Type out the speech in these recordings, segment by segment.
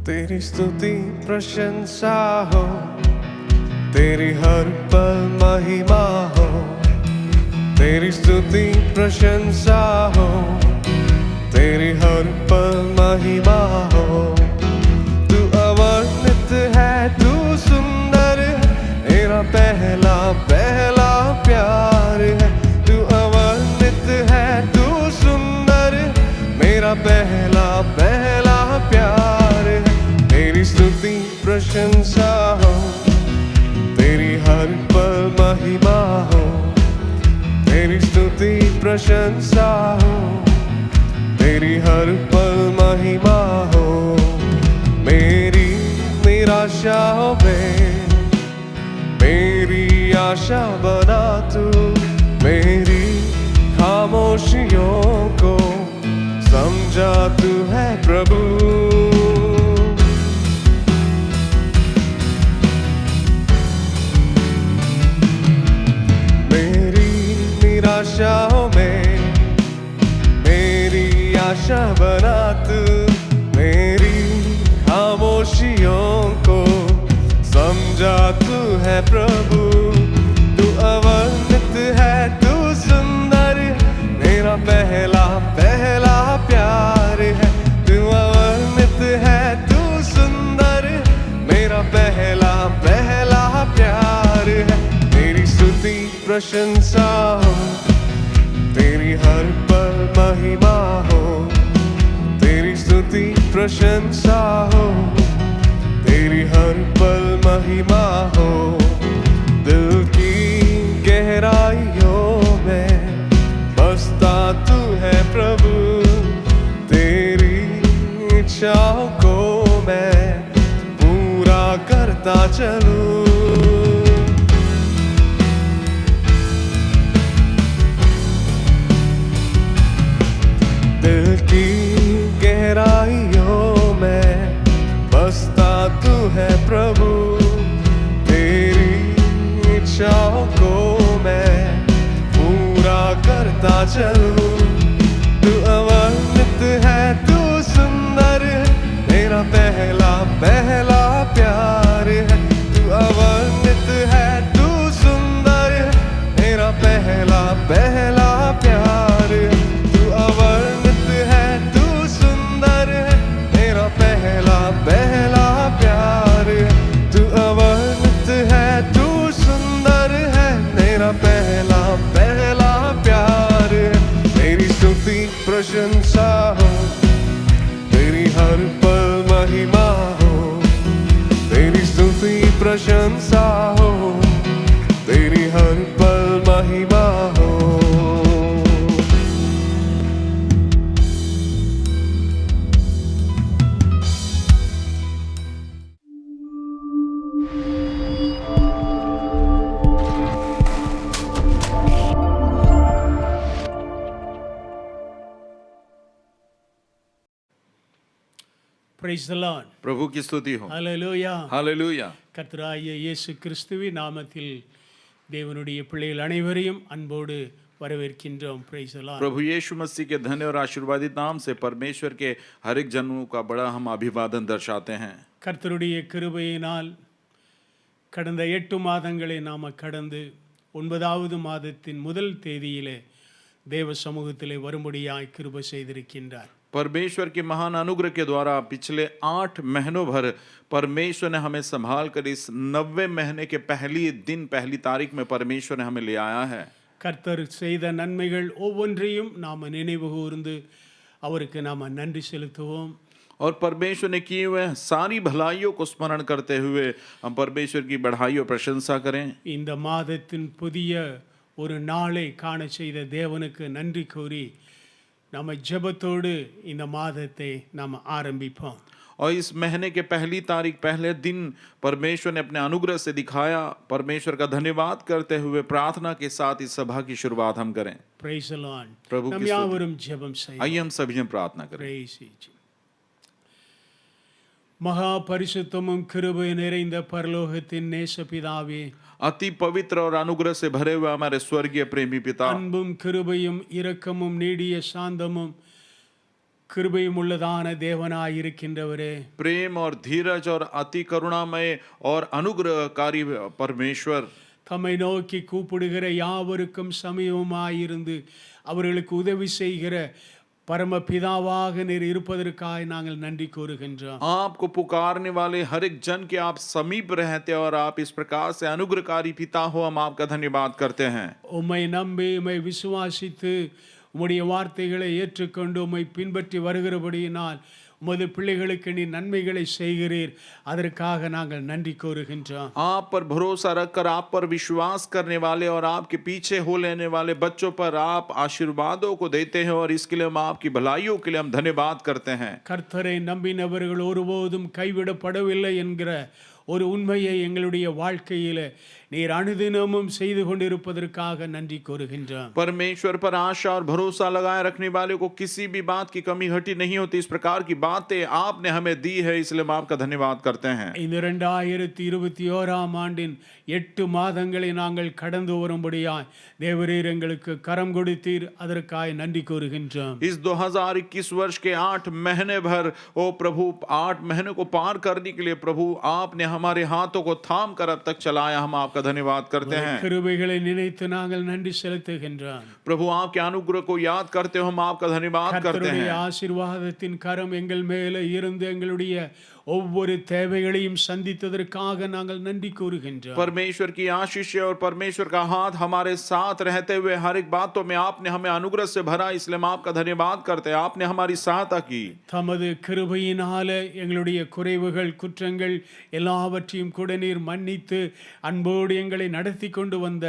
तेरी स्तुति प्रशंसा हो, तेरी हर पल महिमा हो। तेरी स्तुति प्रशंसा हो, तेरी हर पल महिमा हो। तू अवर्णित है, तू सुंदर है, मेरा पहला पहला प्यार है। तू अवर्णित है, तू सुंदर है, मेरा पहला पहला प्यार है। तेरी स्तुति प्रशंसा हो, तेरी हर पल महिमा हो। तेरी स्तुति प्रशंसा हो, तेरी हर पल महिमा हो। मेरी निराशाओं में मेरी आशा बना तू, मेरी खामोशियों को समझा तू है प्रभु। मेरी निराशाओं में मेरी आशा बना तू, मेरी खामोशियों को समझा तू है प्रभु। तू अवर्णित है, तू सुंदर है, मेरा पहला पहला प्यार है। तू अवर्णित है, तू सुंदर है, मेरा पहला पहला प्यार है। तेरी स्तुति प्रशंसा हो, तेरी हर पल महिमा हो। तेरी स्तुति प्रशंसा हो, तेरी हर पल महिमा हो। दिल की गहराइयों में बसता तू है प्रभु। तेरी इच्छाओं को मैं पूरा करता चलूं। दिल की गहराइयों में बसता तू है प्रभु। तेरी इच्छाओं को मैं पूरा करता चलूं। तू अवर्णित है, तू सुंदर है, मेरा पहला पहला प्यार है। तू अवर्णित है, तू सुंदर है, मेरा पहला पहला प्यार है। तू अवर्णित है, तू सुंदर है, मेरा पहला पहला प्यार है। तू अवर्णित है, तू सुंदर है, मेरा पहला पहला प्यार है। तेरी स्तुति प्रशंसा हो, तेरी हर पल महिमा हो। तेरी स्तुति प्रशंसा हो, तेरी हर पल महिमा हो। Praise the Lord. प्रभु की स्तुति हो। Hallelujah. हालेलुया। கர்த்தராகிய இயேசு கிறிஸ்துவின் நாமத்தில் தேவனுடைய பிள்ளைகள் அனைவரையும் அன்போடு வரவேற்கின்றோம். Praise the Lord. प्रभु यीशु मसीह के धन्य और आशीर्वादित नाम से परमेश्वर के हर एक जनों का बड़ा हम अभिवादन दर्शाते हैं। கர்த்தருடைய கிருபையினால் கடந்த 8 மாதங்களை நாம் கடந்து 9வது மாதத்தின் முதல் தேதியிலே தேவ சமூகத்திலே வரும்படியாய் கிருபை செய்திருக்கின்றார். परमेश्वर के महान अनुग्रह के द्वारा पिछले 8 महीनों भर परमेश्वर ने हमें संभाल कर इस 90 महीने के पहली दिन पहली तारीख में परमेश्वर ने हमें ले आया है। கர்த்தர் செய்த நன்மைகள் ஒவ்வொன்றையும் நாம் நினைவு கூர்ந்து அவருக்கு நாம் நன்றி செலுத்துவோம். और परमेश्वर ने किए हुए सारी भलाइयों को स्मरण करते हुए हम परमेश्वर की बढ़ाई और प्रशंसा करें। இந்த மாதத்தின் புதிய ஒரு நாளை காண செய்த தேவனுக்கு நன்றி கூறி நம்ம ஜெபத்தோடு இந்த மாதத்தை நாம் ஆரம்பிப்போம். और इस महीने के पहली तारीख पहले दिन परमेश्वर ने अपने अनुग्रह से दिखाया। परमेश्वर का धन्यवाद करते हुए प्रार्थना के साथ इस सभा की शुरुआत हम करें। Praise the Lord. प्रभु की நாம் யாவரும் ஜெபம் செய்வோம். आइए हम सभी ने प्रार्थना करें। Praise you. மகா பரிசுத்தமும் கிருபை நிறைந்த பரலோகத்தின் நேசபிதாவே, अति पवित्र और अनुग्रह से भरे हुए हमारे स्वर्गीय प्रेमी पिता, அன்பும் கிருபையும் இரக்கமும் நீடிய சாந்தமும் கிருபையும் உள்ளதான தேவனாய் இருக்கின்றவரே, प्रेम और धीरज और अति करुणामय और अनुग्रहकारी परमेश्वर, தம்மை நோக்கி கூப்பிடுகிற யாவருக்கும் சமீபமாயிருந்து அவர்களுக்கு உதவி செய்கிற பரமபிதாவாக நீர் இருப்பதற்காக நாங்கள் நன்றி கூறுகின்றோம். आपको पुकारने वाले हर एक जन के आप समीप रहते हैं और आप इस प्रकार से अनुग्रहकारी पिता हो, हम आपका धन्यवाद करते हैं। உம்மை நம்பி உம்மை விசுவாசித்து உம்முடைய வார்த்தைகளை ஏற்றுக்கொண்டு உம்மை பின்பற்றி வருகிறபடியினால் உமது பிள்ளைகளுக்கு நீ நன்மைகளை செய்கிறீர், அதற்காக நாங்கள் நன்றி கூறுகின்றோம். आप पर भरोसा रखकर आप पर विश्वास करने वाले और आपके पीछे हो लेने वाले बच्चों पर आप आशीर्वादों को देते हैं और इसके लिए हम आपकी भलाइयों के लिए हम धन्यवाद करते हैं। கர்த்தரை நம்பினவர்கள் ஒருபோதும் கைவிடப்படவில்லை என்கிற ஒரு உண்மையை எங்களுடைய வாழ்க்கையில நீர் அனுதினமும் செய்து கொண்டிருப்பதற்காக நன்றி கூறுகின்றோம். परमेश्वर पर आशा और भरोसा लगाए रखने वाले को किसी भी बात की कमी घटी नहीं होती। इस प्रकार की बातें आपने हमें दी है, इसलिए हम आपका धन्यवाद करते हैं। இந்த 2021 ஆண்டின் 8 மாதங்களை நாங்கள் கடந்து வரும்படியாய் தேவரீர் எங்களுக்கு கரம் கொடுத்தீர், அதற்காக நன்றி கூறுகின்றோம். इस 2021 वर्ष के 8 महीने भर ओ प्रभु, 8 महीने को पार करने के लिए प्रभु आपने हमारे हाथों को थाम कर अब तक चलाया, हम आपका धन्यवाद करते हैं। கிருபைகளை நினைத்து நாங்கள் நன்றி செலுத்துகின்றோம். प्रभु आपके अनुग्रह को याद करते हो हम आपका धन्यवाद करते கர்த்தருடைய हैं। ஆசீர்வாதத்தின் கரம் எங்கள் மேலே இருந்து எங்களுடைய ஒவ்வொரு தேவைகளையும் சந்தித்ததற்காக நாங்கள் நன்றி கூறுகின்றோம். परमेश्वर की आशीष और परमेश्वर का हाथ हमारे साथ रहते हुए हर एक बातों में आपने हमें अनुग्रह से भरा, इसलिए हम आपका धन्यवाद करते हैं। आपने हमारी सहायता की। தமது கிருபையினாலே எங்களுடைய குறைவுகள் குற்றங்கள் எல்லாவற்றையும் கூட நீர் மன்னித்து அன்போடு எங்களை நடத்தி கொண்டு வந்த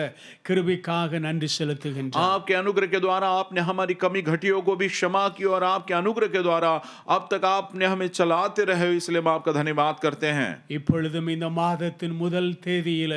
கிருபைக்காக நன்றி செலுத்துகின்றோம். आपके अनुग्रह के द्वारा आपने हमारी कमी घटियों को भी क्षमा की और आपके अनुग्रह के द्वारा अब तक आपने हमें चलाते रहे, इसलिए हम आपका धन्यवाद करते हैं। இப்பொழுதும் இந்த மாதத்தின் முதல் தேதியில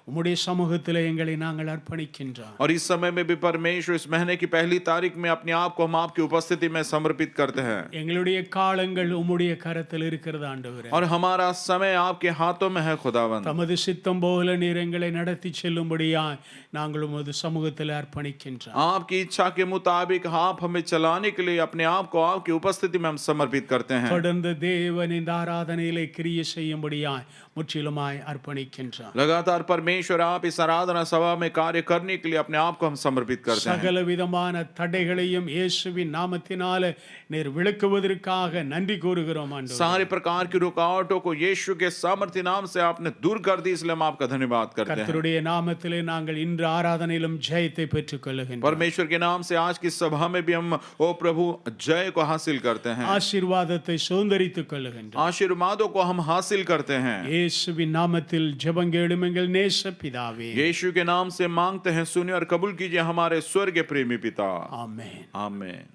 உம்முடைய சமூகத்திலே எங்களை நாங்கள் அர்ப்பணிக்கின்றோம். और इस समय में भी परमेश्वर इस महीने की पहली तारीख में अपने आप को हम आपकी उपस्थिति में समर्पित करते हैं। எங்களுடைய காலங்கள் உம்முடைய கரத்தில் இருக்கிறது ஆண்டவரே. और हमारा समय आपके हाथों में है खुदावंद। தமது சித்தம் போல நீர் எங்களை நடத்தி செல்லும்படியாய் நாங்கள் உமது சமூகத்தில் அர்ப்பணிக்கின்றோம். आपकी इच्छा के मुताबिक आप हमें चलाने के लिए अपने आप को आपकी उपस्थिति में हम समर्पित करते हैं। தொடர்ந்து தேவன் இந்த ஆராதனையிலே கிரியை செய்யும்படியாய் முற்றிலுமாய் அர்ப்பணிக்கின்றோம். लगातार परमेश्वर आप इस आराधना सभा में कार्य करने के लिए अपने आप को हम समर्पित करते हैं। சகல விதமான தடைகளையும் இயேசுவின் நாமத்தினாலே நீர் விலக்குவதற்காக நன்றி கூறுகிறோம் ஆண்டவரே. सारे प्रकार की रुकावटों को यीशु के सामर्थ्य नाम से आपने दूर कर दी, इसलिए हम आपका धन्यवाद करते हैं। கர்த்தருடைய நாமத்திலே நாங்கள் இன்று ஆராதனையிலும் ஜெயத்தை பெற்றுக்கொள்ளுகின்றோம். परमेश्वर के नाम से आज की सभा में भी हम ओ प्रभु जय को हासिल करते हैं, ஆசீர்வாதத்தை சுதந்தரித்துக் கொள்ளுகின்றோம். आशीर्वादों को हम हासिल करते हैं। இயேசுவின் நாமத்தில் ஜெபங்கேளும் எங்கள் நேச பிதாவே. यीशु के नाम से मांगते हैं, सुनिए और कबूल कीजिए हमारे स्वर्गीय प्रेमी पिता। ஆமென். आमीन।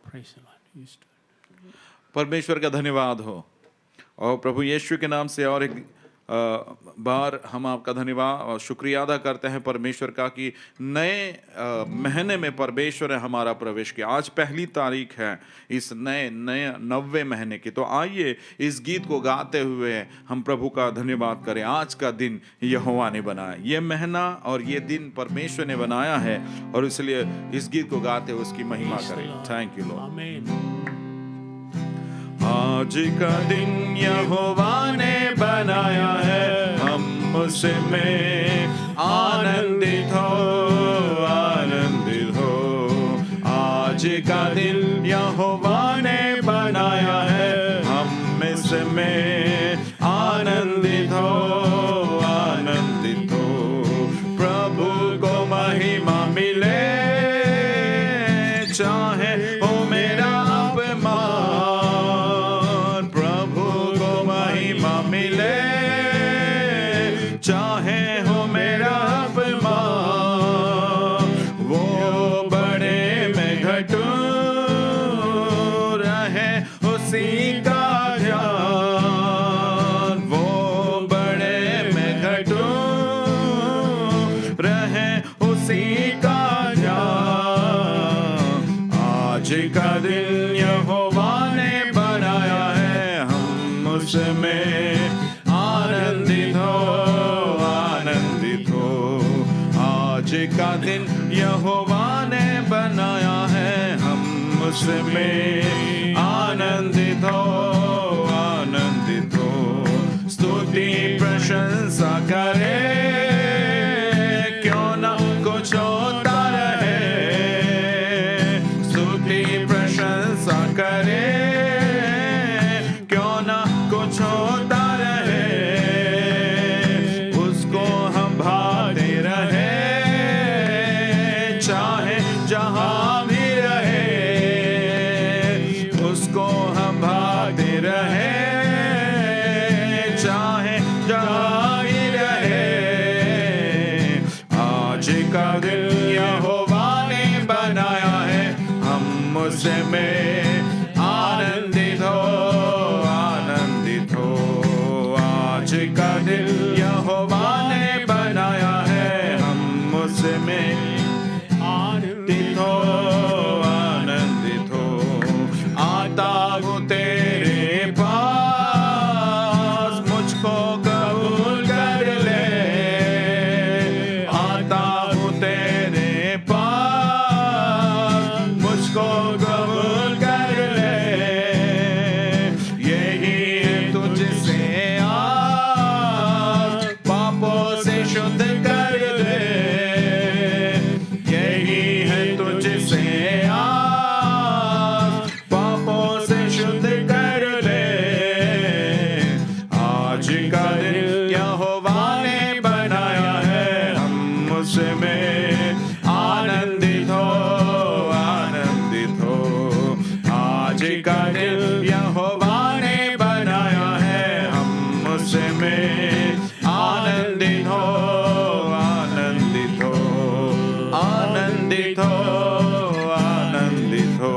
Praise the Lord. परमेश्वर का धन्यवाद हो। और प्रभु यीशु के नाम से और एक बार हम आपका धन्यवाद और शुक्रिया अदा करते हैं परमेश्वर का कि नए महीने में परमेश्वर ने हमारा प्रवेश किया। आज पहली तारीख है इस नए 90वें महीने की। तो आइए इस गीत को गाते हुए हम प्रभु का धन्यवाद करें। आज का दिन यहोवा ने बनाया, ये महीना और ये दिन परमेश्वर ने बनाया है, और इसलिए इस गीत को गाते हुए उसकी महिमा करें। Thank you Lord. आमीन. आज का दिन यहोवा ने बनाया है, हम उसमें आनंदित हो, आनंदित हो। आज का दिन यहोवा ने बनाया है, हम इसमें आनंदित हो, आनंदित हो। प्रभु को महिमा मिले, चाहे हो मेरा मिले, चाहे हो मेरा अपमान, वो बड़े में घटूं, रहे उसी का ध्यान। वो बड़े में घटूं, रहे उसी का ध्यान। आज का दिन यहोवा ने बनाया है, हम उसमें आनंदित हो, आनंदित हो। आज का दिन यहोवा ने बनाया है, हम उसमें आनंदित हो, आनंदित हो। स्तुति प्रशंसा करे, क्यों ना कुछ होता रहे। स्तुति प्रशंसा करे, क्यों ना कुछ होता रहे। उसको हम भाते रहे, चाहे जहां भी रहे। उसको हम भाते रहे, चाहे जहां भी रहे। आज का दिन यहोवा ने बनाया है, हम उसमें आनंदित हो, आनंदित हो। आज का दिन यहोवा ने बनाया है, हम उसमें आनंदित हो, आनंदित हो। आता हूँ तेरे पास, मुझको कबूल कर ले। आता हूँ तेरे पास, मुझको कबूल कर ले। यही है तुझसे आज, पापों से शुद्ध कर दे। यही है तुझसे आज, पापों से शुद्ध कर ले। आज का दिन यहोवा ने बनाया है, हम उसमें आनंदित हो, आनंदित हो। आज का दिन यहोवा ने बनाया है, हम उसमें आनंदित हो, आनंदित हो। आनंदित हो, आनंदित हो,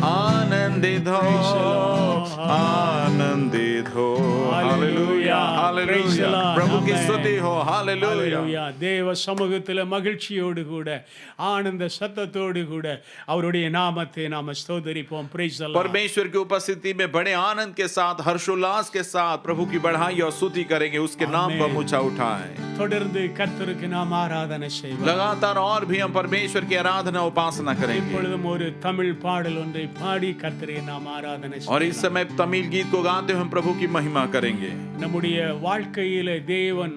आनंदित हो, आनंदित हो। Hallelujah, hallelujah. प्रभु की स्तुति हो, हालेलुया। ஹல்லேலூயா. தேவ சமூகத்தில் மகிழ்ச்சியோடு கூட ஆனந்த சத்தத்தோடு கூட அவருடைய நாமத்தை நாம ஸ்தோத்தரிப்போம். Praise the Lord. परमेश्वर की उपस्थिति में बड़े आनंद के साथ, हर्षोल्लास के साथ प्रभु की बढ़ाई और स्तुति करेंगे, उसके नाम को हम ऊंचा उठाएं। தொடர்ந்து கர்த்தருக்கு நாம் ஆராதனை செய்வோம். लगातार और भी हम परमेश्वर की आराधना उपासना करेंगे। இப்பொழுதும் ஒரு தமிழ் பாடல் ஒன்றை பாடி கர்த்தரை நாம் ஆராதனை और इस செய்வோம். समय तमिल गीत को गाते हुए हम प्रभु की महिमा करेंगे। நம்முடைய வாழ்க்கையில தேவன்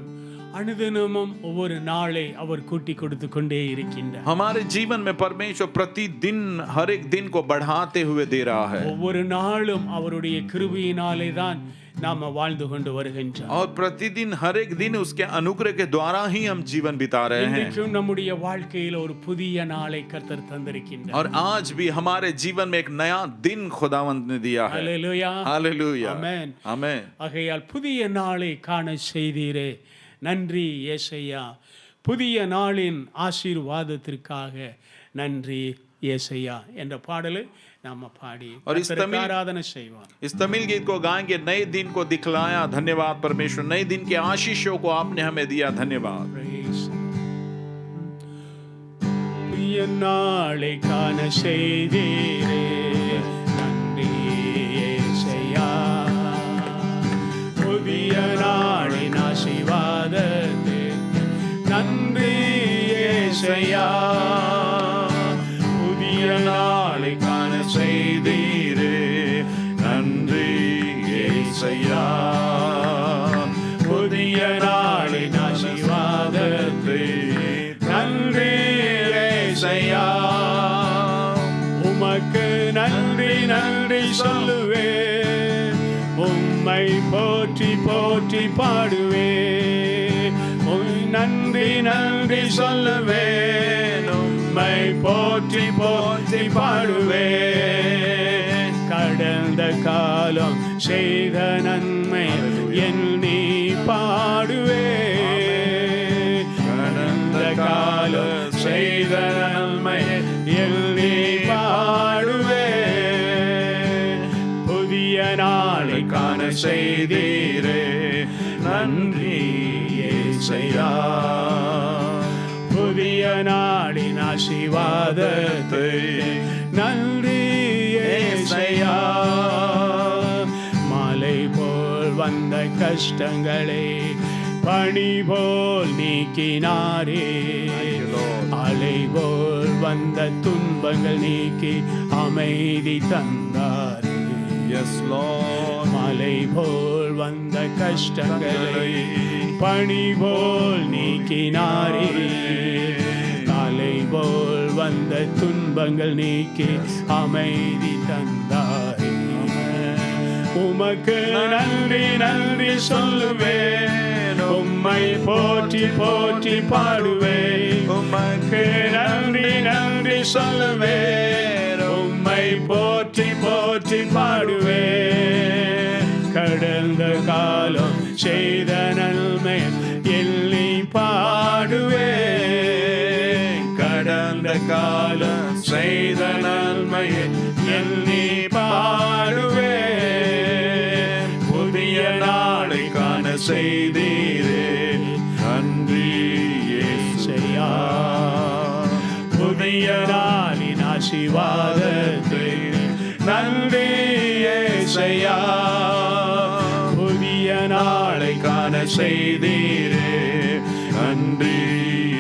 அனுதினமும் ஒவ்வொரு நாளை அவர் கூட்டி கொடுத்து கொண்டே இருக்கின்றார். हमारे जीवन में परमेश्वर प्रतिदिन हर एक दिन को बढ़ाते हुए दे रहा है, ஒவ்வொரு நாளும் அவருடைய கிருபையினாலே தான் நாம வாழ்ந்து கொண்டு வருகின்றோம். और प्रतिदिन हर एक दिन उसके अनुग्रह के द्वारा ही हम जीवन बिता रहे हैं। இன்றைக்கும் நம்முடைய வாழ்க்கையில ஒரு புதிய நாளை கர்த்தர் தந்திருக்கின்றார். और आज भी हमारे जीवन में एक नया दिन खुदावंद ने दिया है। ஹல்லேலூயா. हालेलुया, ஆமென். आमेन। ஆகையால் புதிய நாளை காண செய்தீரே, நன்றி ஏசையா. புதிய நாளின் ஆசீர்வாதத்திற்காக நன்றி ஏசையா என்ற பாடலை நாம பாடி और इस கர்த்தருக்கு तमिल ஆராதனை செய்வோம். इस तमिल गीत को गाएंगे। नए दिन को दिखलाया, धन्यवाद परमेश्वर। नए दिन के आशीषों को आपने हमें दिया, धन्यवाद। Praise. புதிய நாளை காண செய்தீரே, நன்றி ஏசையா. புதிய நாளின் ஆசீர்வாதத்திற்கு நன்றி ஏசையா. புதிய நாளை காண செய்தீரே, நன்றி ஏசையா. புதிய நாளின் ஆசீர்வாதத்திற்கு நன்றி ஏசையா. உமக்கு நன்றி நன்றி சொல்லுவேன், உம்மை போற்றி போற்றி பாடுவேன். நன்றி நன்றி சொல்லுவேன், உம்மை போற்றி போற்றி பாடுவேன். கடந்த காலம் செய்த நன்மை எண்ணி பாடுவேன். கடந்த காலம் செய்த நன்மை எண்ணி பாடுவேன். புதிய நாளை காண செய்தீரே, நன்றி ஏசையா. புதிய நாளின் ஆசீர்வாதத்தை நன்றி ஏசையா. மாலை போல் வந்த கஷ்டங்களை பனி போல் நீக்கினாரே, அலை போல் வந்த துன்பங்கள் நீக்கி அமைதி தந்தாரே. Yes, Lord. மலை போல் வந்த கஷ்டங்களை பனி போல் நீக்கினாரே. மலை போல் வந்த துன்பங்கள் நீக்கி அமைதி தந்தாரே. உமக்கு நன்றி நன்றி சொல்லுவேன், உம்மை போற்றி போற்றி பாடுவேன். உமக்கு நன்றி நன்றி சொல்லுவேன், உம்மை போற்றி போற்றி பாடுவேன். கடந்த காலம் செய்த நன்மை எண்ணி பாடுவேன். கடந்த காலம் செய்த நன்மை எண்ணி பாடுவேன். புதிய நாளை காண செய்தீரே, நன்றி இயேசுவையா. புதிய நாளின் ஆசீர்வாதத்தை நன்றி இயேசுவையா. புதிய நாளை காண செய்தீரே, நன்றி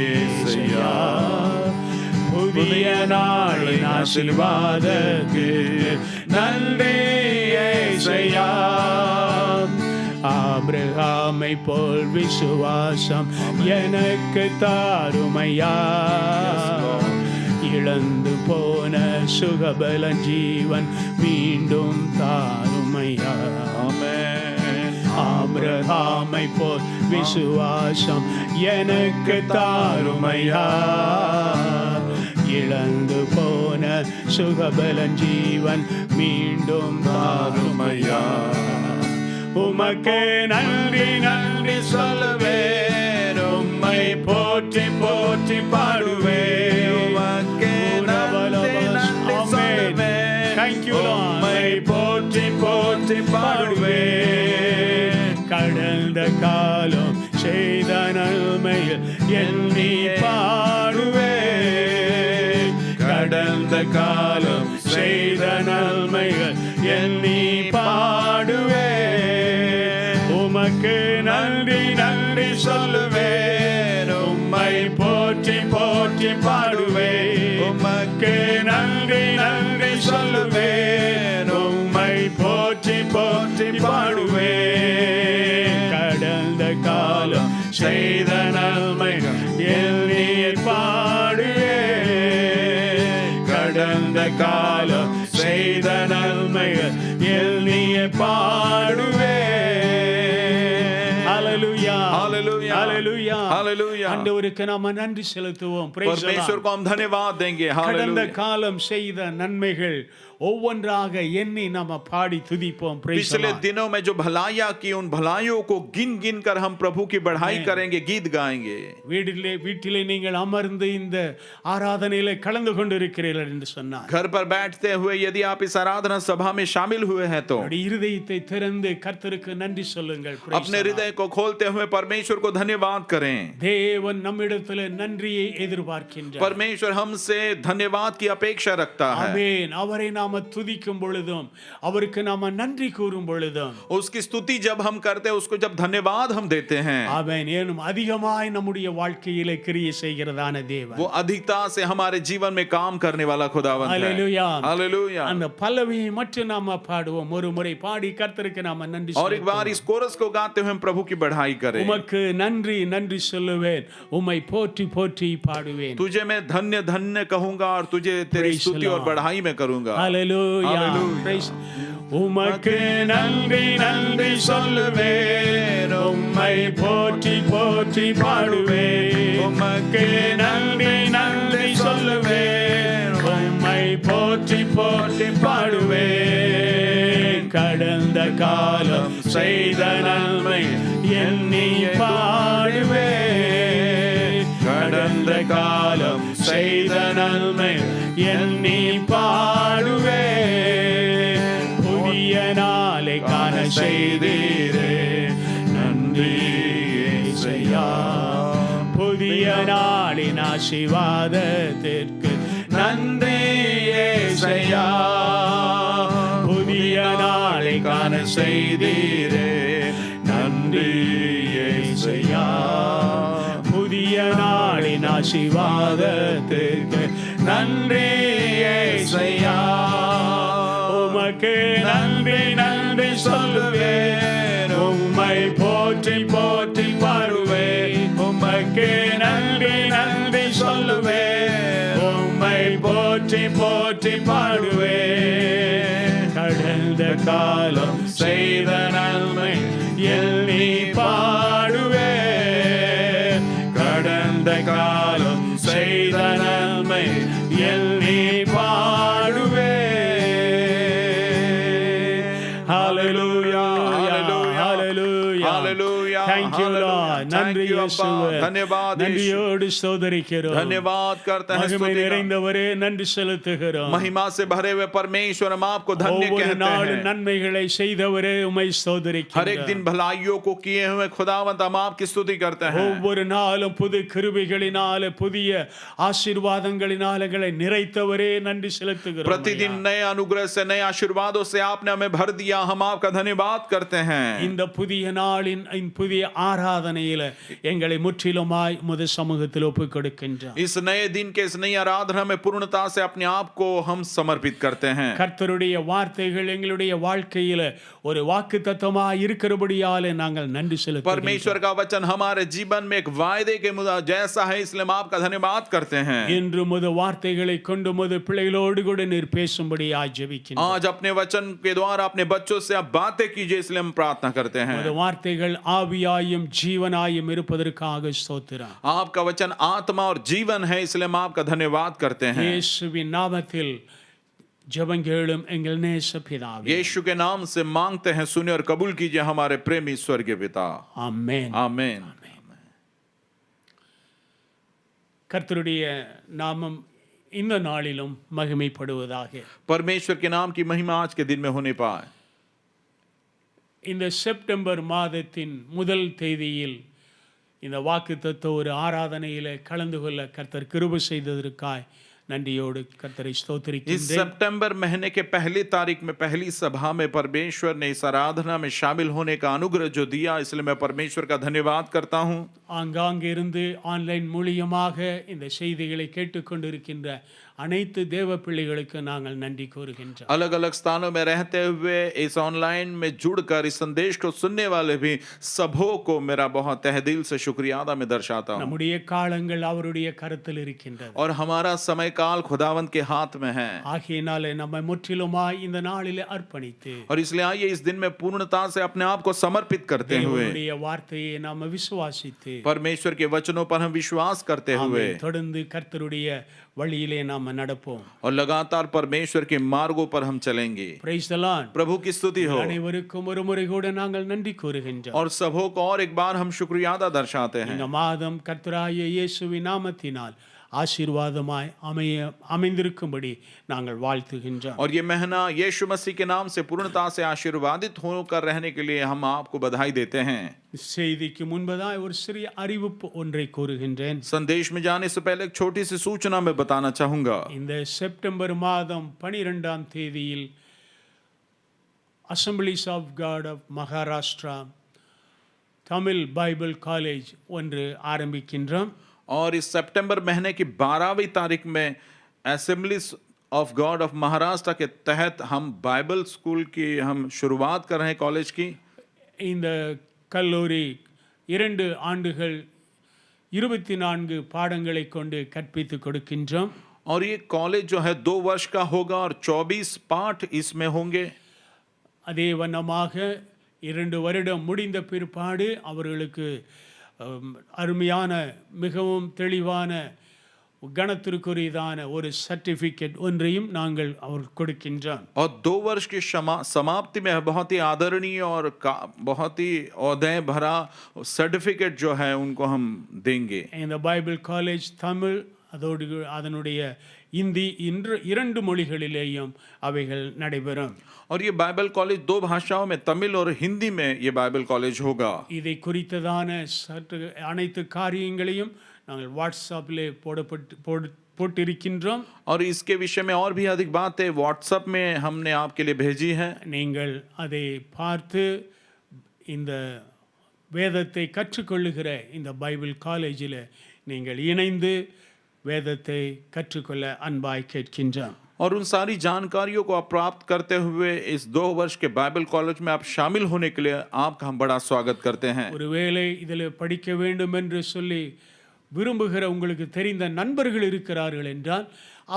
இயேசுவையா. புதிய நாளின் ஆசீர்வாதத்துக்கு நன்றி இயேசுவையா. ஆபிரகாமை போல் விசுவாசம் எனக்கு தாருமையா. இழந்து போன சுகபலன் ஜீவன் மீண்டும் தாருமையா. ஆபிரகாமை போல் விசுவாசம் எனக்கு தாருமையா. இழந்து போன சுகபலன் ஜீவன் மீண்டும் தாருமையா. உமக்கு நன்றி நன்றி சொல்லுவேன், உம்மை போற்றி போற்றி பாடுவேன். உமக்கு நன்றி நன்றி சொல்லுவேன், உம்மை போற்றி போற்றி பாடுவேன். கடந்த காலம் செய்த நன்மையில் எண்ணி பாடுவேன். கடந்த காலம் செய்த நன்மைகள் எண்ணி பாடுவேன். உமக்கு நன்றி நன்றி சொல்லுவேன், உம்மை போற்றி போற்றி பாடுவேன். உமக்கு நன்றி நன்றி சொல்லுவேன், உம்மை போற்றி போற்றி பாடுவேன். கடந்த காலம் செய்த நன்மைகள் எண்ணி பாடுவேன். கடந்த காலம் செய்த நன்மைகள் எண்ணிய பாடுவேன். ஹல்லேலூயா Hallelujah. ஹல்லேலூயா Hallelujah. ஆண்டவருக்கு நாம நன்றி செலுத்துவோம். Praise the Lord. परमेश्वर को हम धन्यवाद देंगे. கடந்த Hallelujah. காலம் செய்த நன்மைகள் ஒவ்வொன்றாக எண்ணி நாம பாடி துதிப்போம். Praise the पिछले Lord. दिनों में जो भलाइयां की, उन भलाइयों को गिन गिन कर हम प्रभु की बढ़ाई Amen. करेंगे, गीत गाएंगे. வீட்டிலே நீங்கள் அமர்ந்து இந்த ஆராதனையில கலந்து கொண்டிருக்கிறீர்கள் என்று சொன்னார். घर पर बैठते हुए यदि आप इस आराधना सभा में शामिल हुए हैं तो உங்களுடைய இருதயத்தை திறந்து கர்த்தருக்கு நன்றி சொல்லுங்கள். Praise अपने the Lord. हृदय को खोलते हुए परमेश्वर को धन्यवाद करें. தேவன் நம்மிடத்தில் நன்றியை எதிர்பார்க்கின்றார். परमेश्वर हमसे धन्यवाद की अपेक्षा रखता है. ஆமென். அவரை நாம துதிக்கும் பொழுதும் அவருக்கு நாம நன்றி கூறும் பொழுதும் उसकी स्तुति जब हम करते हैं, उसको जब धन्यवाद हम देते हैं, ஆமென் ஏனும் அதிகமாய் நம்முடைய வாழ்க்கையிலே கிரியை செய்கிறதான தேவன். वो अधिकता से हमारे जीवन में काम करने वाला खुदावंत है. ஹல்லேலூயா. हालेलुया. அந்த பல்லவியை மட்டும் நாம பாடுவோம். ஒரு முறை பாடி கர்த்தருக்கு நாம நன்றி और एक बार इस कोरस को गाते हुए हम प्रभु की बढ़ाई करें. உமக்கு நன்றி நன்றி சொல்லுவேன், உம்மை போற்றி போற்றி பாடுவேன். तुझे मैं धन्य धन्य कहूंगा और तुझे तेरी Praise स्तुति the और Lord. बढ़ाई में करूंगा. ஹல்லேலூயா. Hallelujah. Praise. உமக்கு நன்றி நன்றி சொல்லுவேன், உம்மை போற்றி போற்றி பாடுவேன். உமக்கு நன்றி நன்றி சொல்லுவேன், உம்மை போற்றி போற்றி பாடுவேன். கடந்த காலம் செய்த நன்மை எண்ணி பாடுவேன். கடந்த காலம் செய்த நன்மை எண்ணி பாடுவேன். புதிய நாளை காண செய்தீரே, நன்றி இயேசுவையா. புதிய நாளின் ஆசீர்வாதத்திற்கு நன்றி இயேசுவையா. புதிய நாளை காண செய்தீரே, நன்றி இயேசுவையா. புதிய நாளின் ஆசீர்வாதத்திற்கு நன்றி ஏசையா. உமக்கு நன்றி நன்றி சொல்லுவேன், உம்மை போற்றி போற்றி பாடுவேன். உமக்கு நன்றி நன்றி சொல்லுவேன், உம்மை போற்றி போற்றி பாடுவேன். கடந்த காலம் செய்த நன்மை எண்ணி பாடுவேன். கடந்த காலம் செய்த நன்மை எண்ணி பாடுவேன். Hallelujah, hallelujah, Hallelujah, Thank you Lord. hallelujah. நன்றி Thank you, இயேசுவே. Abba. धन्यवाद यीशु. நன்றியோடு ஸ்தோத்திரிக்கிறோம். धन्यवाद करते हैं, மகிமை स्तुति का- நிறைந்தவரே நன்றி செலுத்துகிறோம். महिमा से भरे हुए परमेश्वर हम आपको धन्य ஒவ்வொரு कहते நாளும் हैं. நன்மைகளை செய்தவரே உம்மை हर एक ஸ்தோத்திரிக்கிறோம். दिन भलाइयों को किए हुए खुदावंत हम आपकी स्तुति करते हैं. ஒவ்வொரு நாளும் புது கிருபைகளினால புதிய ஆசீர்வாதங்களினாலே நிறைத்தவரே நன்றி செலுத்துகிறோம். प्रतिदिन नए अनुग्रह से नए आशीर्वादों से आपने हमें भर दिया, हम आपका धन्यवाद करते हैं. இந்த புதிய நாளின் இந்த புதிய ஆராதனையில எங்களை முற்றிலுமாய் உமது சமூகத்தில் ஒப்புக் கொடுக்கின்றோம். इस नए दिन के इस नई आराधना में पूर्णता से अपने आप को हम समर्पित करते हैं. கர்த்தருடைய வார்த்தைகள் எங்களுடைய வாழ்க்கையில ஒரு வாக்குத்தத்தமாய் இருக்கிறபடியாலே நாங்கள் நன்றி செலுத்துகிறோம். परमेश्वर का वचन हमारे जीवन में एक वायदे के मुद्दा जैसा है, इसलिए हम आपका धन्यवाद करते हैं. இன்று உமது வார்த்தைகளை கொண்டு உமது பிள்ளைகளோடு கூட நீர் பேசும்படியாய் ஜெபிக்கின்றோம். आज अपने वचन के द्वारा अपने बच्चों से आप बातें कीजिए, इसलिए हम प्रार्थना करते हैं. உமது வார்த்தைகள் ஆவியாயும் ஜீவனாயும் இருப்பதற்காக ஸ்தோத்திரம். आपका वचन आत्मा और जीवन है, इसलिए हम आपका धन्यवाद करते हैं. இயேசுவின் நாமத்தில் ஜெபங்கேளும் எங்கள் நேச பிதாவே. यीशु के नाम से मांगते हैं, सुनिए और कबूल कीजिए हमारे प्रेमी स्वर्गीय पिता. ஆமென். आमीन. கர்த்தருடைய நாமம் இந்த நாளிலும் மகிமைப்படுவதாக. परमेश्वर के नाम की महिमा आज के दिन में होने पाए. இந்த செப்டம்பர் மாதத்தின் முதல் தேதியில் இந்த வாக்குத்தத்த ஒரு ஆராதனையில கலந்து கொள்ள கர்த்தர் கிருபை செய்ததற்காய் நன்றியோடு கர்த்தரை इस ஸ்தோத்திரிக்கின்றேன். सितंबर महीने के पहली तारीख में पहली सभा में परमेश्वर ने इस आराधना में शामिल होने का अनुग्रह जो दिया, इसलिए मैं परमेश्वर का धन्यवाद करता हूँ. ஆங்காங்கே இருந்து ஆன்லைன் மூலியமாக இந்த செய்திகளை கேட்டுக்கொண்டிருக்கின்ற அனைத்து தேவ பிள்ளைகளுக்கு நாங்கள் நன்றி கூறுகின்றோம். अलग अलग स्थानों में रहते हुए इस ऑनलाइन में जुड़कर इस संदेश को सुनने वाले भी सबों को मेरा बहुत तहे दिल से शुक्रिया अदा मैं दर्शाता हूँ. நம்முடைய காலங்கள் அவருடைய கரத்தில் இருக்கின்றது. और हमारा समय काल खुदावंत के हाथ में है. ஆகையினாலே நம்மை முற்றிலுமாய் இந்த நாளிலே அர்ப்பணித்து और इसलिए आइए इस दिन में पूर्णता से अपने आप को समर्पित करते हुए தேவனுடைய வார்த்தையை நாம் விசுவாசித்து परमेश्वर के वचनों पर हम विश्वास करते हुए ஆமென். தொடர்ந்து கர்த்தருடைய வழியிலே நாம் நடப்போம். और लगातार परमेश्वर के मार्गों पर हम चलेंगे. Praise the Lord. प्रभु की स्तुति हो. அனைவருக்கும் ஒரு முறை கூட நாங்கள் நன்றி கூறுகின்றோம். और सबों को और एक बार हम शुक्रिया अदा दर्शाते हैं. இந்த மாதம் கர்த்தராகிய இயேசுவின் நாமத்தினால் ஆசீர்வாதமாய் அமைந்திருக்கும்படி நாங்கள் வாழ்த்துகின்றோம். और ये महीना यीशु मसीह के नाम से पूर्णता से आशीर्वादित होकर रहने के लिए हम आपको बधाई देते हैं. செய்திக்கு முன்பதாய் ஒரு சிறிய அறிவிப்பு ஒன்றை கூறுகின்றேன். संदेश में जाने से पहले एक छोटी सी सूचना मैं बताना चाहूंगा. இந்த செப்டம்பர் மாதம் 12ஆம் தேதியில் assemblies of god of Maharashtra Tamil bible college ஒன்று ஆரம்பிக்கின்றோம். और इस सितंबर महीने की 12वीं तारीख में assemblies of God of Maharashtra के तहत हम बाइबल स्कूल की हम शुरुआत कर रहे हैं कॉलेज की. இந்த கல்லூரி 2 ஆண்டுகள் 24 பாடங்களை கொண்டு கற்பித்து கொடுக்கின்றோம். और ये कॉलेज जो है 2 वर्ष का होगा और 24 पाठ इसमें होंगे. அதே வண்ணமாக 2 வருடம் முடிந்த பிற்பாடு அவர்களுக்கு அருமையான மிகவும் தெளிவான கணத்திற்குரியதான ஒரு சர்டிஃபிகேட் ஒன்றையும் நாங்கள் அவர் கொடுக்கின்றோம். और 2 वर्ष की समाप्ति में बहुत ही आदरणीय और बहुत ही औदय भरा सर्टिफिकेट जो है उनको हम देंगे. இந்த பைபிள் காலேஜ் தமிழ் அதோடு அதனுடைய இந்தி இன்று 2 மொழிகளிலேயும் அவைகள் நடைபெறும். और ये बाइबल कॉलेज 2 भाषाओं में, तमिल और हिंदी में ये बाइबल कॉलेज होगा. இதை குறித்ததான அனைத்து காரியங்களையும் நாங்கள் வாட்ஸ்அப்பிலே போட்டிருக்கின்றோம். और इसके विषय में और भी अधिक बातें व्हाट्सएप में हमने आपके लिए भेजी है. நீங்கள் அதை பார்த்து இந்த வேதத்தை கற்றுக்கொள்ளுகிற இந்த பைபிள் காலேஜில் நீங்கள் இணைந்து வேதத்தை கற்றுக்கொள்ள அன்பாய் கேட்கின்றோம். और उन सारी जानकारियों को आप प्राप्त करते हुए इस 2 वर्ष के बाइबल कॉलेज में आप शामिल होने के लिए आपका हम बड़ा स्वागत करते हैं। ஒருவேளை இதில் படிக்க வேண்டும் என்று சொல்லி விரும்புகிற உங்களுக்கு தெரிந்த நண்பர்கள் இருக்கிறார்கள் என்றால்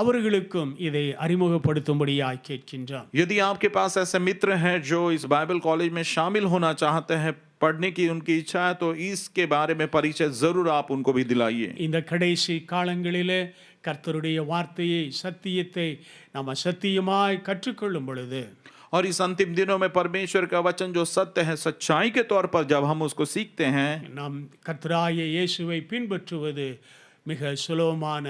அவர்களுக்கும் இதை அறிமுகப்படுத்தும்படியாய் கேட்கின்றோம். यदि आपके पास ऐसे मित्र हैं जो इस बाइबल कॉलेज में शामिल होना चाहते हैं, पढ़ने की उनकी इच्छा है, तो इसके बारे में परिचय जरूर आप उनको भी दिलाइए। இந்த கடைசி காலங்களிலே கர்த்தருடைய வார்த்தையை சத்தியத்தை நாம் சத்தியமாய் கற்றுக்கொள்ளும் பொழுது और इस अंतिम दिनों में परमेश्वर का वचन जो सत्य है, सच्चाई के तौर पर जब हम उसको सीखते हैं, நாம் கர்த்தராகிய இயேசுவை பின்பற்றுவது மிக சுலபமான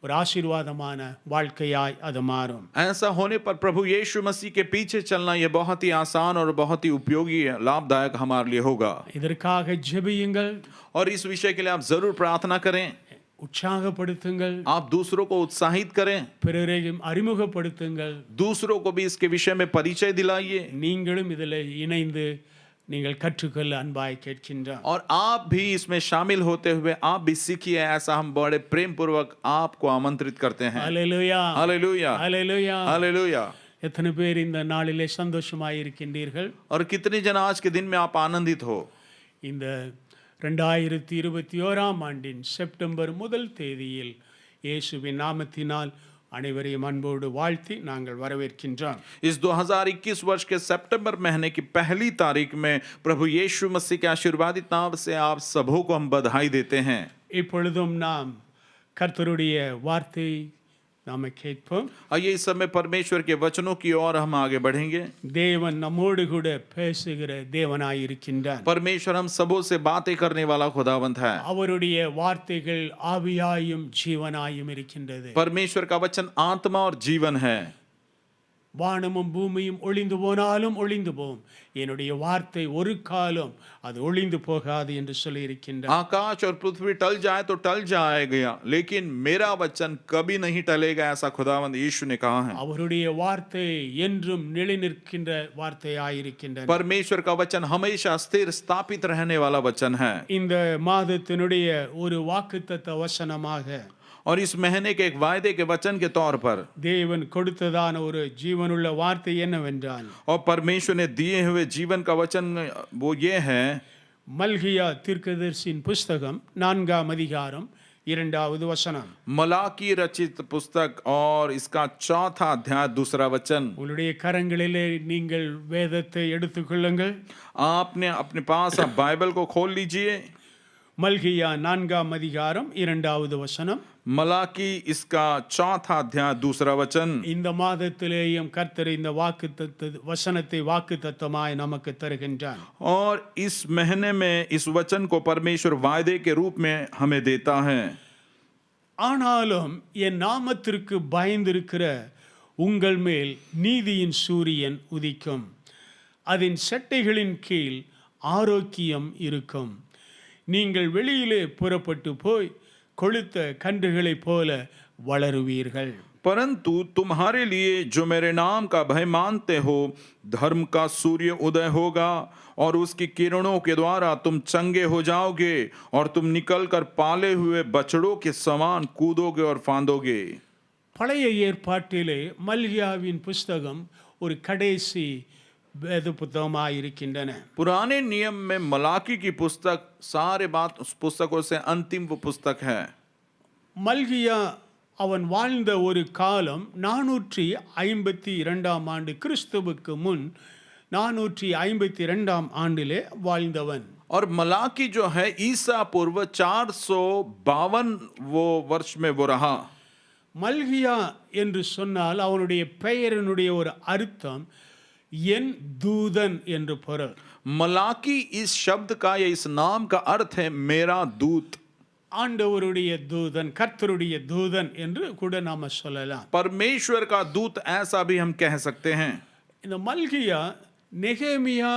ஒரு ஆசீர்வாதமான வாழ்க்கையாய் அது மாறும். ऐसा होने पर प्रभु यीशु मसीह के पीछे चलना यह बहुत ही आसान और बहुत ही उपयोगी लाभदायक हमारे लिए होगा। இதற்காக ஜெபியுங்கள், और इस विषय के लिए आप जरूर प्रार्थना करें, உற்சாகப்படுத்துங்கள், आप दूसरों को उत्साहित करें, பிறரையும் அறிமுகப்படுத்துங்கள், दूसरों को भी इसके विषय में परिचय दिलाइए, நீங்களும் இதில் இணைந்து நீங்கள் கற்றுக்கொள்ள அன்பாய் கேட்கின்றோம். और आप भी इसमें शामिल होते हुए आप भी सीखिए, ऐसा हम बड़े प्रेम पूर्वक आपको आमंत्रित करते हैं। ஹல்லேலூயா, हालेलुया, ஹல்லேலூயா. हालेलुया। எத்தனை பேர் இந்த நாளிலே சந்தோஷமாய் இருக்கின்றீர்கள்? और कितने जन आज के दिन में आप आनंदित हो? இந்த 2021 ஆண்டின் செப்டம்பர் 1 தேதியில் இயேசுவின் நாமத்தினால் அனைவரையும் அன்போடு வாழ்த்தி நாங்கள் வரவேற்கின்றோம். इस 2021 वर्ष के सितंबर महीने की पहली तारीख में प्रभु यीशु मसीह के आशीर्वादित नाम से आप सबों को हम बधाई देते हैं। இப்பொழுதும் நாம் கர்த்தருடைய வார்த்தை நாம கேட்போம். आइए इस समय परमेश्वर के वचनों की ओर हम आगे बढ़ेंगे। தேவன் நம்மோடு கூட பேசுகிற தேவனாய் இருக்கின்றார். परमेश्वर हम सबों से बातें करने वाला खुदावंत है। அவருடைய வார்த்தைகள் ஆவியாயும் ஜீவனாயும் இருக்கின்றது. परमेश्वर का वचन आत्मा और जीवन है। வானமும் பூமியும் ஒளிந்து போனாலும் ஒளிந்து போகும், என்னுடைய வார்த்தை ஒரு காலம் அது ஒளிந்து போகாது என்று சொல்லி இருக்கின்றார். आकाश और पृथ्वी टल जाए तो टल जाएगा, लेकिन मेरा वचन कभी नहीं टलेगा, ऐसा खुदावंद यीशु ने कहा है। அவருடைய வார்த்தை என்றும் நிலைநிற்கின்ற வார்த்தையாயிருக்கின்றது. परमेश्वर का वचन हमेशा स्थिर स्थापित रहने वाला वचन है। இந்த மாதத்தினுடைய ஒரு வாக்குத்தத்த வசனமாக और इस महीने के एक वायदे के वचन के तौर पर தேவன் கொடுத்ததான ஒரு ஜீவனுள்ள வார்த்தை என்னவென்றால், और परमेश्वर ने दिए हुए जीवन का वचन वो ये है, மல்கியா தீர்க்கதரிசியின் புஸ்தகம் 4ஆம் அதிகாரம் 2வது வசனம். मलाकी रचित पुस्तक और इसका 4था अध्याय 2रा वचन। உங்களுடைய கரங்களிலே நீங்கள் வேதத்தை எடுத்துக்கொள்ளுங்கள். आपने अपने पास आप बाइबल को खोल लीजिए। மல்கியா 4ஆம் அதிகாரம் 2வது வசனம். मलाकी इसका 4था अध्याय 2रा वचन। இந்த மாதத்திலேயும் கர்த்தர் இந்த வாக்குத்தத்த வசனத்தை வாக்குத்தத்தமாய் நமக்கு தருகின்றார். और इस महीने में इस वचन को परमेश्वर वायदे के रूप में हमें देता है। ஆனாலும் என் நாமத்திற்கு பயந்திருக்கிற உங்கள் மேல் நீதியின் சூரியன் உதிக்கும், அதன் செட்டைகளின் கீழ் ஆரோக்கியம் இருக்கும். நீங்கள் வெளியிலே புறப்பட்டு போய் கொளுத்த கன்றுகளைப் போல வளருவீர்கள். परंतु तुम्हारे लिए जो मेरे नाम का भय मानते हो, धर्म का सूर्य उदय होगा और उसकी किरणों के द्वारा तुम चंगे हो जाओगे और तुम निकलकर पाले हुए बछड़ों के समान कूदोगे और फांदोगे। பழைய ஏற்பாட்டிலே மல்கியாவின் புஸ்தகம் ஒரு கடைசி வேத புத்தகமாக இருக்கின்றன. पुराने नियम में मलाकी की पुस्तक सारे बात उस पुस्तकों से अंतिम वो पुस्तक है। மல்கியா அவன் வாழ்ந்த ஒரு காலம் 452ஆம் ஆண்டு, கிறிஸ்துவுக்கு முன் 452ஆம் ஆண்டிலே வாழ்ந்தவன். और मलाकी जो है ईसा पूर्व 452 वो वर्ष में वो रहा। மல்கியா என்று சொன்னால் அவனுடைய பெயரினுடைய ஒரு அர்த்தம் என் தூதன் என்று பொருள். मलाकी इस शब्द का या इस नाम का अर्थ है मेरा दूत। ஆண்டவருடைய தூதன், கர்த்தருடைய தூதன் என்று கூட நாம சொல்லலாம். परमेश्वर का दूत ऐसा भी हम कह सकते हैं। இந்த மல்கியா நெகேமியா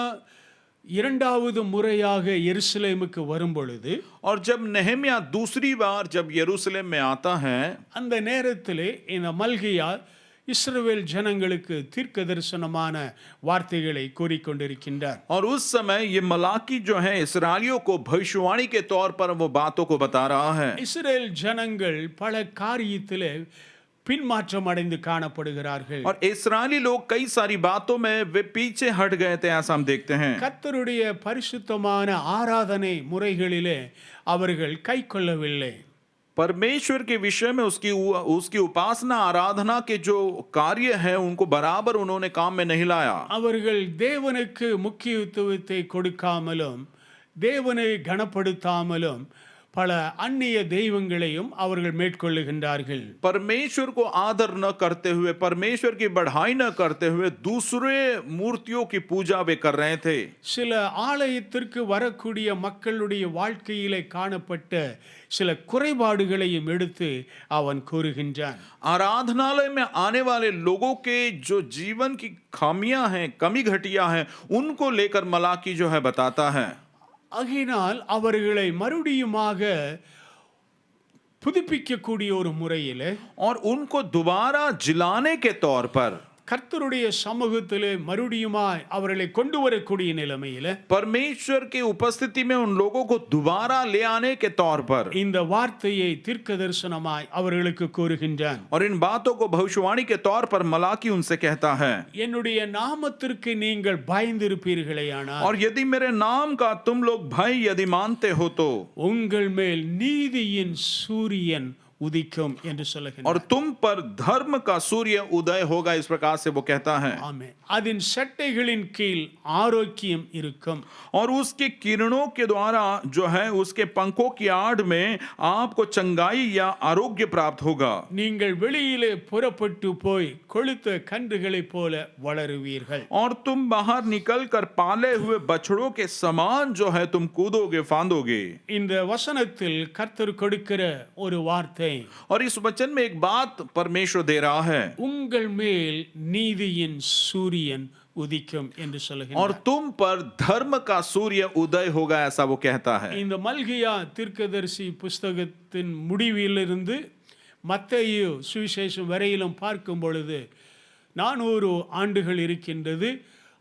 2வது முறையாக எருசலேமுக்கு வரும் பொழுது, और जब नहम्या दूसरी बार जब यरूशलेम में आता है, அந்த நேரத்திலே இந்த மல்கியா இஸ்ரவேல் ஜனங்களுக்கு தீர்க்க தரிசனமான வார்த்தைகளை கூறிக்கொண்டிருக்கின்றார். और उस समय ये मलाकी जो है इस्राएलियों को भविष्यवाणी के तौर पर वो बातों को बता रहा है. இஸ்ரவேல் ஜனங்கள் பல காரியத்திலே பின்மாற்றம் அடைந்து காணப்படுகிறார்கள். और इस्राएली लोग कई सारी बातों में वे पीछे हट गए थे, ऐसा हम देखते हैं. கர்த்தருடைய பரிசுத்தமான ஆராதனை முறைகளிலே அவர்கள் கைக்கொள்ளவில்லை. परमेश्वर के विषय में उसकी उपासना आराधना के जो कार्य है उनको बराबर उन्होंने काम में नहीं लाया. அவர்கள் தேவனுக்கு முக்கியத்துவத்தை கொடுக்காமலும் தேவனை கனப்படுத்தாமலும் பல அந்நிய தெய்வங்களையும் அவர்கள் மேற்கொள்ளுகின்றார்கள். परमेश्वर को आदर न करते हुए, परमेश्वर की बढ़ाई न करते हुए दूसरे मूर्तियों की पूजा वे कर रहे थे. சில ஆலயத்திற்கு வரக்கூடிய மக்களுடைய வாழ்க்கையிலே காணப்பட்ட சில குறைபாடுகளையும் எடுத்து அவன் கூறுகின்றான். आराधनालय में आने वाले लोगों के जो जीवन की खामियां हैं, कमी घटिया हैं, उनको लेकर मलाकी जो है बताता है. ஆகையினால் அவர்களை மறுபடியுமாக புதுப்பிக்கக்கூடிய ஒரு முறையிலே और उनको दोबारा जिलाने के तौर पर கர்த்தருடைய சமூகத்திலே மறுபடியுமாய் அவர்களை கொண்டு வரக்கூடிய நிலைமையிலே परमेश्वर की उपस्थिति में उन लोगों को दोबारा ले आने के तौर पर இந்த வார்த்தையை தீர்க்க தரிசனமாய் அவர்களுக்கு கூறுகின்றான். और इन बातों को भविष्यवाणी के तौर पर मलाकी उनसे कहता है. என்னுடைய நாமத்திற்கு நீங்கள் பயந்திருப்பீர்களேயானால் और यदि मेरे नाम का तुम लोग भय यदि मानते हो तो உங்கள் மேல் நீதியின் சூரியன் உதிக்கும் என்று और சொல்லுகிறார். तुम पर धर्म का सूर्य उदय होगा, इस प्रकार से वो कहता है. ஆமென். அதன் சட்டைகளின் கீழ் ஆரோக்கியம் இருக்கும். और उसके किरणों के द्वारा जो है उसके पंखों की आड़ में आपको चंगाई या आरोग्य प्राप्त होगा. நீங்கள் வெளியிலே புறப்பட்டு போய் கொழுத்த கன்றுகளைப் போல வளருவீர்கள். और तुम बाहर निकलकर पाले हुए बछड़ों के समान जो है तुम कूदोगे फांदोगे. இந்த வசனத்தில் கர்த்தர் கொடுக்கிற ஒரு வார்த்தை, और इस वचन में एक बात परमेश्वर दे रहा है. உங்கள் மேல் நீதியின் சூரியன் உதிக்கும் என்று और சொல்லுகிறார். तुम पर धर्म का सूर्य उदय होगा, ऐसा वो कहता है. இந்த மல்கியா தீர்க்கதரிசி புஸ்தகத்தின் முடிவிலிருந்து மத்தேயு சுவிசேஷம் வரையிலும் பார்க்கும் பொழுது 400 ஆண்டுகள் இருக்கின்றது.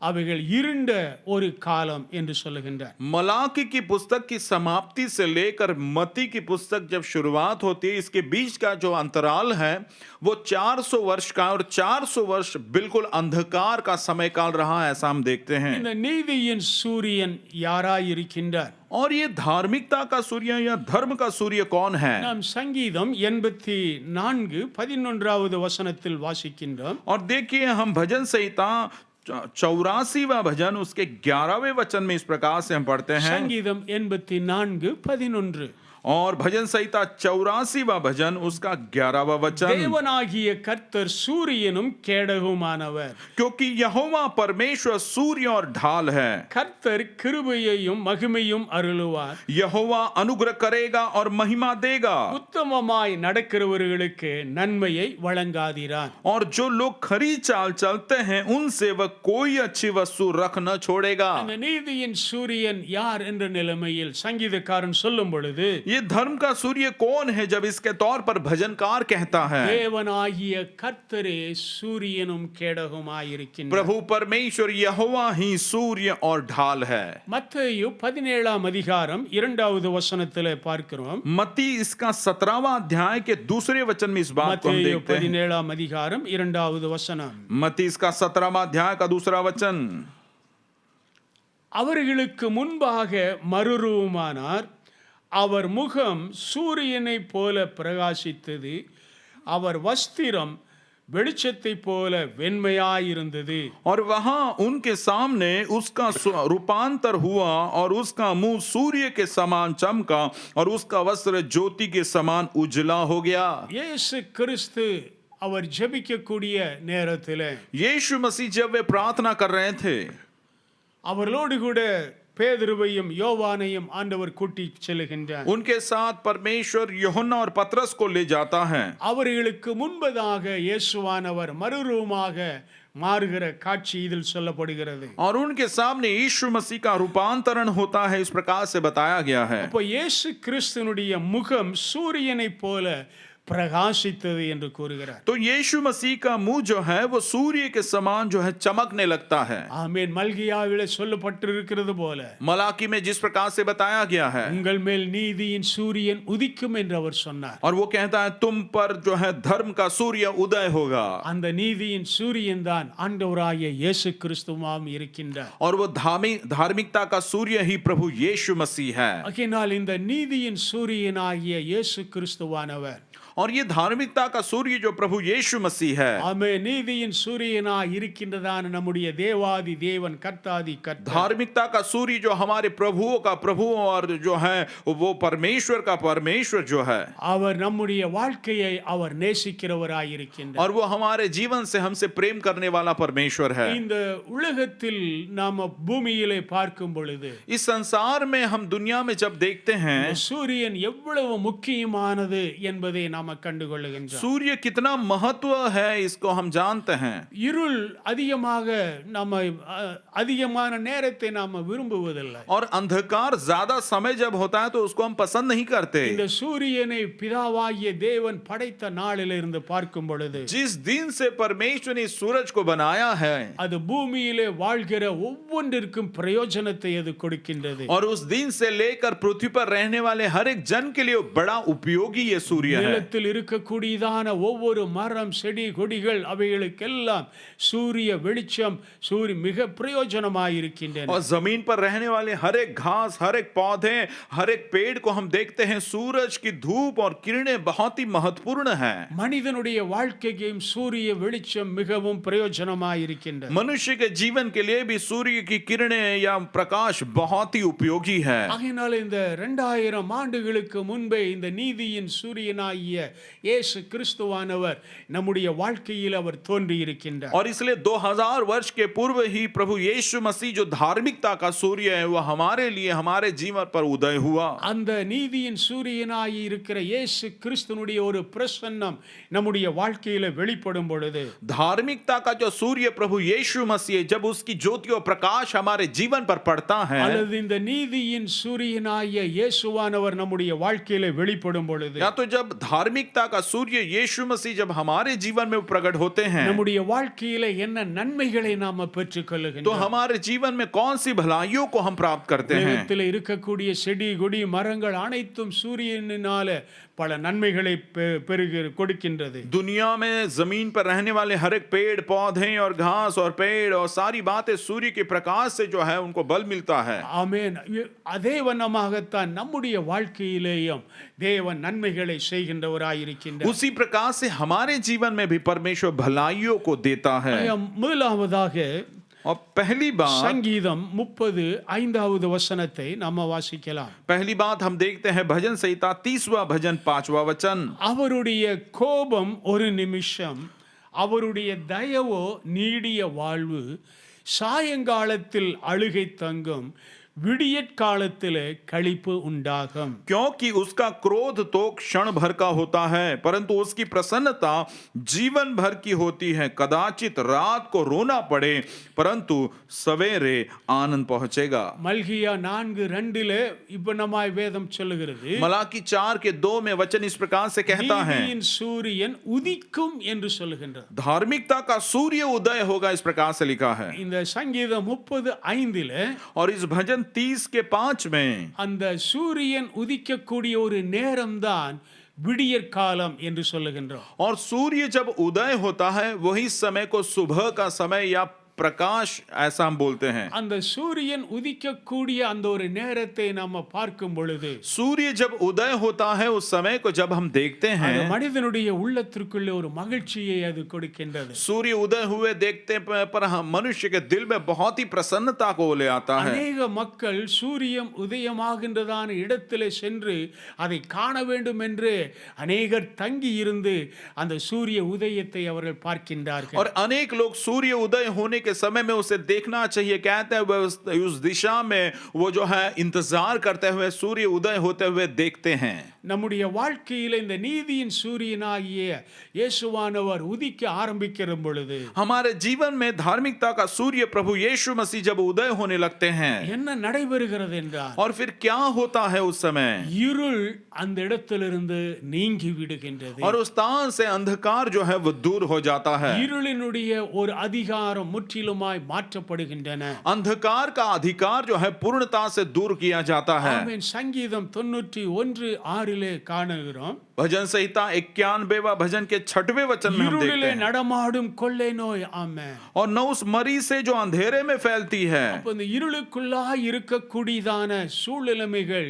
அவைகள் இருண்ட ஒரு காலம் என்று சொல்லுகின்றார். मलाकी की पुस्तक की समाप्ति से लेकर मती की पुस्तक जब शुरुआत होती है, इसके बीच का जो अंतराल है वो 400 वर्ष का, और 400 वर्ष बिल्कुल अंधकार का समय काल रहा, ऐसा हम देखते हैं. இந்த நீதியின் சூரியன் யாராய் இருக்கின்றார்? और ये धार्मिकता का सूर्य या धर्म का सूर्य कौन है? நாம் சங்கீதம் 84:11 வசனத்தில் வாசிக்கின்றோம். और देखिए हम भजन संहिता 84वां भजन उसके 11वें वचन में इस प्रकार से हम पढ़ते हैं. சங்கீதம் 84:11 और भजन संहिता 84वां भजन उसका 11वां वचन. தேவனாகிய கர்த்தர் சூரியனும் கேடகமானவர். क्योंकि यहोवा परमेश्वर सूर्य और ढाल है. கர்த்தர் கிருபையையும் மகிமையும் அருளுவார். यहोवा अनुग्रह करेगा और महिमा देगा. உத்தமமாய் நடக்கிறவர்களுக்கு நன்மையை வழங்காதிரான். और जो लोग खरी चाल चलते हैं उनसे वह कोई अच्छी वस्तु रख न छोड़ेगा. அந்த நீதியின் சூரியன் யார் என்ற நிலைமையில் சங்கீதக்காரன் சொல்லும் பொழுது ये धर्म का सूर्य कौन है, जब इसके तौर पर भजनकार कहता है தேவனாகிய கர்த்தரே சூரியனும் கேடகமாயிருக்கின்றார். प्रभु परमेश्वर यहोवा ही सूर्य और ढाल है. மத்தேயு 17 வசனத்திலே பார்க்கிறோம். मत्ती इसका 17वां अध्याय के दूसरे वचन में इस बात को हम மத்தேயு देखते हैं. 17 வசனம். मत्ती इसका 17वां अध्याय का दूसरा वचन. அவர்களுக்கு முன்பாக மறுரூபமானார். அவர் முகம் சூரியனைப் போல பிரகாசித்தது. அவர் வஸ்திரம் வெளிச்சத்தைப் போல வெண்மையாயிருந்தது. और वहां उनके सामने उसका रूपांतर हुआ और उसका मुंह सूर्य के समान चमका और उसका वस्त्र ज्योति के समान उजला हो गया. இயேசு கிறிஸ்து அவர் ஜெபிக்கக்கூடிய நேரத்திலே यीशु मसीह जब वे प्रार्थना कर रहे थे, அவர்களோடு கூட பேதுருவையும் யோவானையும் ஆண்டவர் கூட்டி செல்லுகின்றார். उनके साथ परमेश्वर यूहन्ना और पतरस को ले जाता है. அவர்களுக்கு முன்பதாக இயேசுவானவர் மறுரூபமாக மாறுகிற காட்சி இதில் சொல்லப்படுகிறது. और उनके सामने यीशु मसीह का रूपांतरण होता है, इस प्रकार से बताया गया है. அப்போ இயேசு கிறிஸ்துனுடைய முகம் சூரியனைப் போல பிரகாசித்தது என்று கூறுகிறார். तो यीशु मसीह का मुंह जो है वो सूर्य के समान जो है चमकने लगता है. ஆமென். மல்கியாவிலே சொல்லப்பட்டிருக்கிறது போல मलाकी में जिस प्रकार से बताया गया है, உங்கள் மேல் நீதியின் சூரியன் உதிக்கும் என்று அவர் சொன்னார். और वो कहता है तुम पर जो है धर्म का सूर्य उदय होगा. அந்த நீதியின் சூரியன் தான் ஆண்டவராகிய இயேசு கிறிஸ்துவாம் இருக்கின்றார். और वो धार्मिकता का सूर्य ही प्रभु यीशु मसीह है. ஆகையினால் இந்த நீதியின் சூரியனாகிய இயேசு கிறிஸ்துவானவர், और ये धार्मिकता का सूर्य जो प्रभु यीशु मसीह है, ஆமென், நீதியின் சூரியனாய் இருக்கின்றதான நம்முடைய தேவாதி தேவன் கர்த்தாதி கர்த்தர், धार्मिकता का सूर्य जो हमारे प्रभुओं का प्रभु और जो है वो परमेश्वर का परमेश्वर जो है, அவர் நம்முடைய வாழ்க்கையை அவர் நேசிக்கிறவராய் இருக்கின்றார். और वो हमारे जीवन से हमसे प्रेम करने वाला परमेश्वर है. இந்த உலகத்தில் நாம பூமியிலே பார்க்கும் பொழுது इस संसार में हम दुनिया में जब देखते हैं சூரியன் எவ்வளவு முக்கியமானது என்பதை நாம கண்டுகொள்ளுகின்றோம். सूर्य कितना महत्व है इसको हम जानते हैं. இருள் அதிகமாக நம்ம அதிகமான நேரத்தை நாம விரும்புவதில்லை. और अंधकार ज्यादा समय जब होता है तो उसको हम पसंद नहीं करते. இந்த சூரியனை பிதாவாகிய தேவன் படைத்த நாளிலிருந்து பார்க்கும் பொழுது जिस दिन से परमेश्वर ने सूरज को बनाया है, அது பூமியிலே வாழ்கிற ஒவ்வொன்றிற்கும் பிரயோஜனத்தை அது கொடுக்கின்றது. और उस दिन से लेकर पृथ्वी पर रहने वाले हर एक जन के लिए बड़ा उपयोगी ये सूर्य है. நிலத்தில் இருக்கக்கூடியதான ஒவ்வொரு மரம் செடி கொடிகள் அவைகளுக்கெல்லாம் சூரிய வெளிச்சம் மிக பிரயோஜனமாயிருக்கின்றன. और जमीन पर रहने वाले हर एक घास, हर एक पौधे, हर एक पेड़ को हम देखते हैं सूरज की धूप और किरणें बहुत ही महत्वपूर्ण है. மனிதனுடைய வாழ்க்கைக்கும் சூரிய வெளிச்சம் மிகவும் பிரயோஜனமாயிருக்கின்றது. मनुष्य के जीवन के लिए भी सूर्य की किरणें या प्रकाश बहुत ही उपयोगी है. ஆகையினால் இந்த 2000 ஆண்டுகளுக்கு முன்பே இந்த நீதியின் சூரியனாகிய இயேசு கிறிஸ்துவானவர் நம்முடைய வாழ்க்கையில் அவர் தோன்றி இருக்கின்றார். और इसलिए 2000 वर्ष के पूर्व ही प्रभु यीशु मसीह जो धार्मिकता का सूर्य है वो हमारे लिए हमारे जीवन पर उदय हुआ. அந்த நீதியின் சூரியனாய் இருக்கிற இயேசு கிறிஸ்துனுடைய ஒரு பிரசன்னம் நம்முடைய வாழ்க்கையில வெளிப்படும் பொழுது, धार्मिकता का जो सूर्य प्रभु यीशु मसीह जब उसकी ज्योति और प्रकाश हमारे जीवन पर पड़ता है, அல்லது இந்த நீதியின் சூரியனாகிய இயேசுவானவர் நம்முடைய வாழ்க்கையில வெளிப்படும் பொழுது, या तो जब धार्मिकता का सूर्य यीशु मसीह जब हमारे जीवन में प्रकट होते हैं, நம்முடைய வாழ்க்கையில என்ன நன்மைகளை நாம பெற்றுக்கொள்ளுகின்றோம். तो हमारे जीवन में कौन सी भलाइयों को हम प्राप्त करते हैं. உலகத்தில் இருக்கக்கூடிய செடி கொடி மரங்கள் அனைத்தும் சூரியனால பல நன்மைகளை கொடுக்கின்றது. दुनिया में जमीन पर रहने वाले हर एक पेड़ पौधे और घास और पेड़ और सारी बातें सूर्य के प्रकाश से जो है उनको बल मिलता है. ஆமென். அதே வண்ணமாகத்தான் நம்முடைய வாழ்க்கையிலேயும் தேவன் நன்மைகளை செய்கின்றவராயிருக்கின்றார். उसी प्रकार से हमारे जीवन में भी परमेश्वर भलाइयों को देता है. முதலாவதாக और पहली बात சங்கீதம் 35வது வசனத்தை நாம வாசிக்கலாம். पहली बात हम देखते हैं भजन संहिता 30वां भजन 5वां वचन. அவருடைய கோபம் ஒரு நிமிஷம், அவருடைய தயவோ நீடிய வாழ்வு. சாயங்காலத்தில் அழுகை தங்கும், விடியற்காலத்திலே களிப்பு உண்டாகும். क्योंकि उसका क्रोध तो क्षण भर का होता है परंतु उसकी प्रसन्नता जीवन भर की होती है. कदाचित रात को रोना पड़े परंतु सवेरे आनंद पहुंचेगा. மல்கியா 4:2 இவ்வனமாய் வேதம் சொல்லுகிறது, मलाकी 4 के 2 में वचन इस प्रकार से कहता है, நீதியின் சூரியன் உதிக்கும் என்று சொல்லுகின்றார். धार्मिकता का सूर्य उदय होगा. इस प्रकार से लिखा है. இந்த சங்கீதம் 35 और इस भजन 30 के 5 में அந்த சூரியன் உதிக்கக்கூடிய ஒரு நேரம்தான் விடியற்காலம் என்று சொல்லுகின்றோம். और सूर्य जब उदय होता है वही समय को सुबह का समय या प्रकाश ऐसा हम बोलते हैं. அந்த சூரியன் உதிக்கக்கூடிய அந்த ஒரு நேரத்தை நாம பார்க்கும் பொழுது, सूर्य जब उदय होता है उस समय को जब हम देखते அது हैं, மனிதனுடைய உள்ளத்திற்குள்ள ஒரு மகிழ்ச்சியை அது கொடுக்கின்றது. सूर्य उदय हुए देखते पर हम मनुष्य के दिल में बहुत ही प्रसन्नता को ले आता है. அநேக மக்கள் சூரியன் உதயமாகின்றதான இடத்திலே சென்று அதை காண வேண்டும் என்று அநேகர் தங்கி இருந்து அந்த சூரிய உதயத்தை அவர்கள் பார்க்கின்றார்கள். और अनेक लोग सूर्य उदय होने के समय में उसे देखना चाहिए। कहते हैं वह उस दिशा में वो जो है इंतजार करते हुए सूर्य उदय होते हुए देखते हैं। நம்முடைய வாழ்க்கையில இந்த நீதியின் சூரியனாகிய இயேசுவானவர் உதிக்க ஆரம்பிக்கிற பொழுது हमारे जीवन में धार्मिकता का सूर्य प्रभु यीशु मसीह जब उदय होने लगते हैं, என்ன நடைபெறுகிறது என்றால் और फिर क्या होता है उस समय, இருள் அந்த இடத்திலிருந்து நீங்கி விடுகின்றது. और उस स्थान से अंधकार जो है वो दूर हो जाता है। இருளினுடைய ஒரு அதிகாரம் முற்றிலுமாய் மாற்றப்படுகின்றன. अंधकार का अधिकार जो है पूर्णता से दूर किया जाता है। ஆமென். சங்கீதம் 91:6 காணுகிறோம். भजन संहिता 91वां भजन के 6वें वचन में हम देखते இருளிலே हैं, நடமாடும் கொள்ளை நோய். ஆமென். और न उस मरी से जो अंधेरे में फैलती है। அப்ப இந்த இருளுக்குள்ளாய் இருக்கக்கூடியதான சூழ்நிலைமைகள்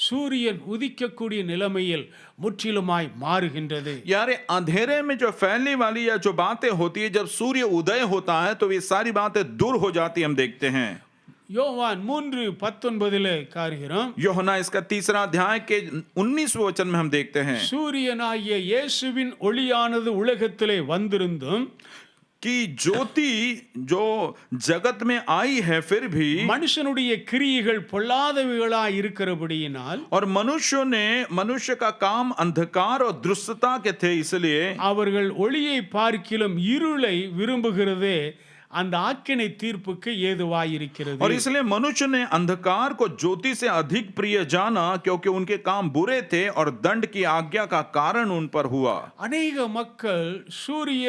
சூரியன் உதிக்கக்கூடிய நிலைமையில் முற்றிலுமாய் மாறுகின்றது. यार अंधेरे में जो फैलने वाली या जो बातें होती है, जब सूर्य उदय होता है तो ये सारी बातें दूर हो जाती हम देखते हैं। யோவான் 3:19 காணுகிறோம். यूहन्ना इसका 3रा अध्याय के 19वें वचन में हम देखते हैं சூரியனாகிய இயேசுவின் ஒளியானது உலகத்திலே வந்திருந்தும் कि ज्योति जो जगत में आई है फिर भी, மனுஷனுடைய கிரியைகள் பொல்லாதவைகளாய் இருக்கிறபடியினால் और मनुष्य का काम अंधकार और दुष्टता के थे, इसलिए அவர்கள் ஒளியை பார்க்கிலும் இருளை விரும்புகிறதே அந்த ஆக்கினை தீர்ப்புக்கு ஏதுவாயிருக்கிறது. और इसलिए मनुष्य ने अंधकार को ज्योति से अधिक प्रिय जाना, क्योंकि उनके काम बुरे थे और दंड की आज्ञा का कारण उन पर हुआ। அநேக மக்கள் சூரிய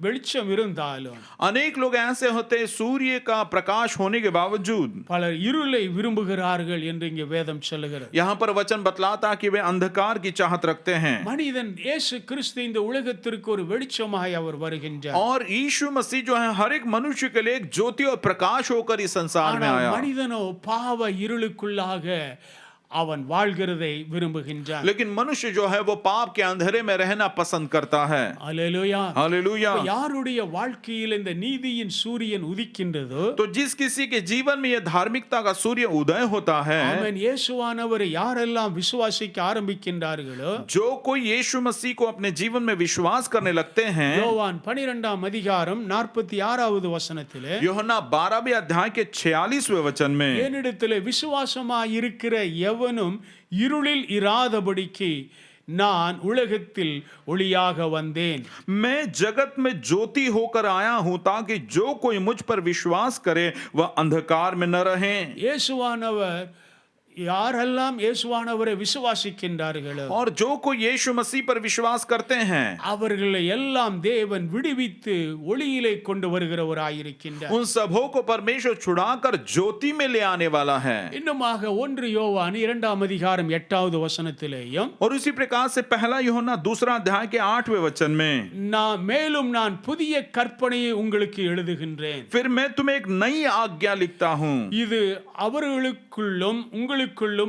வெளிச்சம் இருந்தாலும் अनेक लोग ऐसे होते सूर्य का प्रकाश होने के बावजूद பலர் இருளை விரும்புகிறார்கள் என்று இங்கே வேதம் சொல்லுகிறது. यहाँ पर वचन बतलाता कि वे अंधकार की चाहत रखते हैं, மனிதன் இயேசு கிறிஸ்து இந்த உலகத்திற்கு ஒரு வெளிச்சமாய் அவர் வருகின்றார். और यीशु मसीह जो है हर एक मनुष्य के लिए एक ज्योति और प्रकाश होकर इस संसार में आया। மனிதனோ பாவ இருளுக்குள்ளாக அவன் வாழ்கிறதை விரும்புகின்றான். लेकिन मनुष्य जो है वो पाप के अंधेरे में रहना पसंद करता है। Hallelujah, hallelujah. யாருடைய வாழ்க்கையில் இந்த நீதியின் சூரியன் உதிக்கின்றதோ, तो जिस किसी के जीवन में ये धार्मिकता का सूर्य उदय होता है, ஆமென், இயேசுவானவரை யாரெல்லாம் விசுவாசிக்க ஆரம்பிக்கின்றார்களோ, जो कोई यीशु मसीह को अपने जीवन में विश्वास करने लगते हैं, யோவான் 12ஆம் அதிகாரம் 46வது வசனத்திலே, यूहन्ना 12वें अध्याय के 46वें वचन में, என்னிடத்திலே விசுவாசமாய் இருக்கிற எவனும் இருளில் இராதபடிக்கு நான் உலகத்தில் ஒளியாக வந்தேன். मैं जगत में ज्योति होकर आया हूं, ताकि जो कोई मुझ पर विश्वास करे वह अंधकार में न रहे। இயேசுவானவர் யாரெல்லாம் இயேசுவானவரை விசுவாசிக்கின்றார்களோ, और जो कोई यीशु मसीह पर विश्वास करते हैं, அவர்களை எல்லாம் தேவன் விடுவித்து ஒளியிலே கொண்டு வருகிறவராயிருக்கின்றார். उन सबों को परमेश्वर छुड़ाकर ज्योति में ले आने वाला है। இன்னுமாக 1 யோவான் 2ஆம் அதிகாரம் 8வது வசனத்திலேயும், और उसी प्रकार से पहला यूहन्ना 2रा अध्याय के 8वें वचन में, நான் புதிய கற்பனையை உங்களுக்கு எழுதுகின்றேன். फिर मैं तुम्हें एक नई आज्ञा लिखता हूं, இது அவர்களுக்குள்ளும் உங்களுக்குள்ளும்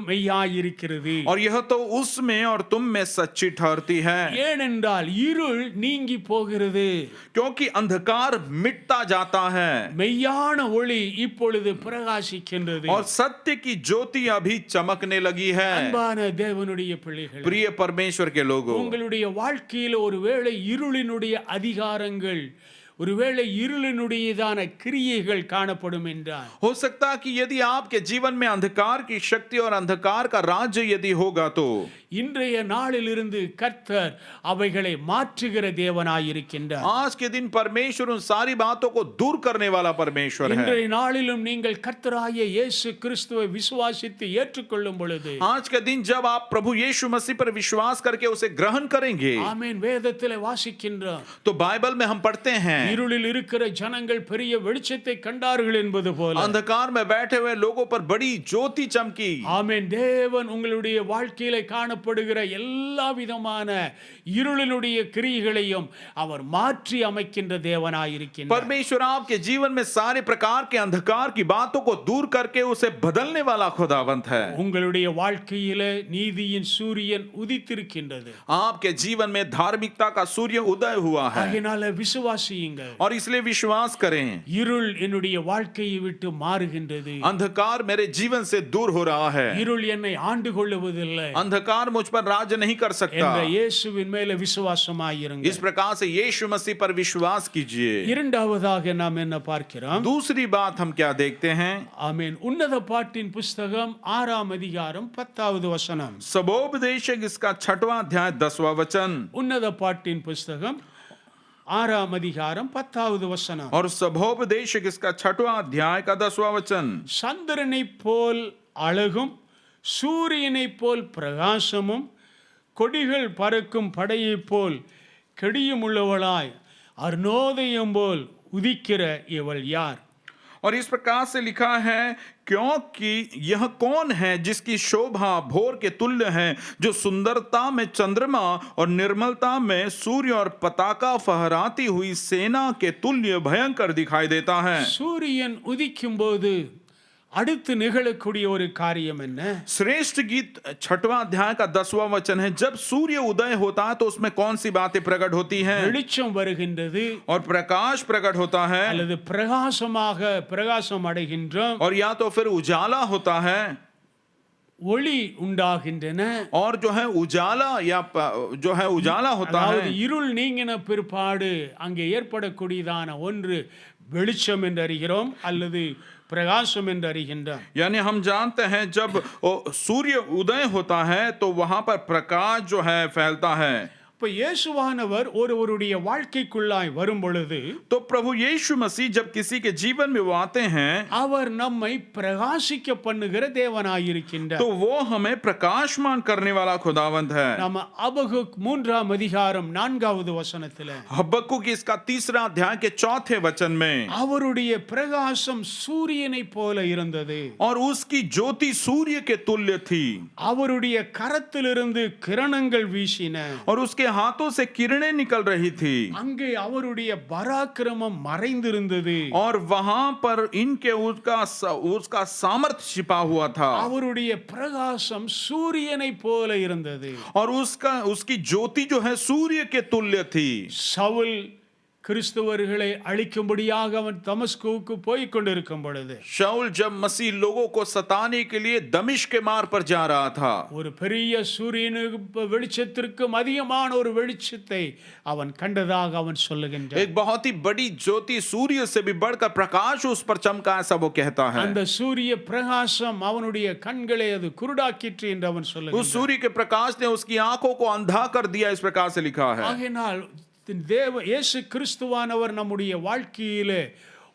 மெய்யாயிருக்கிறது. और यह तो उसमें और तुम में सच्ची ठहरती है। ஏனென்றால் இருள் நீங்கி போகிறது, क्योंकि अंधकार मिटता जाता है, மெய்யான ஒளி இப்பொழுது பிரகாசிக்கின்றது. और सत्य की ज्योति अभी चमकने लगी है। அன்பான தேவனுடைய பிள்ளைகளே, प्रिय परमेश्वर के लोगों, உங்களுடைய வாழ்க்கையில் ஒருவேளை இருளினுடைய அதிகாரங்கள், ஒருவேளை இருளினுடையதான கிரியைகள் காணப்படும் என்றால், हो सकता है कि यदि आपके जीवन में अंधकार की शक्ति और अंधकार का राज्य यदि होगा, तो இன்றைய நாளிலிருந்து கர்த்தர் அவைகளை மாற்றுகிற தேவனாயிருக்கின்றார். आज के दिन परमेश्वर उन सारी बातों को दूर करने वाला परमेश्वर है। இன்றைய நாளிலும் நீங்கள் கர்த்தராகிய இயேசு கிறிஸ்துவை விசுவாசித்து ஏற்றுக்கொள்ளும் பொழுது, आज का दिन जब आप प्रभु यीशु मसीह पर विश्वास करके उसे ग्रहण करेंगे, ஆமென், வேதத்திலே வாசிக்கின்றோம், तो बाइबल में हम पढ़ते हैं, இருளில் இருக்கிற ஜனங்கள் பெரிய வெளிச்சத்தை கண்டார்கள் என்பது போல, अंधकार में बैठे हुए लोगों पर बड़ी ज्योति चमकी। ஆமென், தேவன் உங்களுடைய வாழ்க்கையிலே காணப்படுகிற எல்லா விதமான இருளினுடைய கிரியைகளையும் அவர் மாற்றி அமைக்கின்ற தேவனாயிருக்கின்றார். परमेश्वर आपके जीवन में सारे प्रकार के अंधकार की बातों को दूर करके उसे बदलने वाला खुदावंत है। உங்களுடைய வாழ்க்கையிலே நீதியின் சூரியன் உதித்திருக்கின்றது. आपके जीवन में धार्मिकता का सूर्य उदय हुआ है, ஆகையினால விசுவாசியுங்கள். செய்யுங்கள். और इसलिए विश्वास करें, இருள் என்னுடைய வாழ்க்கையை விட்டு மாறுகின்றது. अंधकार मेरे जीवन से दूर हो रहा है, இருள் என்னை ஆண்டு கொள்ளுவதில்லை अंधकार मुझ पर राज नहीं कर सकता। என்ற இயேசுவின் மேல விசுவாசமாயிருங்கள். इस प्रकार से यीशु मसीह पर विश्वास कीजिए। இரண்டாவதாக நாம் என்ன பார்க்கிறோம்? दूसरी बात हम क्या देखते हैं? ஆமென். உன்னத பாட்டின் புஸ்தகம் 6ஆம் அதிகாரம் 10வது வசனம். सबोपदेशक इसका 6वां अध्याय 10वां वचन। உன்னத பாட்டின் புஸ்தகம் 6ஆம் அதிகாரம் 10வது வசனம். और सबोपदेशक इसका 6वां अध्याय का 10वां वचन। சந்திரனைப் போல் அழகும் சூரியனைப் போல் பிரகாசமும் கொடிகள் பறக்கும் படையைப் போல் கெடியும் உள்ளவளாய் அருணோதயம் போல் உதிக்கிற இவள் யார்? और इस प्रकार से लिखा है, क्योंकि यह कौन है जिसकी शोभा भोर के तुल्य है, जो सुंदरता में चंद्रमा और निर्मलता में सूर्य और पताका फहराती हुई सेना के तुल्य भयंकर दिखाई देता है। சூரியன் உதிக்கும் போது அடுத்து நிகழக்கூடிய ஒரு காரியம் என்ன? श्रेष्ठ गीत 6वां अध्याय का 10वां वचन है, जब सूर्य उदय होता है तो उसमें कौन सी बातें प्रकट होती हैं? வெளிச்சம் வருகின்றது और प्रकाश प्रकट होता है, அல்லது பிரகாசம் அடைகின்றோம், और या तो फिर उजाला होता है, ஒளி உண்டாகின்றன. और जो है उजाला या जो है उजाला होता அதாவது है। இருள் நீங்கின பிற்பாடு அங்கே ஏற்படக்கூடியதான ஒன்று வெளிச்சம் என்று அறிகிறோம் அல்லது பிரகாசம் என்று அறிகின்றோம். यानी हम जानते हैं जब सूर्य उदय होता है तो वहां पर प्रकाश जो है फैलता है। இப்ப இயேசுவானவர் ஒருவருடைய வாழ்க்கைக்குள்ளாய் வரும் பொழுது, तो प्रभु यीशु मसीह जब किसी के जीवन में वो आते हैं, அவர் நம்மை பிரகாசிக்க பண்ணுகிற தேவனாயிருக்கின்றார். तो वो हमें प्रकाशमान करने वाला खुदावंद है। நம்ம அபகுக் 3ஆம் அதிகாரம் 4வது வசனத்திலே हबक्कुक इसका 3रा अध्याय के 4थे वचन में, அவருடைய பிரகாசம் சூரியனைப் போல இருந்தது, और उसकी ज्योति सूर्य के तुल्य थी, அவருடைய கரத்திலிருந்து கிரணங்கள் வீசின, और उसके हाथों से किरणें निकल रही थी, அங்கே அவருடைய பராக்கிரமம் மறைந்திருந்தது, और वहां पर इनके उसका सामर्थ्य छिपा हुआ था, அவருடைய பிரகாசம் சூரியனைப் போல இருந்தது. और उसकी ज्योति जो है सूर्य के तुल्य थी। சவுல் கிறிஸ்தவர்களை அழிக்கும்படியாக அவன் தமஸ்குவுக்கு போய் கொண்டிருக்கும் பொழுது, शाऊल जब मसीह लोगों को सताने के लिए दमिश्क के मार्ग पर जा रहा था, ஒரு பெரிய சூரியன் வெளிச்சத்திற்கும் அதிகமான ஒரு வெளிச்சத்தை அவன் கண்டதாக அவன் சொல்லுகின்றான். एक बहुत ही बड़ी ज्योति सूर्य से भी बढ़कर प्रकाश उस पर चमका, ऐसा वो कहता है। அந்த சூரிய பிரகாசம் அவனுடைய கண்களை அது குருடாக்கிற்று என்று அவன் उस சொல்லுகிறான். सूर्य के प्रकाश ने उसकी आंखों को अंधा कर दिया, इस प्रकार से लिखा है। ஆகையினால் இயேசு கிறிஸ்துவானவர் நம்முடைய வாழ்க்கையிலே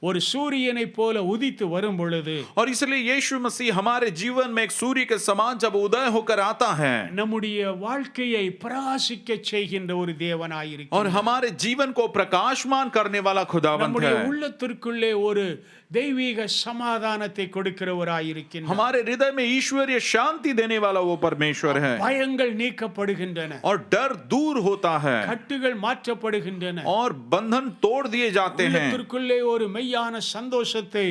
ஒரு சூரியனைப் போல உதித்து வரும் பொழுது, और इसलिए यीशु मसीह हमारे जीवन में एक सूर्य के समान जब उदय होकर आता है, நம்முடைய வாழ்க்கையை பிரகாசிக்க செய்கின்ற ஒரு और தேவனாயிருக்கிறார். हमारे जीवन को प्रकाशमान करने वाला खुदावंत நம்முடைய है, உள்ளத்திற்குள்ளே ஒரு தெய்வீக சமாதானத்தை கொடுக்கிறவராயிருக்கின்றார். हमारे हृदय में ईश्वरीय शांति देने वाला वो परमेश्वर है, பயங்கள் நீக்கப்படுகின்றன, और डर दूर होता है, கட்டுகள் மாற்றப்படுகின்றன, और बंधन तोड़ दिए जाते हैं। உள்ளத்திற்குள்ளே ஒரு மெய்யான சந்தோஷத்தை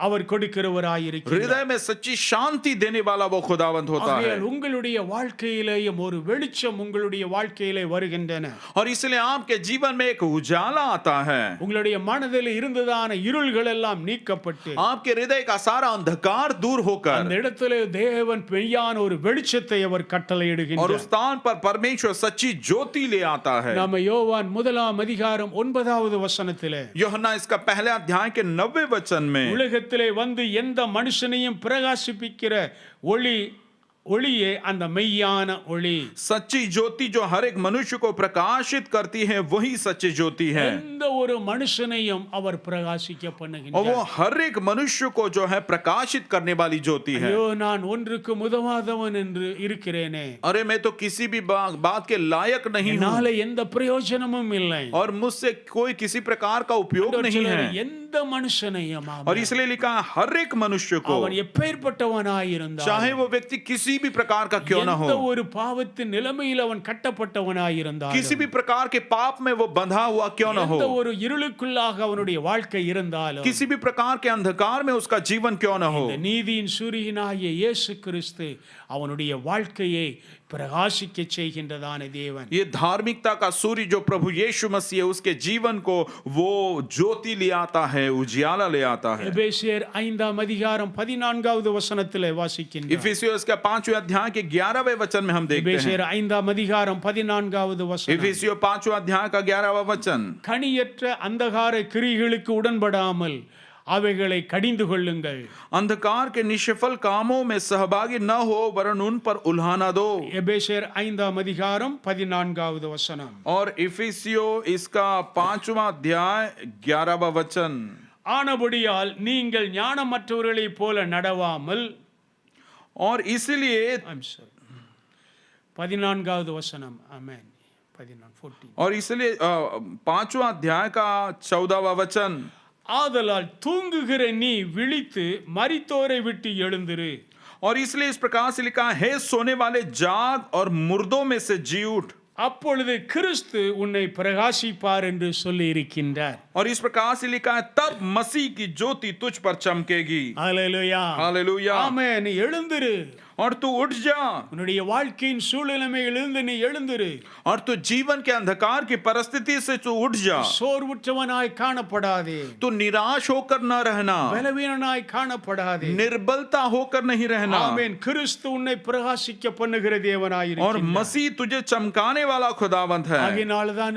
அவர் கொடுக்கிறவராயிருக்கிறார். हृदय में सच्ची शांति देने वाला वो खुदावंत होता है, ஆகையால் உங்களுடைய வாழ்க்கையிலேயும் ஒரு வெளிச்சம் உங்களுடைய வாழ்க்கையிலே வருகின்றன. और इसलिए आपके जीवन में एक उजाला आता है, உங்களுடைய மனதில் இருந்ததான இருள்கள் எல்லாம் நீக்கப்பட்டு आपके हृदय का सारा अंधकार दूर அந்த होकर, இடத்திலே தேவன் மெய்யான ஒரு வெளிச்சத்தை அவர் और கட்டளையிடுகின்றார். उस स्थान पर परमेश्वर सच्ची ज्योति ले आता है। நாம யோவான் 1ஆம் அதிகாரம் 9வது வசனத்திலே, यूहन्ना इसका पहले अध्याय के 90 वचन में, உலகத்திலே வந்து எந்த மனுஷனையும் பிரகாசிப்பிக்கிற ஒளியே அந்த மெய்யான ஒளி. सच्ची ज्योति जो हर एक मनुष्य को प्रकाशित करती है, वही सच्ची ज्योति है, எந்த ஒரு மனுஷனையும் அவர் பிரகாசிக்க और वो பண்ணுகின்றார். हर एक मनुष्य को जो है प्रकाशित करने वाली ज्योति है। ஐயோ, நான் ஒன்றுக்கு உதவாதவன் என்று இருக்கிறேனே, अरे मैं तो किसी भी बात के लायक नहीं हूँ, என்னால எந்த பிரயோஜனமும் இல்லை. और मुझसे कोई किसी प्रकार का उपयोग नहीं है। எந்த எந்த மனுஷனையும் और इसलिए लिखा हर एक मनुष्य को, அவன் எப்பேற்பட்டவனாயிருந்தாலும், चाहे वो व्यक्ति किसी भी प्रकार का क्यों ना हो, எந்த ஒரு பாவத்தின் நிலைமையில் அவன் கட்டப்பட்டவனாயிருந்தாலும், किसी भी प्रकार के पाप में वो बंधा हुआ क्यों ना हो, எந்த ஒரு இருளுக்குள்ளாக அவனுடைய வாழ்க்கை இருந்தாலும், किसी भी प्रकार के अंधकार में उसका जीवन क्यों ना हो, இந்த நீதியின் சூரியனாகிய இயேசு கிறிஸ்து அவனுடைய வாழ்க்கையை பிரகாசிக்க செய்கின்றதான தேவன். ये धार्मिकता का सूर्य जो प्रभु यीशु मसीह है, उसके जीवन को वो ज्योति ले आता है, उजियाला ले आता है. எபேசியர் 5ஆம் அதிகாரம் 14வது வசனத்திலே வாசிக்கின்றோம். इफिसियों इसका 5वें अध्याय के 11वें वचन में हम देखते हैं. எபேசியர் 5ஆம் அதிகாரம் 14வது வசனம். इफिसियों 5वां अध्याय का 11वां वचन. கனியற்ற அந்தகார கிரியைகளுக்கு உடன்படாமல் அவைகளை கடிந்து கொள்ளுங்கள். अंधकार के निष्फल कामों में सहभागी न हो, वरन उन पर उल्हाना दो. எபேசியர் 5ஆம் அதிகாரம் 14வது வசனம். और इफिसियों इसका 5वां अध्याय 11वां वचन. ஆனபடியால் நீங்கள் ஞானமற்றவர்களைப் போல நடவாமல், और इसलिए 14வது வசனம். ஆமென். 14. और इसलिए 5वां अध्याय का 14वां वचन. ஆதலால் தூங்குகிற நீ விழித்து மரித்தோரை விட்டு எழுந்திரு. और इसलिए इस प्रकार से लिखा है, सोने वाले जाग और मुर्दों में से जी उठ. அப்பொழுது கிறிஸ்து உன்னை பிரகாசிப்பார் என்று சொல்லி இருக்கின்றார். और इस प्रकार से लिखा है, तब मसीह की ज्योति तुझ पर चमकेगी. ஹல்லேலூயா. हालेलुया. ஆமென். எழுந்திரு. और तू उठ जा. உன்னுடைய வாழ்க்கையின் சூழ்நிலையிலிருந்து நீ எழுந்திரு. और तू जीवन के अंधकार की परिस्थिति से तू उठ जा. சோர்வுற்றவனாய் காணப்படாதே. तू निराश होकर न रहना, பலவீனனாய் காணப்படாதே. निर्बलता होकर नहीं रहना. ஆமென். கிறிஸ்து உன்னை பிரகாசிக்க பண்ணுகிற தேவனாய் और இருக்கிறார். मसीह तुझे चमकाने वाला खुदावंत है. ஆகையினால்தான்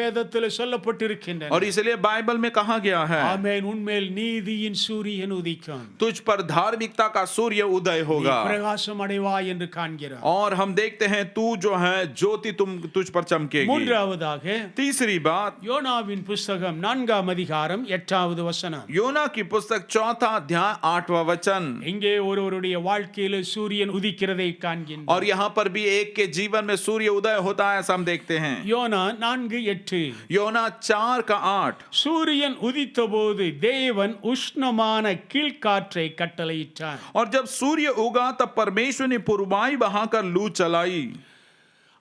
வேதத்தில் சொல்லப்பட்டிருக்கின்றன. और इसलिए बाइबल में कहा गया है, ஆமென். उनमेल நீதியின் சூரியன் உதிக்கும். तुझ पर धार्मिकता का सूर्य उदय होगा. பிரகாசம் அடைவாய் என்று காண்கிறோம். और हम देखते हैं तू जो है ज्योति तुझ पर चमकेगी. மூன்றாவதாக तीसरी बात, யோனாவின் புஸ்தகம் 4ஆம் அதிகாரம் 8வது வசனம். योना की पुस्तक 4वां अध्याय 8वां वचन. இங்கே ஒருவருடைய வாழ்க்கையில சூரியன் உதிக்கிறதை காண்கின்றோம். और यहाँ पर भी एक के जीवन में सूर्य उदय होता है, ऐसा हम देखते हैं. யோனா 4:8. योना 4 का 8. சூரியன் உதித்தபோது தேவன் உஷ்ணமான கீழ்காற்றை கட்டளையிட்டார். और जब सूर्य उगा तब परमेश्वर ने पूर्वाई बहाकर लू चलाई.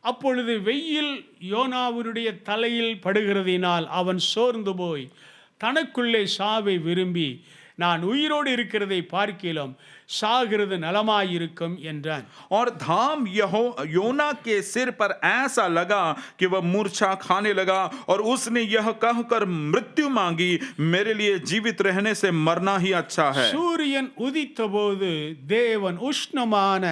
அப்பொழுது வெயில் யோனாவினுடைய தலையில் படுகிறதினால் அவன் சோர்ந்து போய் தனக்குள்ளே சாவை விரும்பி, நான் உயிரோடு இருக்கிறதை பார்க்கிலும் சாகிறது நலமாயிருக்கும் என்றான். और धाम योना के सिर पर ऐसा लगा कि वह मूर्छा खाने लगा, और उसने यह कहकर मृत्यु मांगी, मेरे लिए जीवित रहने से मरना ही अच्छा है. சூரியன் உதித்தபோது தேவன் உஷ்ணமான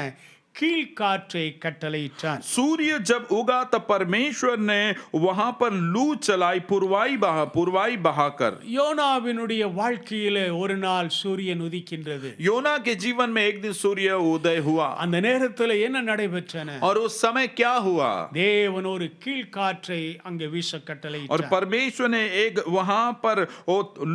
கீழ்காற்றை கட்டளையிட்டான். सूर्य जब उगा तब परमेश्वर ने वहां पर लू चलाई, पूर्वाई बहाकर. யோனாவினுடைய வாழ்க்கையிலே ஒரு நாள் சூரியன் உதிக்கின்றது. योना के जीवन में एक दिन सूर्य उदय हुआ. அந்த நேரத்தில் என்ன நடைபெற்றன? और उस समय क्या हुआ? தேவன் ஒரு கீழ்காற்றை அங்கே வீச और கட்டளையிட்டார். परमेश्वर ने एक वहां पर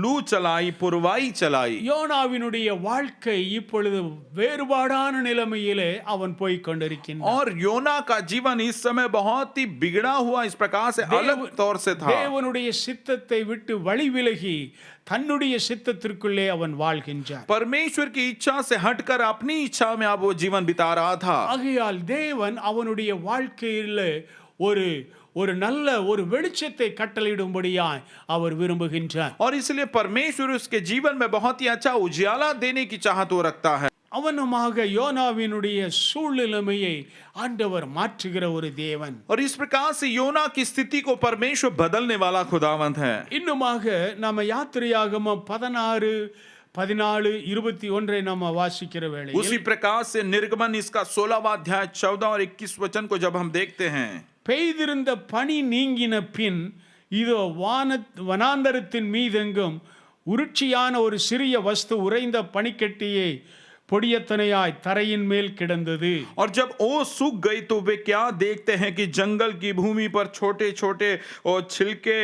लू चलाई, पूर्वाई चलाई. யோனாவினுடைய வாழ்க்கை இப்பொழுது வேறுபாடான நிலைமையிலே அவன் போய் கொண்டிருக்கின்றான். और योना का जीवन इस समय बहुत ही बिगड़ा हुआ इस प्रकार से अलग तौर से था. தேவனுடைய சித்தத்தை விட்டு வழி விலகி தன்னுடைய சித்தத்திற்குள்ளே அவன் வாழ்கின்றான். परमेश्वर की इच्छा से हटकर अपनी इच्छा में अब वो जीवन बिता रहा था. ஆகையால் தேவன் அவனுடைய வாழ்க்கையில் ஒரு நல்ல ஒரு வெளிச்சத்தை கட்டளையிடும்படியாய் அவர் விரும்புகின்றார். और इसलिए परमेश्वर उसके जीवन में बहुत ही अच्छा उजियाला देने की चाहत वो रखता है. அவனமாக யோனாவினுடைய சூழ்நிலைமையை ஆண்டவர் மாற்றுகிற ஒரு தேவன். और इस प्रकार से योना की स्थिति को परमेश्वर बदलने वाला खुदावंत है. இன்னுமாக நாம யாத்திரையாகமம் 16, 14, 21 நாம வாசிக்கிற வேளையில், उसी प्रकार से निर्गमन इसका 16वां अध्याय 14 और 21 वचन को जब हम देखते हैं, பெய்திருந்த பனி நீங்கின பின் இதோ வனாந்தரத்தின் மீதெங்கும் உருட்சியான ஒரு சிறிய வஸ்து உறைந்த பனிக்கட்டியை பொடியத்தனையாய் தரையின் மேல் கிடந்தது. और जब ओस सूख गई तो वे क्या देखते हैं कि जंगल की भूमि पर छोटे छोटे और छिलके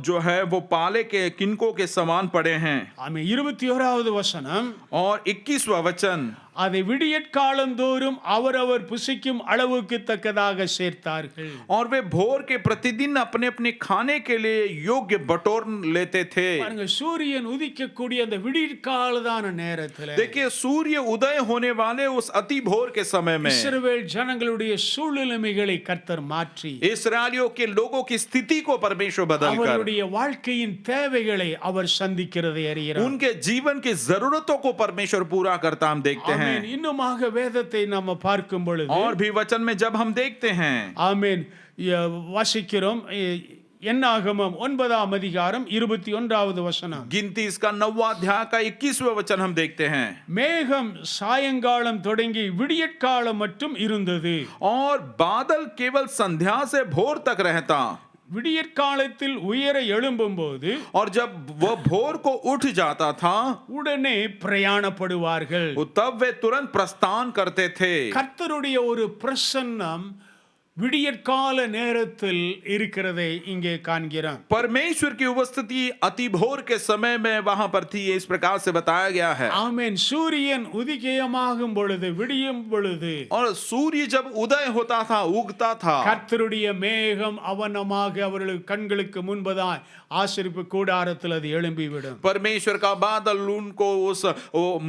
जो है वो पाले के किनको के समान पड़े हैं. ஆமென். 21வது வசனம். और 21वां वचन, அதை விடியற்காலந்தோறும் அவரவர் புசிக்கும் அளவுக்கு தக்கதாக சேர்த்தார்கள். और वे भोर के प्रतिदिन अपने अपने खाने के लिए योग्य बटोर लेते थे. பாருங்க, சூரியன் உதிக்கக்கூடிய அந்த விடியற்காலதான நேரத்தில் देखिए सूर्य उदय होने वाले उस अति भोर के समय में இஸ்ரவேல் ஜனங்களுடைய சூழ்நிலைமைகளை கர்த்தர் மாற்றி इस्राएलियों के लोगों की स्थिति को परमेश्वर बदलकर அவருடைய வாழ்க்கையின் தேவைகளை அவர் சந்திக்கிறதை அறிகிறார். उनके जीवन की जरूरतों को परमेश्वर पूरा करता हम देखते हैं. ஆமென். இன்னுமாக வேதத்தை நம்ம பார்க்கும் பொழுது और भी वचन में जब हम देखते हैं ஆமென் வாசிக்கிறோம். என்னாகமம் 9ஆம் அதிகாரம் 21வது வசனம். गिनती इसका 9वां अध्याय का 21वां वचन हम देखते हैं. மேகம் சாயங்காலம் தொடங்கி விடியற்காலம் மட்டும் இருந்தது. और बादल केवल संध्या से भोर तक रहता. விடியற்காலத்தில் உயர எழும்பும்போது और जब वह भोर को उठ जाता था உடனே பிரயாணப்படுவார்கள். तब वे तुरंत प्रस्थान करते थे. கர்த்தருடைய ஒரு பிரசன்னம் விடியற்கால நேரத்தில் இருக்கிறதை இங்கே காண்கிறோம். परमेश्वर की उपस्थिति अति भोर के समय में वहां पर थी. इस प्रकार से बताया गया है. ஆமென். சூரியன் உதிக்கமாகும் பொழுது, விடியும் பொழுது, और सूर्य जब उदय होता था, उगता था, கர்த்தருடைய மேகம் அவனமாக அவர்களுக்கு கண்களுக்கு முன்பதாய் ஆசரிப்பு கூடாரத்தில் அது எழும்பிவிடும். परमेश्वर का बादल उनको उस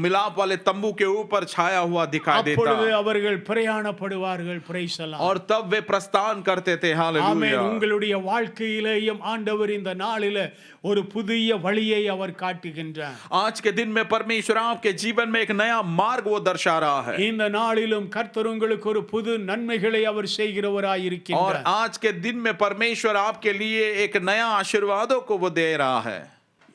मिलाप वाले तंबू के ऊपर छाया हुआ दिखाई देता. அப்பொழுது அவர்கள் பிரயாணப்படுவார்கள். Praise the Lord. और तब वे प्रस्थान करते थे. ஆமென். हालेलुया. உங்களுடைய வாழ்க்கையிலேயும் ஆண்டவர் இந்த நாளிலே ஒரு புதிய வழியை அவர் காட்டுகின்றார். आज के दिन में परमेश्वर आपके जीवन में एक नया मार्ग वो दर्शा रहा है. இந்த நாளிலும் கர்த்தர் உங்களுக்கு ஒரு புது நன்மைகளை அவர் செய்கிறவராய் और இருக்கிறார். आज के दिन में परमेश्वर आपके लिए एक नया आशीर्वादों को वो दे रहा है.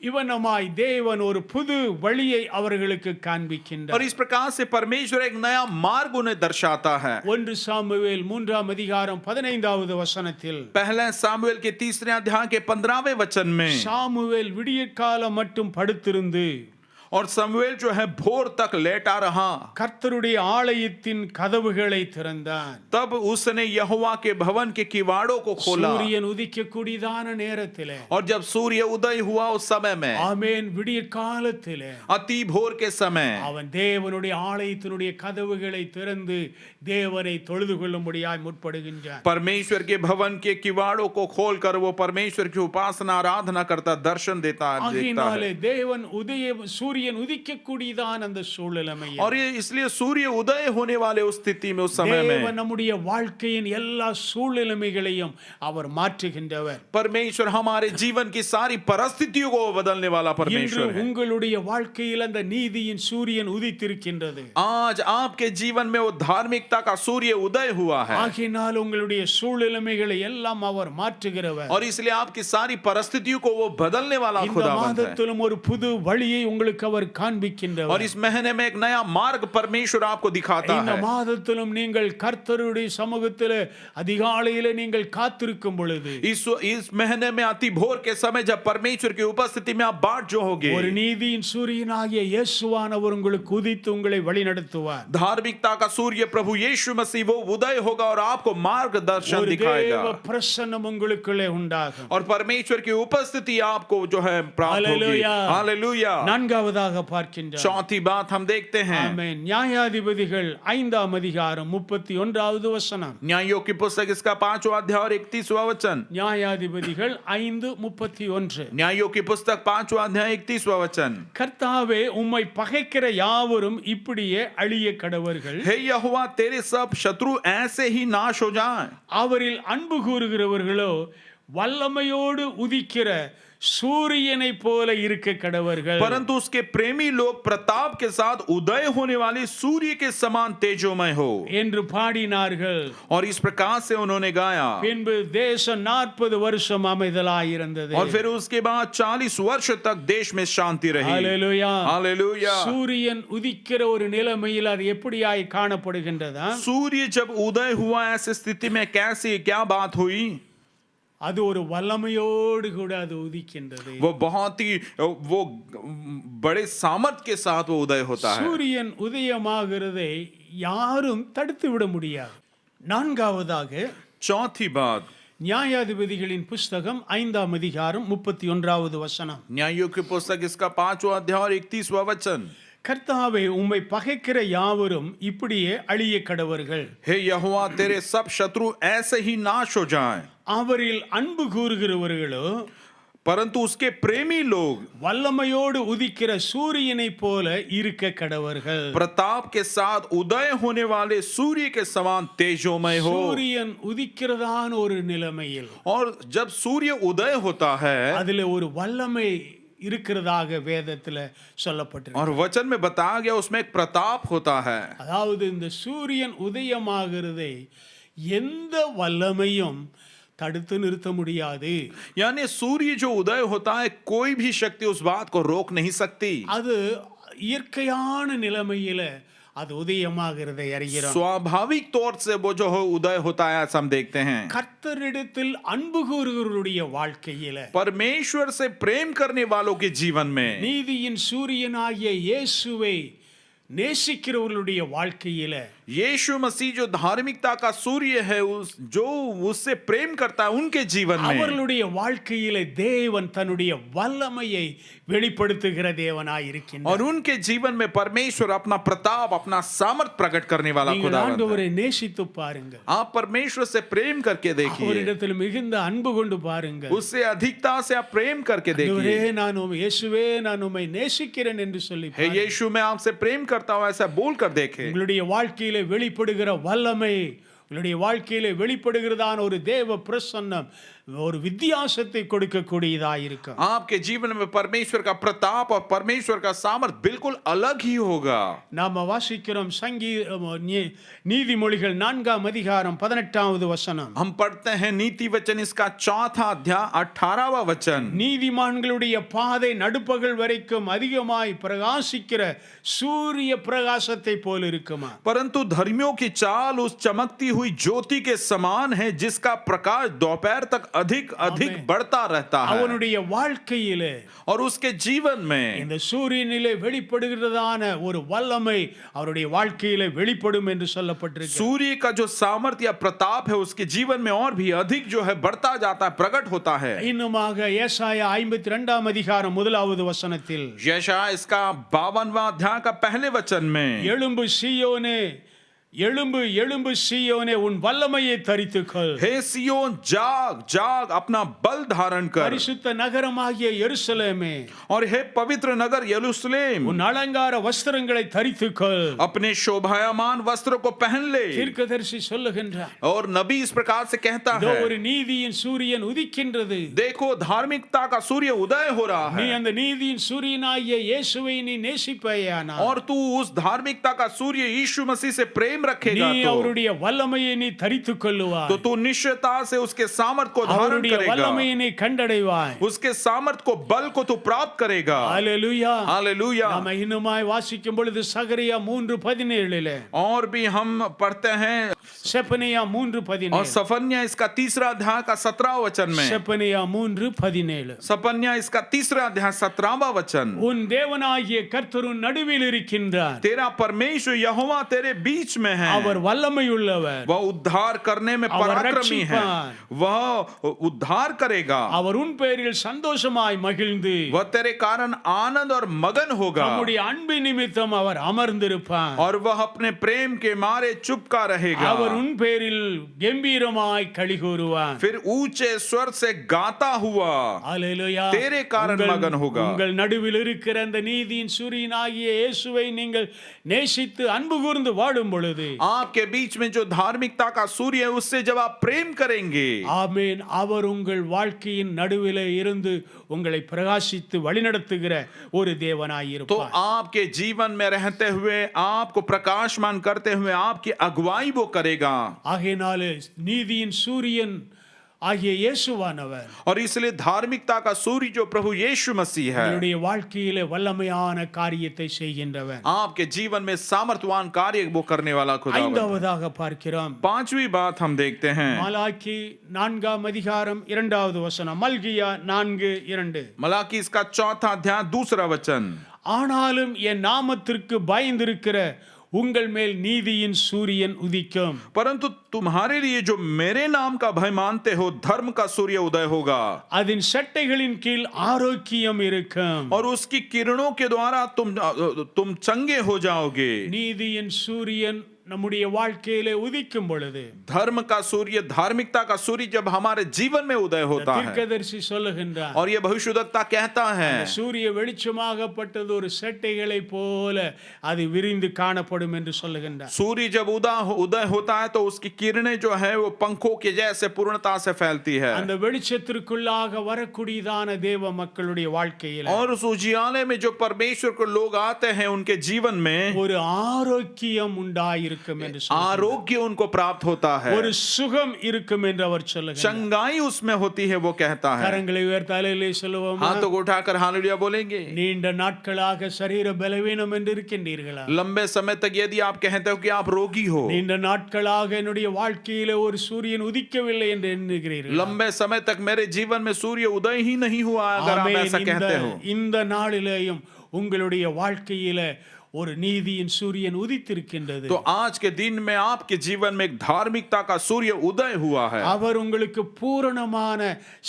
இவனமாய் தேவன் ஒரு புது வழியை அவர்களுக்கு और காண்பிக்கின்றார். इस प्रकार से परमेश्वर एक नया मार्ग उन्हें दर्शाता है. 1 சாமுவேல் 3ஆம் அதிகாரம் 15வது வசனத்தில் पहले सामुएल के 3 अध्याय के 15वें वचन में சாமுவேல் விடியற்காலம் மட்டும் படுத்திருந்து और समूएल जो है भोर तक लेटा रहा. கர்த்தருடைய ஆலயத்தின் கதவுகளை திறந்தான். तब उसने यहोवा के भवन के किवाड़ों को खोला. சூரியன் உதிக்கக்கூடியதான நேரத்திலே, और जब सूर्य उदय हुआ उस समय में, ஆமென், விடியற்காலத்திலே अति भोर के समय, அவன் தேவனுடைய ஆலயத்தினுடைய கதவுகளை திறந்து தேவனை தொழுது கொள்ளும்படியாய் முற்படுகின்றான். परमेश्वर के भवन के किवाड़ों को खोलकर वो परमेश्वर की उपासना आराधना करता दर्शन देता देखता ஆகையினாலே है. தேவன் சூரியன் உதிக்கக்கூடியதான அந்த சூழ்நிலைமை, और ये इसलिए सूर्य उदय होने वाले उस स्थिति में उस समय தேவன் में நம்முடைய வாழ்க்கையின் எல்லா சூழ்நிலைமைகளையும் அவர் மாற்றுகின்றவர். परमेश्वर हमारे जीवन की सारी परिस्थितियों को बदलने वाला இன்று परमेश्वर है. உங்களுடைய வாழ்க்கையில் அந்த நீதியின் சூரியன் உதித்திருக்கின்றது. आज आपके जीवन में वो धार्मिकता का सूर्य उदय हुआ है. ஆகையினால் உங்களுடைய சூழ்நிலைமைகளை எல்லாம் அவர் மாற்றுகிறவர். और इसलिए आपकी सारी परिस्थितियों को वो बदलने वाला இந்த खुदावंत है. மாதத்திலும் ஒரு புது வழியை உங்களுக்கு அவர் और காண்பிக்கின்றவர். इस महीने में एक नया मार्ग परमेश्वर आपको दिखाता இந்த है. மாதத்திலும் நீங்கள் கர்த்தருடைய சமூகத்தில் அதிகாலையிலே நீங்கள் காத்திருக்கும் பொழுது इस महीने में अति भोर के समय जब परमेश्वर की उपस्थिति में आप बाट जो होगे, ஒரு நீதியின் சூரியனாகிய இயேசுவானவர் உங்களுக்கு உதித்து உங்களை வழிநடத்துவார். धार्मिकता का सूर्य प्रभु यीशु मसीह वो उदय होगा और आपको मार्गदर्शन ஒரு दिखाएगा. தேவ பிரசன்னம் உங்களுக்குள்ளே உண்டாகும். और परमेश्वर की उपस्थिति आपको जो है प्राप्त होगी. हालेलुया. हालेलुया. நான்காவதாக பார்க்கின்றோம். चौथी बात हम देखते हैं, ஆமென். நியாயாதிபதிகள் 5ஆம் அதிகாரம் 31வது வசனம். न्यायों की पुस्तक इसका 5वां अध्याय और 31वां वचन. நியாயாதிபதிகள் 5:31. न्यायों की पुस्तक 5वां अध्याय 31वां वचन. கர்த்தாவே, உம்மை பகைக்கிற யாவரும் இப்படியே அழிய கடவர்கள். हे यहोवा, तेरे सब शत्रु ऐसे ही नाश हो जाएं. அவரில் அன்பு கூறுகிறவர்களோ வல்லமையோடு உதிக்கிற சூரியனை போல இருக்க கடவர்கள். परंतु उसके प्रेमी लोग प्रताप के साथ उदय होने वाले सूर्य के समान तेजोमय हो. என்று பாடினார்கள். और इस प्रकार से उन्होंने गाया. பின்பு தேசம் 40 வருஷம் அமைதலாயிருந்தது. और फिर उसके बाद 40 वर्ष तक देश में शांति रही. ஹalleluya. हालेलुया. சூரியன் உதிக்கிற ஒரு நிலைமையில் அது எப்படியாய் காணப்படுகின்றதா? सूर्य जब उदय हुआ ऐसी स्थिति में कैसी क्या बात हुई? அது ஒரு வல்லமையோடு கூட அது உதிக்கின்றது. वो बहुत ही वो बड़े सामर्थ के साथ वो उदय होता है. சூரியன் உதயமாகிறதை யாரும் தடுத்து விட முடியாது. நான்காவதாக चौथी बात, நியாயாதிபதிகளின் புஸ்தகம் 5ஆம் அதிகாரம் 31வது வசனம். न्यायों की पुस्तक इसका 5वां अध्याय और 31वां वचन. கர்த்தாவே உம்மை பகைக்கிற யாவரும் இப்படியே அழிய கடவர்கள். हे यहोवा तेरे सब शत्रु ऐसे ही नाश हो जाएं, அவரில் அன்பு கூறுகிறவர்களோ परंतु उसके प्रेमी लोग வல்லமையோடு உதிக்கிற சூரியனை போல இருக்க கடவர்கள். प्रताप के साथ उदय होने वाले सूर्य के समान तेजोमय हो. சூரியன் உதிக்கிறதான ஒரு நிலைமையில் और जब सूर्य उदय होता है அதுல ஒரு வல்லமை இருக்கிறதாக வேதத்துல சொல்லப்பட்டிருக்கு. और वचन में बताया गया उसमें एक प्रताप होता है. அதாவது இந்த சூரியன் உதயமாகிறதை எந்த வல்லமையும் தடுத்து நிறுத்த முடியாது. यानी सूर्य जो उदय होता है कोई भी शक्ति उस बात को रोक नहीं सकती. அது இயற்கையான நிலைமையில அது உதயமாகிறதை அறிகிறோம். स्वाभाविक तौर से वो जो उदय होता है ऐसा हम देखते हैं. கர்த்தரிடத்தில் அன்பு கூறுகிறவருடைய வாழ்க்கையில परमेश्वर से प्रेम करने वालों के जीवन में நீதியின் சூரியனாகிய இயேசுவை நேசிக்கிறவர்களுடைய வாழ்க்கையில यीशु मसीह जो धार्मिकता का सूर्य है जो उससे प्रेम करता है उनके जीवन में அவர்களுடைய வாழ்க்கையில தேவன் தன்னுடைய வல்லமையை வெளிப்படுத்துகிற தேவனாய் இருக்கின்றார். और उनके जीवन में परमेश्वर अपना प्रताप अपना सामर्थ प्रकट करने वाला நீங்கள் खुदावंत है. ஆண்டவரை நேசித்து பாருங்க. आप परमेश्वर से प्रेम करके देखिए, அவரிடத்தில் மிகுந்த அன்பு கொண்டு பாருங்க. उससे अधिकता से आप प्रेम करके ஆண்டவரே देखिए. நான் இயேசுவே நான் உம்மை நேசிக்கிறேன் என்று சொல்லி हे यीशु मैं आपसे प्रेम करता हूं ऐसा बोल कर देखे. உங்களுடைய வாழ்க்கையில வெளிப்படுகிற வல்லமை உங்களுடைய வாழ்க்கையில வெளிப்படுகிறதான ஒரு தேவ பிரசன்னம் ஒரு வித்தியாசத்தை கொடுக்கக்கூடியதா இருக்கும். आपके जीवन में परमेश्वर का प्रताप और परमेश्वर का सामर्थ बिल्कुल अलग ही होगा. நாம வாசிக்கிறோம் நீதிமொழிகள் 4ஆம் அதிகாரம் 18வது வசனம். हम पढ़ते हैं नीति वचन इसका 4था अध्याय 18वां वचन. நீதிமான்களுடைய பாதை நடுப்பகல் வரைக்கும் அதிகமாய் பிரகாசிக்கிற சூரிய பிரகாசத்தை போல இருக்குமா. परंतु धर्मियों की चाल उस चमकती हुई ज्योति के समान है जिसका प्रकाश दोपहर तक अधिक अधिक बढ़ता रहता है. அவனுடைய வாழ்க்கையிலே और उसके जीवन में இந்த சூரியனிலே வெளிப்படுகிறதான ஒரு வல்லமை அவருடைய வாழ்க்கையிலே வெளிப்படும் என்று சொல்லப்பட்டிருக்கு. सूर्य का जो सामर्थ्य या प्रताप है उसके जीवन में और भी अधिक जो है बढ़ता जाता है, प्रकट होता है. இன்னுமாக ஏசாயா 52ஆம் அதிகாரம் 1வது வசனத்தில் यशायाह इसका 52वां अध्याय का पहले वचन में எழும்பு சீயோனே எழும்பு எழும்பு சீயோனே உன் வல்லமையை தரித்துக்கொள். हे सियोन जाग जाग अपना बल धारण कर. பரிசுத்த நகரமாகிய எருசலேமே और हे पवित्र नगर यरूशलेम உன் அலங்கார வஸ்திரங்களை தரித்துக்கொள். अपने शोभायमान वस्त्रों को पहन ले. தீர்க்கதரிசி சொல்லுகின்றார், और नबी इस प्रकार से कहता இதோ है, ஒரு நீதியின் சூரியன் உதிக்கின்றது. देखो धार्मिकता का सूर्य उदय हो रहा நீ है. அந்த நீதியின் சூரியனாகிய இயேசுவை நீ நேசிப்பாயானா और तू उस धार्मिकता का सूर्य यीशु मसीह से प्रेम रखेगा நீ அவருடைய வல்லமையை நீ தரித்துக் கொள்ளுவாய். तो तू निश्चयता से उसके सामर्थ को धारण அவருடைய करेगा. வல்லமையை நீ கண்டடைவாய். उसके सामर्थ को बल को तू प्राप्त करेगा. ஹalleluya. हालेलुया. நாம இன்னுமாய் வாசிக்கும் பொழுது சகரியா 3:17 और भी हम पढ़ते हैं செப்பனியா और 3:17 सफन्या इसका तीसरा अध्याय का 17वां वचन में செப்பனியா 3:17 सफन्या इसका तीसरा अध्याय 17वां वचन. உன் தேவனாகிய கர்த்தர் உன் நடுவில் இருக்கின்றார். तेरा परमेश्वर यहोवा तेरे बीच में है. அவர் வல்லமையுள்ளவர். वह उद्धार करने में அவர் पराक्रमी है. रक्षिपान. वह उद्धार करेगा. அவர் உன் பேரில் சந்தோஷமாய் மகிழ்ந்து वह तेरे कारण आनंद और मगन होगा. நம்முடைய அன்பின் நிமித்தம் அவர் அமர்ந்திருப்பார். और वह अपने प्रेम के मारे चुपका रहेगा. அவர் உன் பேரில் கம்பீரமாய் களி கூறுவார். फिर ऊंचे स्वर से गाता हुआ ஹalleluya. तेरे कारण मगन होगा. உங்கள் நடுவில் இருக்கிற அந்த நீதியின் சூரியனாகிய இயேசுவை நீங்கள் நேசித்து அன்பு கூர்ந்து வாடும் பொழுது आपके बीच में जो धार्मिकता का सूर्य है उससे जब आप प्रेम करेंगे, ஆமென், அவர் உங்கள் வாழ்க்கையின் நடுவிலே இருந்து உங்களை பிரகாசித்து வழிநடத்துகிற ஒரு தேவனாய் तो இருப்பார். आपके जीवन में रहते हुए आपको प्रकाशमान करते हुए आपकी अगुवाई वो करेगा. ஆகையினாலே நீதியின் சூரியன் ஆகிய இயேசுவானவர் और इसलिए धार्मिकता का सूर्य जो प्रभु यीशु मसीह है உங்களுடைய வாழ்க்கையிலே வல்லமையான காரியத்தை செய்கின்றவர். आपके जीवन में सामर्थ्यवान कार्य वो करने वाला खुदा. ஐந்தாவதாக பார்க்கிறோம், पांचवी बात हम देखते हैं மலாக்கி 4ஆம் அதிகாரம் 2வது வசனம். மல்கியா 4:2 मलाकी इसका चौथा अध्याय दूसरा वचन. ஆனாலும் என் நாமத்திற்கு பயந்திருக்கிற உங்கள் மேல் நீதியின் சூரியன் உதிக்கும். परंतु तुम्हारे लिए जो मेरे नाम का भय मानते हो धर्म का सूर्य उदय होगा அதன் சட்டைகளின் கீழ் ஆரோக்கியம் இருக்கும். और उसकी किरणों के द्वारा तुम चंगे हो जाओगे. நீதியின் சூரியன் நம்முடைய வாழ்க்கையிலே உதிக்கும் பொழுது धर्म का सूर्य धार्मिकता का सूर्य जब हमारे जीवन में उदय होता है தீர்க்கதரிசி சொல்லுகின்றார், और ये भविष्यद्वक्ता कहता है சூரிய வெளிச்சமாகப்பட்டது ஒரு சட்டைகளை போல அது விரிந்து காணப்படும் என்று சொல்லுகின்றார். सूर्य जब उदय होता है तो उसकी किरणें जो है वो पंखों के जैसे पूर्णता से फैलती है. அந்த வெளிச்சத்திற்குள்ளாக வரக்கூடியதான தேவ மக்களுடைய வாழ்க்கையில் और उस उजियाले में जो परमेश्वर को लोग आते हैं उनके जीवन में ஒரு ஆரோக்கியம் உண்டாயிருக்கும் என்று சொல்லுகிறார். आरोग्य उनको प्राप्त होता है, ஒரு சுகம் இருக்கும் என்று அவர் சொல்லுகிறார். चंगाई उसमें होती है वो कहता है. கரங்களை உயர்த்தி அல்லேலூயா சொல்லுவோமா? हाथों को उठाकर हालेलुया बोलेंगे. நீண்ட நாட்களாக சரீர பலவீனம் என்று இருக்கின்றீர்களா? लंबे समय तक यदि आप कहते हो कि आप रोगी हो, நீண்ட நாட்களாக என்னுடைய வாழ்க்கையில ஒரு சூரியன் உதிக்கவில்லை என்று எண்ணுகிறீர்கள். लंबे समय तक मेरे जीवन में सूर्य उदय ही नहीं हुआ, अगर आप ऐसा कहते हो, இந்த நாளிலேயும் உங்களுடைய வாழ்க்கையில ஒரு நீதியின் சூரியன் உதித்திருக்கின்றது. तो आज के दिन में आपके जीवन में एक धार्मिकता का सूर्य उदय हुआ है. அவர் உங்களுக்கு பூரணமான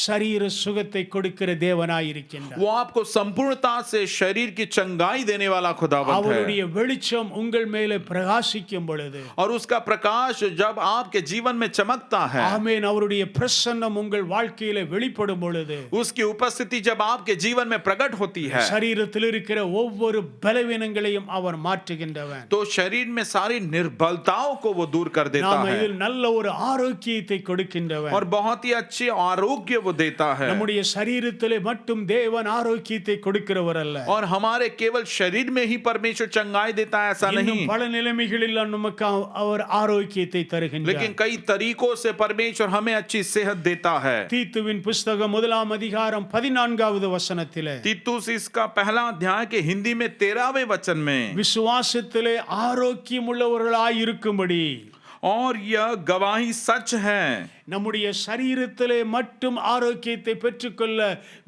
சரீர சுகத்தை கொடுக்கிற தேவனாய் இருக்கின்றார். वो आपको संपूर्णता से शरीर की चंगाई देने वाला खुदावंत அவருடைய है. வெளிச்சம் உங்கள் மேலே பிரகாசிக்கும் பொழுது और उसका प्रकाश जब आपके जीवन में चमकता है, ஆமென், அவருடைய பிரசன்னம் உங்கள் வாழ்க்கையில வெளிப்படும் பொழுது उसकी उपस्थिति जब आपके जीवन में प्रकट होती है, சரீரத்தில் இருக்கிற ஒவ்வொரு பலவீனங்களையும் அவர் மாற்றுகின்றவன். तो शरीर में सारी निर्बलताओं को वो दूर कर देता நாம है இதில் நல்ல ஒரு ஆரோக்கியத்தை கொடுக்கின்றவன். और बहुत ही अच्छे आरोग्य वो देता है. நம்முடைய சரீரத்திலே மட்டும் தேவன் ஆரோக்கியத்தை கொடுக்கிறவர் அல்ல. और हमारे केवल शरीर में ही परमेश्वर चंगाई देता है ऐसा இன்னும் नहीं, பல நிலைமைகளில் நமக்கு அவர் ஆரோக்கியத்தை தருகின்றார். लेकिन कई तरीकों से परमेश्वर हमें अच्छी सेहत देता है. தீத்துவின் புஸ்தகம் 1 14வது வசனத்திலே तीतुस इसका पहला अध्याय के हिंदी में 13वें वचन में, விசுவாசத்திலே ஆரோக்கியம் உள்ளவர்களாய் இருக்கும்படி और यह गवाही सच है நம்முடைய சரீரத்திலே மட்டும் ஆரோக்கியத்தை பெற்றுக்கொள்ள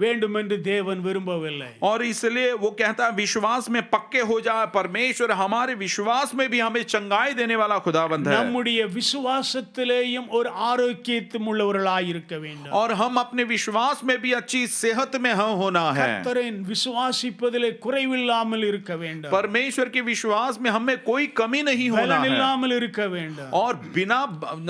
வேண்டும் என்று தேவன் விரும்பவில்லை. और इसलिए वो कहता है विश्वास में पक्के हो जाए. परमेश्वर हमारे विश्वास में भी हमें चंगाई देने वाला खुदाबंद है. நம்முடைய விசுவாசத்திலேயும் ஒரு ஆரோக்கியத்தும் உள்ளவர்களாய் இருக்க வேண்டும். और हम अपने विश्वास में भी अच्छी सेहत में हम होना है. கர்த்தரை விசுவாசிப்பதிலே குறைவில்லாமல் இருக்க வேண்டும். परमेश्वर के विश्वास में हमें कोई कमी नहीं होना பலன் है இல்லாமல் இருக்க வேண்டும். और बिना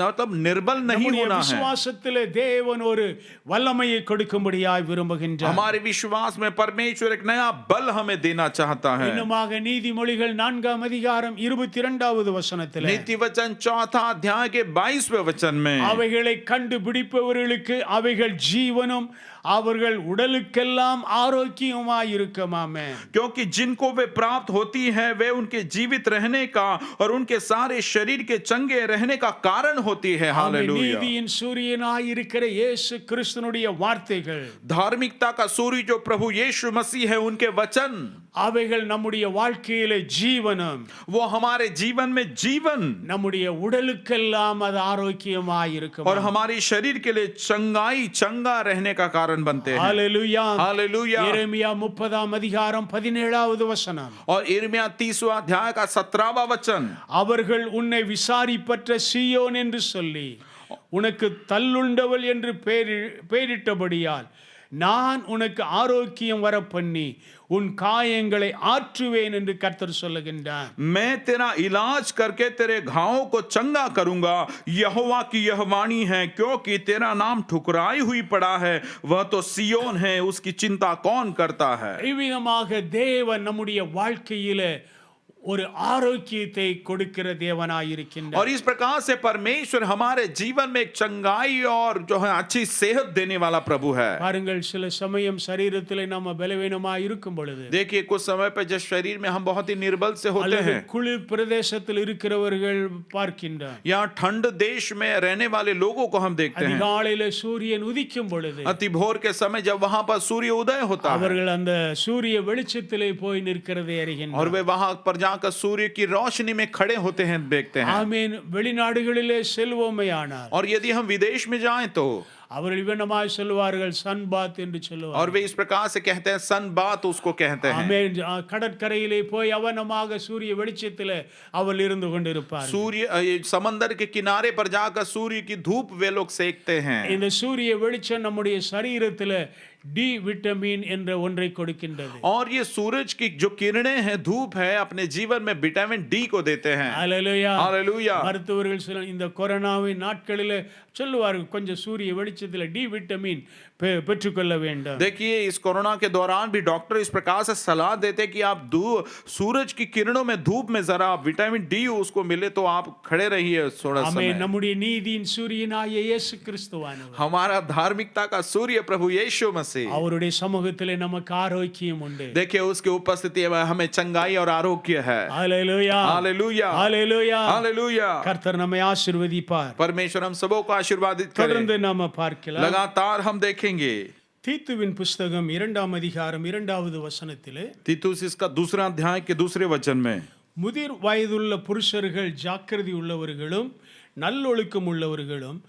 मतलब निर्बल नहीं होना है. விசுவாசத்திலே தேவன் ஒரு வல்லமையை கொடுக்கும்படியாய் விரும்புகின்றார். हमारे विश्वास में परमेश्वर एक नया बल हमें देना चाहता है. இன்னுமாக நீதிமொழிகள் 4 வசனத்திலே नीति वचन 4 अध्याय के 22वें वचन में, அவைகளை கண்டுபிடிப்பவர்களுக்கு அவைகள் ஜீவனும் அவர்கள் உடலுக்கெல்லாம் ஆரோக்கியமாய் இருக்குமாமே. क्योंकि जिनको वे प्राप्त होती है वे उनके जीवित रहने का और उनके सारे शरीर के चंगे रहने का कारण होती है. हालेलुया. நீதியின் சூரியனாய் இருக்கிற இயேசு கிறிஸ்துனுடைய வார்த்தைகள், धार्मिकता का सूर्य जो प्रभु यीशु मसीह है, उनके वचन, அவைகள் நம்முடைய வாழ்க்கையிலே ஜீவனும், वो हमारे जीवन में जीवन நம்முடைய உடலுக்கெல்லாம் அது ஆரோக்கியமாய் இருக்கும். और हमारे शरीर के लिए चंगाई चंगा रहने का कारण बनते हैं. ஹalleluya. हालेलुया. எரேமியா 30 வசனம், और यिर्मयाह 30वां अध्याय का 17वां वचन, அவர்கள் உன்னை விசாரிப்பற்ற சீயோன் என்று சொல்லி உனக்கு தள்ளுண்டவள் என்று பெயரிட்டபடியால் நான் உனக்கு ஆரோக்கியம் வர பண்ணி உன் காயங்களை ஆற்றுவேன் என்று கர்த்தர் சொல்லுகின்றார். मैं तेरा इलाज करके तेरे घावों को चंगा करूंगा, यहोवा की यह वाणी है. क्योंकि तेरा नाम ठुकराई हुई पड़ा है, वह तो सियोन है, उसकी चिंता कौन करता है. இவ்விதமாக தேவன் நம்முடைய வாழ்க்கையிலே ஒரு ஆரோக்கியத்தை கொடுக்கிற தேவனாய் இருக்கின்றார். और इस प्रकार से परमेश्वर हमारे जीवन में एक चंगाई और जो है अच्छी सेहत देने वाला प्रभु है. பாருங்கள், சில சமயம் சரீரத்திலே நம்ம பலவீனமாய் இருக்கும் பொழுது, देखिए कुछ समय पे जब शरीर में हम बहुत ही निर्बल से होते அல்லது हैं, குளிர் பிரதேசத்தில் இருக்கிறவர்கள் பார்க்கின்றார், या ठंड देश में रहने वाले लोगों को हम देखते हैं, அதிகாலையிலே சூரியன் உதிக்கும் பொழுது अति भोर के समय जब वहां पर सूर्य उदय होता है அவர்கள் அந்த சூரிய வெளிச்சத்திலே போய் நிற்கிறதை और அறிகின்றார். वे वहां पर जाकर सूर्य की रोशनी में खड़े होते हैं, देखते हैं. ஆமென். வெளிநாடுகளிலே செல்வோமேயானார் और यदि हम विदेश में जाएं तो அவர்கள் இவனமாய் சொல்லுவார்கள் சன்பாத் என்று சொல்லுவார்கள். और वे इस प्रकार से कहते हैं सन बात उसको कहते हैं. ஆமென். கடற்கரையிலே போய் அவனமாக சூரிய வெளிச்சத்திலே அவள் இருந்து கொண்டிருப்பார். सूर्य समंदर के किनारे पर जाकर सूर्य की धूप वे लोग सेकते हैं. இந்த சூரிய வெளிச்சம் நம்முடைய சரீரத்திலே டி விட்டமின் என்ற ஒன்றை கொடுக்கின்றது. और ये सूरज की जो किरणें हैं, धूप है, अपने जीवन में विटामिन डी को देते हैं. ஹல்லேலூயா. हालेलुया. மருத்துவர்கள் சில இந்த கொரோனாவின் நாட்களிலே சொல்லுவார்கள் கொஞ்சம் சூரிய வெளிச்சத்தில் டி விட்டமின் பெற்றுக்கொள்ள வேண்டும். देखिए इस कोरोना के दौरान भी डॉक्टर इस प्रकार से सलाह देते हैं कि आप सूरज की किरणों में, धूप में जरा विटामिन डी उसको मिले तो आप खड़े रहिए थोड़ा ஆமென். समय. நம்முடைய நீதியின் சூரியனாகிய இயேசு கிறிஸ்துவானவர் हमारा धार्मिकता का सूर्य प्रभु यीशु मसीह. அவருடைய சமூகத்திலே நமக்கு ஆரோக்கியம் உண்டு. देखिए उसकी उपस्थिति में हमें चंगाई और आरोग्य है. ஹல்லேலூயா. हालेलुया. ஹல்லேலூயா. हालेलुया. கர்த்தர் நம்மை ஆசீர்வதிப்பார். परमेश्वर हम सबों को आशीर्वादित करे. தொடர்ந்து நாம பார்க்கலாம். लगातार हम देखेंगे தீத்துவின் புஸ்தகம் 2ஆம் அதிகாரம் 2வது வசனத்திலே तीतुस इसका दूसरा अध्याय के दूसरे वचन में முதிர் வயதுள்ள புருஷர்கள் ஜாக்கிரதை உள்ளவர்களும் நல்லொழுக்கம் உள்ளவர்களும்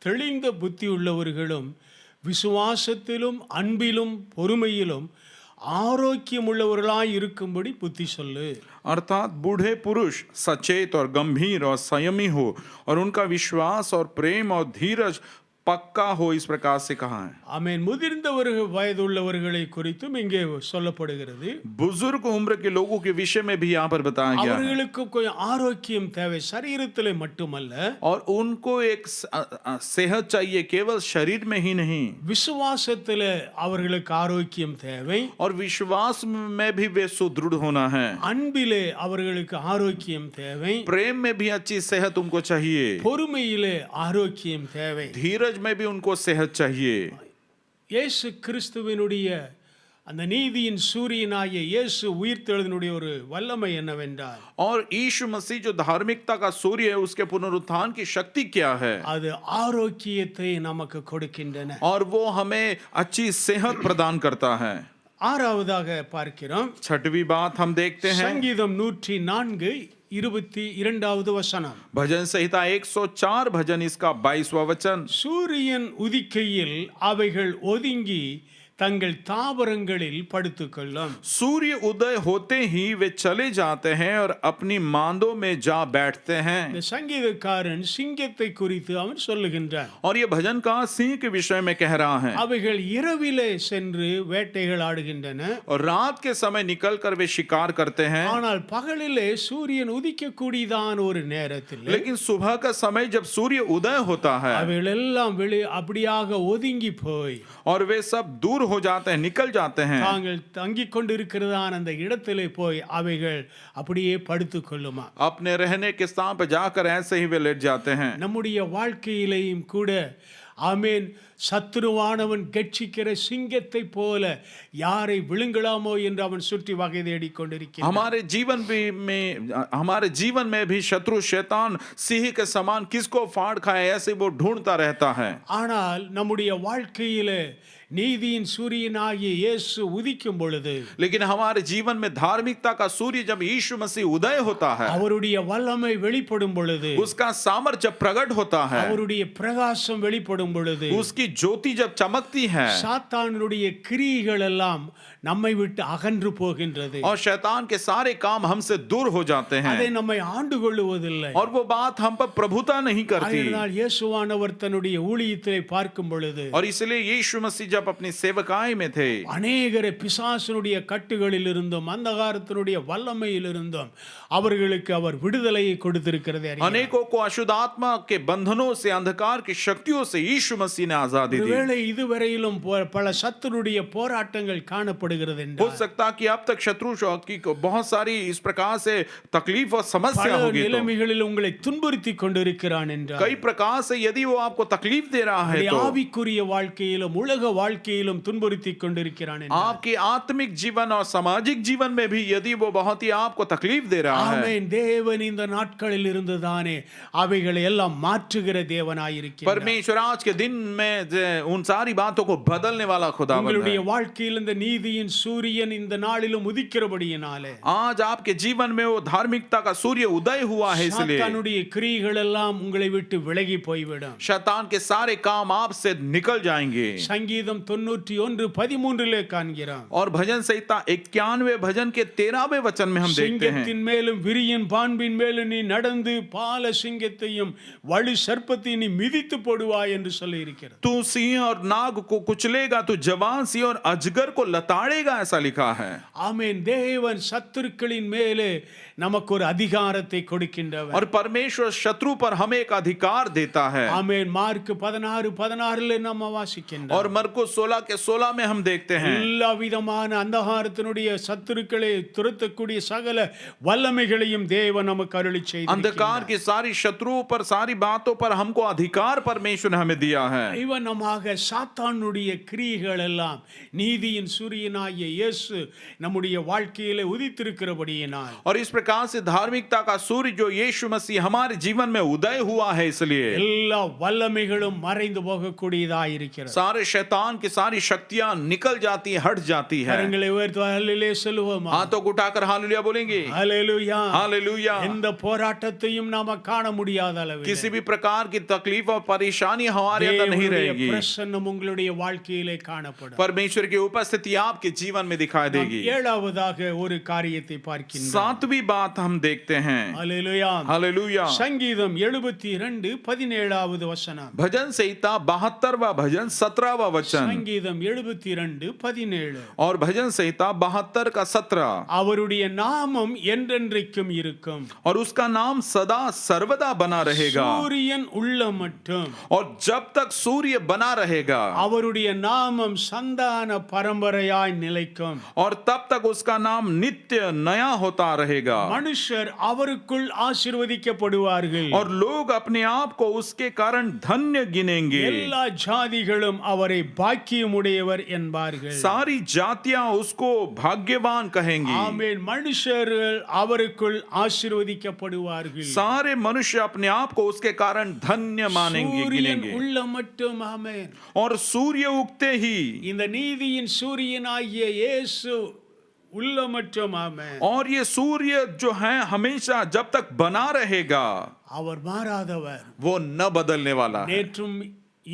தெளிந்த புத்தி உள்ளவர்களும் விசுவாசத்திலும் அன்பிலும் பொறுமையிலும் ஆரோக்கியம் உள்ளவர்களாய் இருக்கும்படி புத்தி சொல்லு. अर्थात बूढ़े पुरुष सचेत और गंभीर और संयमी हो और उनका विश्वास और प्रेम और धीरज पक्का हो, इस प्रकार से कहा है. ஆமென். முதிர்ந்தவர்கள் வயதுள்ளவர்களை குறித்தும் இங்கே சொல்லப்படுகிறது. बुजुर्ग उम्र के लोगों के विषय में भी यहाँ पर बताया गया है. அவர்களுக்கு கொஞ்சம் ஆரோக்கியம் தேவை, சரீரத்திலே மட்டுமல்ல. और उनको एक सेहत चाहिए, केवल शरीर में ही नहीं. விசுவாசத்திலே அவர்களுக்கு ஆரோக்கியம் தேவை. और विश्वास में भी वे सुदृढ़ होना है. அன்பிலே அவர்களுக்கு ஆரோக்கியம் தேவை. प्रेम में भी अच्छी सेहत उनको चाहिए. பொறுமையிலே ஆரோக்கியம் தேவை. धीरज में भी उनको सेहत चाहिए. இயேசு கிறிஸ்துவினுடைய அந்த நீதியின் சூரியனாகிய இயேசு உயிர்த்தெழுதலுடைய ஒரு வல்லமை என்னவென்றால், और यीशु मसीह जो धार्मिकता का सूर्य है, उसके पुनरुत्थान की शक्ति क्या है? அது ஆரோக்கியத்தை நமக்கு கொடுக்கின்றன. और वो हमें अच्छी सेहत प्रदान करता है. ஆறாவதாக பார்க்கிறோம். छठवीं बात हम देखते हैं சங்கீதம் 104:22வது வசனம். भजन संहिता 104 भजन इसका 22वां वचन. சூரியன் உதிக்கையில் அவைகள் ஒதுங்கி தங்கள் தாவரங்களில் படுத்துக்கொள்ளும். सूर्य उदय होते ही वे चले जाते हैं और अपनी मांदों में जा बैठते हैं. இந்த சங்கீதக்காரன் சிங்கத்தை குறித்து அவன் சொல்லுகின்றான். और ये भजनकार सिंह के विषय में कह रहा है. அவைகள் இரவிலே சென்று வேட்டைகள் ஆடுகின்றன. और रात के समय निकलकर वे शिकार करते हैं. ஆனால் பகலிலே சூரியன் உதிக்கக்கூடியதான ஒரு நேரத்தில் लेकिन सुबह का समय जब सूर्य उदय होता है அவைகள் எல்லாம் அப்படியாக ஒதுங்கி போய் और वे सब दूर हो जाते हैं, निकल जाते हैं. தாங்கள் தங்கிக் கொண்டிருக்கிறதான அந்த இடத்திலே போய் அவைகள் அப்படியே படுத்துக் கொள்ளுமா. अपने रहने के स्थान पर जाकर ऐसे ही वे लेट जाते हैं. நம்முடைய வாழ்க்கையிலேயும் கூட ஆமென், சத்துருவானவன் கெட்சிக்கிற சிங்கத்தை போல யாரை விழுங்கலாமோ என்று அவன் சுற்றி வகை தேடிக் கொண்டிருக்கிறான். हमारे जीवन में भी शत्रु शैतान सिंह के समान किसको फाड़ खाए ऐसे वो ढूंढता रहता है. ஆனால் நம்முடைய வாழ்க்கையிலே நீதியின் சூரியனாகிய இயேசு உதிக்கும் பொழுது, लेकिन हमारे जीवन में धार्मिकता का सूर्य जब यीशु मसीह उदय होता है, அவருடைய வல்லமை வெளிப்படும் பொழுது, उसका सामर्थ्य जब प्रकट होता है, அவருடைய பிரகாசம் வெளிப்படும் பொழுது, उसकी ज्योति जब चमकती है, சாத்தானுடைய கிரியைகள் எல்லாம் நம்மை விட்டு அகன்று போகின்றது. और शैतान के सारे काम हमसे दूर हो जाते हैं. அதை நம்மை ஆண்டு கொள்ளுவதில்லை. और वो बात हम पर प्रभुता नहीं करती. அதனால் இயேசுவானவர் தன்னுடைய ஊழியத்தை பார்க்கும் பொழுது, और इसलिए यीशु मसीह जब अपनी सेवकाई में थे, அநேகரை பிசாசினுடைய கட்டுகளில் இருந்தும் அந்தகாரத்தினுடைய வல்லமையில் இருந்தும் அவர்களுக்கு அவர் விடுதலையை கொடுத்திருக்கிறதை அறிகிறார். अनेकों को अशुद्ध आत्मा के बंधनों से, अंधकार की शक्तियों से यीशु मसीह ने आजादी दी. ஒருவேளை இதுவரையிலும் பல சத்துருடைய போராட்டங்கள் காணப்படுகிறது हो என்றால், सकता कि अब तक शत्रु की बहुत सारी इस प्रकार से तकलीफ और समस्या பல होगी. तो நிலைமைகளில் உங்களை துன்புறுத்தி கொண்டிருக்கிறான் என்றால், कई प्रकार से यदि वो आपको तकलीफ दे रहा है, तो ஆவிக்குரிய வாழ்க்கையிலும் உலக வாழ்க்கையிலும் துன்புறுத்தி கொண்டிருக்கிறான் என்றால், आपके आत्मिक जीवन और सामाजिक जीवन में भी यदि वो बहुत ही आपको तकलीफ दे रहा है, ஆமென், தேவன் இந்த நாட்களில் இருந்துதானே அவைகளை எல்லாம் மாற்றுகிற தேவனாயிருக்கிறார். परमेश्वर आज के दिन में उन सारी बातों को बदलने वाला खुदावंद உங்களுடைய है. வாழ்க்கையில் இந்த நீதியின் நீதியின் சூரியன் இந்த நாளிலும் உதிக்கிறபடியினாலே आज आपके जीवन में वो धार्मिकता का सूर्य उदय हुआ है, इसलिए சாத்தானுடைய கிரியைகள் எல்லாம் உங்களை விட்டு விலகி போய்விடும். शैतान के सारे काम आपसे निकल जाएंगे. சங்கீதம் 91:13 காண்கிறோம். और भजन संहिता 91 भजन के 13वें वचन में हम देखते हैं, சிங்கத்தின் மேலும் விரியன் பாம்பின் மேலும் நீ நடந்து பால சிங்கத்தையும் வலு சர்ப்பத்தையும் நீ மிதித்து போடுவாய் என்று சொல்லி இருக்கிறது. तू सिंह और नाग को कुचलेगा, तू जवान सिंह और अजगर को लताड़ेगा, ऐसा लिखा है. ஆமென். தேவன் சத்துருக்களின் மேலே நமக்கு ஒரு அதிகாரத்தை கொடுக்கின்றவர். और परमेश्वर शत्रु पर हमें एक अधिकार देता है. ஆமென். மார்க் 16:16 நம்ம வாசிக்கின்றோம். और मरकुस 16 के 16 में हम देखते हैं, எல்லா விதமான அந்தகாரத்தினுடைய சத்துருக்களை துரத்தக்கூடிய சகல வல்லமைகளையும் தேவன் நமக்கு அருளி செய்திருக்கிறார். अंधकार की सारी शत्रुओं पर, सारी बातों पर हमको अधिकार परमेश्वर ने हमें दिया है. இவனமாக சாத்தானுடைய கிரியைகள் எல்லாம் நீதியின் சூரியனாகிய இயேசு நம்முடைய வாழ்க்கையிலே உதித்திருக்கிறபடியினால் और इस प्रकार से धार्मिकता का सूर्य जो यीशु मसीह हमारे जीवन में उदय हुआ है, इसलिए எல்லா வல்லமைகளும் மறைந்து போகக்கூடியதாய் இருக்கிறது. सारे शैतान की सारी शक्तियां निकल जाती है, हट जाती है. கரங்களை உயர்த்தி ஹல்லேலூயா சொல்லுவோமா? हाथों को उठाकर हालेलुया बोलेंगे. ஹல்லேலூயா. हालेलुया. எந்த போராட்டத்தையும் நாம காண முடியாத அளவில் किसी भी प्रकार की तकलीफ और परेशानी हमारे अंदर नहीं रहेगी. பிரசன்னம் உங்களுடைய வாழ்க்கையிலே காணப்படும். परमेश्वर की उपस्थिति आपके जीवन में दिखाई देगी. ஏழாவதாக ஒரு காரியத்தை பார்க்கின்றோம். 7वीं बात हम देखते हैं. ஹல்லேலூயா. हालेलुया. சங்கீதம் 72:17 வசனம். भजन संहिता 72वां भजन 17वां वचन. சங்கீதம் 72:17. और भजन संहिता 72 का 17. அவருடைய நாமம் என்றென்றைக்கும் இருக்கும். और उसका नाम सदा सर्वदा बना रहेगा. சூரியன் உள்ள மட்டும் और जब तक सूर्य बना रहेगा, அவருடைய நாமம் சந்தான பரம்பரையாய் நிலைக்கும். और तब तक उसका नाम नित्य नया होता रहेगा. மனுஷர் அவருக்குள் ஆசீர்வதிக்கப்படுவார்கள். और लोग अपने आप को उसके कारण धन्य गिनेंगे. எல்லா ஜாதிகளும் அவரை பாக்கியமுடையவர் என்பார்கள். सारी जातियां उसको भाग्यवान कहेंगी. ஆமென். மனுஷர்கள் அவருக்குள் ஆசீர்வதிக்கப்படுவார்கள். सारे मनुष्य अपने आप को उसके कारण धन्य मानेंगे, சூரியன் गिनेंगे. உள்ள மட்டும். ஆமென். और सूर्य उगते ही, இந்த நீதியின் சூரியனாகிய இயேசு உள்ள மட்டும். ஆமென். और ये सूर्य जो है हमेशा जब तक बना रहेगा, அவர் மாறாதவர். वो न बदलने वाला है. நேற்றும்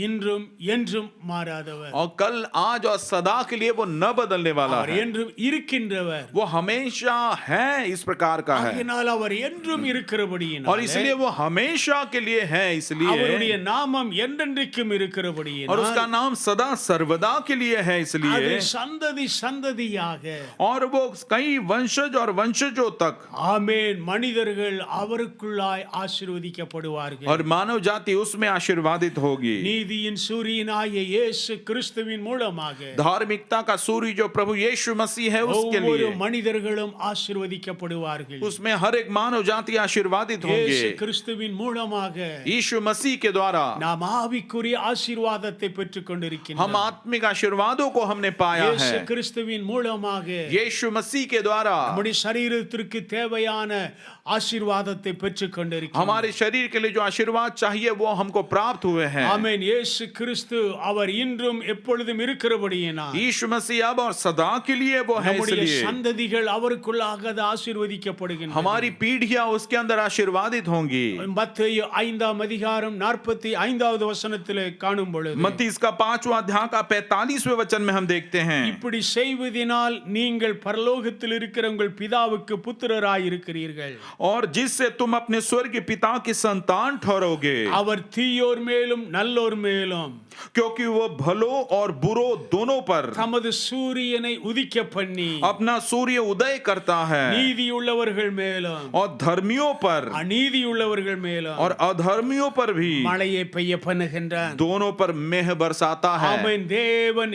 இன்றும் என்றும் மாறாதவர். और कल, आज और सदा के लिए वो न बदलने वाला அவர் है. என்றும் இருக்கின்றவர். वो हमेशा है, इस प्रकार का है. ஆகையினால் அவர் என்றும் இருக்கிறபடியினால் और इसलिए वो हमेशा के लिए है, அவருடைய इसलिए நாமம் என்றென்றைக்கும் और இருக்கிறபடியினால் उसका नाम सदा सर्वदा के लिए है, அது इसलिए சந்ததி சந்ததியாக. और वो कई वंशज और वंशजों तक ஆமென். மனிதர்கள் அவருக்குள்ளாய் ஆசீர்வதிக்கப்படுவார்கள். और मानव जाति उसमें आशीर्वादित होगी. நீதியின் சூரியனாகிய இயேசு கிறிஸ்துவின் மூலமாக धार्मिकता का सूर्य जो प्रभु यीशु मसीह है, उसके ஒவ்வொரு लिए மனிதர்களும் ஆசீர்வதிக்கப்படுவார்கள். उसमें हर एक मानव जाति आशीर्वादित இயேசு होंगे. கிறிஸ்துவின் மூலமாக यीशु मसीह के द्वारा நாம் ஆவிக்குரிய ஆசீர்வாதத்தை பெற்றுக் हम கொண்டிருக்கிறோம். आत्मिक आशीर्वादों को हमने पाया இயேசு है. கிறிஸ்துவின் மூலமாக यीशु मसीह के द्वारा நம்முடைய சரீரத்திற்கு தேவையான ஆசீர்வாதத்தை பெற்றுக் கொண்டிருக்கிறோம். हमारे शरीर के लिए जो आशीर्वाद चाहिए वो हमको प्राप्त हुए हैं. ஆமென். இயேசு கிறிஸ்து அவர் இன்றும் எப்பொழுதும் இருக்கிறபடியினால் यीशु मसीह अब और सदा के लिए वो है, நம்முடைய इसलिए சந்ததிகள் அவருக்குள்ளாக ஆசீர்வதிக்கப்படுகின்றன. हमारी पीढ़ियां उसके अंदर आशीर्वादित होंगी. மத்தேயு 5:45 வசனத்திலே காணும் பொழுது मत्ती इसका 5वां अध्याय का 45वें वचन में हम देखते हैं, இப்படி செய்வதினால் நீங்கள் பரலோகத்தில் இருக்கிற உங்கள் பிதாவுக்கு புத்திரராய் இருக்கிறீர்கள். और जिससे तुम अपने स्वर्गीय पिता की संतान ठहरोगे, அவர் தீயோர் மேலும் நல்லோர் மேலும் क्योंकि वो भलों और बुरों दोनों पर தமது சூரியனை உதிக்க பண்ணி अपना सूर्य उदय करता है. நீதியுள்ளவர்கள் மேலும் और धर्मियों पर அநீதியுள்ளவர்கள் மேலும் और अधर्मियों पर भी மழையை பெய்ய பண்ணுகின்றார். दोनों पर मेह बरसाता है. ஆமென். தேவன்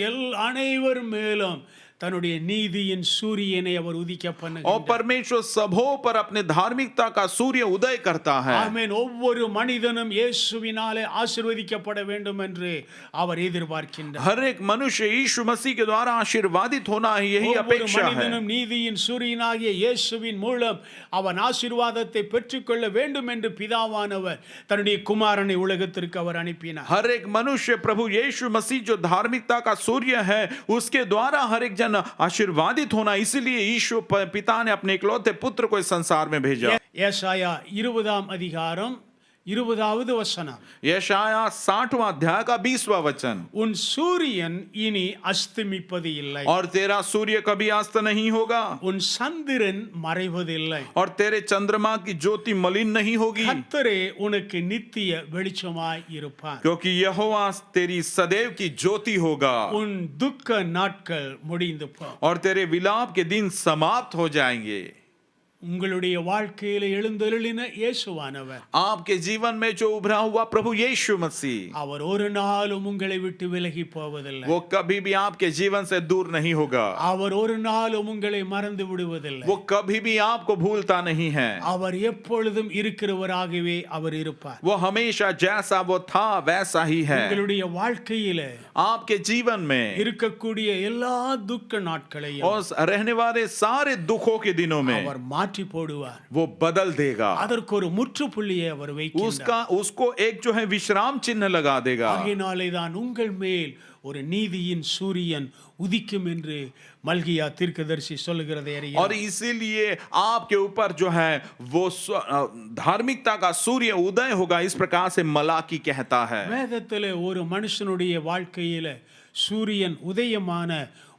அனைவர் மேலும் தன்னுடைய நீதியின் சூரியனை அவர் உதிக்க और பண்ணுகிறார். परमेश्वर सबों पर अपने धार्मिकता का सूर्य उदय करता है. ஆமென். ஒவ்வொரு மனிதனும் இயேசுவினாலே ஆசீர்வதிக்கப்பட வேண்டும் என்று அவர் எதிர்பார்க்கின்றார். हर एक मनुष्य यीशु मसीह के द्वारा आशीर्वादित होना ही यही ஒவ்வொரு अपेक्षा है. மனிதனும் நீதியின் சூரியனாகிய இயேசுவின் மூலம் அவன் ஆசீர்வாதத்தை பெற்றுக்கொள்ள வேண்டும் என்று பிதாவானவர் தன்னுடைய குமாரனை உலகத்திற்கு அவர் அனுப்பினார். हर एक मनुष्य प्रभु यीशु मसीह जो धार्मिकता का सूर्य है, उसके द्वारा हर एक जन जीवन आशीर्वादित होना, इसीलिए ईश्वर पिता ने अपने इकलौते पुत्र को इस संसार में भेजा। ஏசாயா 20ஆம் அதிகாரம் 20வது வசனம். यशाया 60वां अध्याय का 20वां वचन, உன் சூரியன் இனி அஸ்தமிப்பது இல்லை, और तेरा सूर्य कभी अस्त नहीं होगा, உன் சந்திரன் மறைவதில்லை, और तेरे चंद्रमा की ज्योति मलिन नहीं होगी, கர்த்தரே உனக்கு நித்திய வெளிச்சமாய் இருப்பார். क्योंकि यहोवा तेरी सदैव की ज्योति होगा, உன் துக்க நாட்கள் முடிந்து போ. और तेरे विलाप के दिन समाप्त हो जाएंगे। உங்களுடைய வாழ்க்கையில எழுந்தருளின இயேசுவானவர், आपके जीवन में जो उभरा हुआ प्रभु यीशु मसीह, அவர் ஒரு நாளும் உங்களை விட்டு விலகி போவதில்லை, वो कभी भी आपके जीवन से दूर नहीं होगा, அவர் ஒரு நாளும் உங்களை மறந்து விடுவதில்லை, वो कभी भी आपको भूलता नहीं है, அவர் எப்பொழுதும் இருக்கிறவராகவே அவர் இருப்பார். वो हमेशा जैसा वो था वैसा ही है। உங்களுடைய வாழ்க்கையில आपके जीवन में இருக்கக்கூடிய எல்லா துக்க நாட்களையும் और रहने वाले सारे दुखों के दिनों में அவர் மாற்றி போடுவார். वो बदल देगा, அதற்கு ஒரு முற்றுப்புள்ளியை அவர் வைக்கின்றார். उसको एक जो है विश्राम चिन्ह लगा देगा। ஆகையினாலே தான் உங்கள் மேல் ஒரு நீதியின் சூரியன் உதிக்கும் என்று மல்கியா தீர்க்கதரிசி சொல்லுகிறதை அறிய. और इसीलिए आपके ऊपर जो है वो धार्मिकता का सूर्य उदय होगा, इस प्रकार से मलाकी कहता है। வேதத்திலே ஒரு மனுஷனுடைய வாழ்க்கையில சூரியன் உதயமான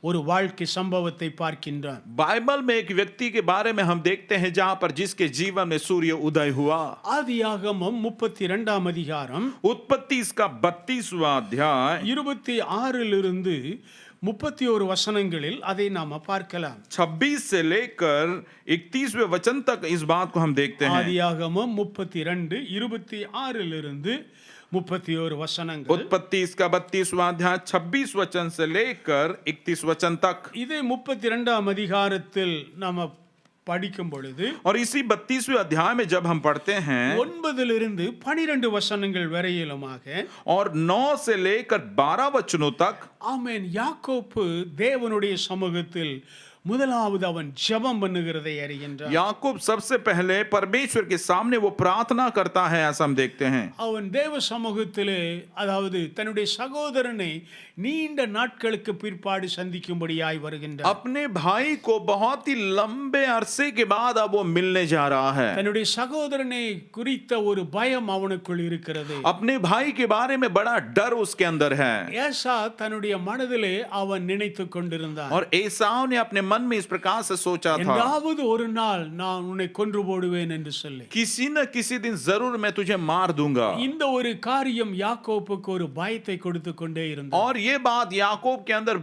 ஒரு வாழ்க்கை சம்பவத்தை பார்க்கின்றான். बाइबल में एक व्यक्ति के बारे में हम देखते हैं जहां पर जिसके जीवन में सूर्य उदय हुआ। ஆதியாகமம் 32ஆம் அதிகாரம் उत्पत्ति इसका 32वां अध्याय 26 31 वசனங்களில் அதை நாம பார்க்கலாம். 26 से लेकर 31वें वचन तक इस बात को हम देखते हैं। ஆதியாகமம் 32 26 31 வசனங்கள். उत्पत्ति इसका 32वां अध्याय 26 वचन से लेकर 31 वचन तक। இதே 32ஆம் அதிகாரத்தில் நாம படிக்கும் பொழுது, और इसी 32वें अध्याय में जब हम पढ़ते हैं 9 12 வசனங்கள் வரையிலுமாக, और 9 से लेकर 12 वचनों तक, ஆமென், யாக்கோப்பு தேவனுடைய சமூகத்தில் முதலாவது அவன் ஜெபம் பண்ணுகிறதை அறிகின்றான். याकूब सबसे पहले परमेश्वर के सामने वो प्रार्थना करता है, ऐसा हम देखते हैं। அவன் தேவ சமூகத்திலே, அதாவது தன்னுடைய சகோதரனை நீண்ட நாட்களுக்கு பிற்பாடு சந்திக்கும்படியாய் வருகின்றான். अपने भाई को बहुत ही लंबे अरसे के बाद अब वो मिलने जा रहा है। தன்னுடைய சகோதரனை குறித்த ஒரு பயம் அவனுக்குள் இருக்கிறது. अपने भाई के बारे में बड़ा डर उसके अंदर है। ஏசா தன்னுடைய மனதிலே அவன் நினைத்து கொண்டிருந்தான், और एसाव ने अपने मन में इस प्रकार से सोचा था, எங்காவது ஒரு நாள் நான் உன்னை கொன்று போடுவேன் என்று சொல்லி. किसी न किसी दिन जरूर मैं तुझे मार दूंगा। இந்த ஒரு காரியம் யாக்கோப்புக்கு ஒரு பயத்தை கொடுத்து கொண்டே இருந்தது. और ये बात याकूब के अंदर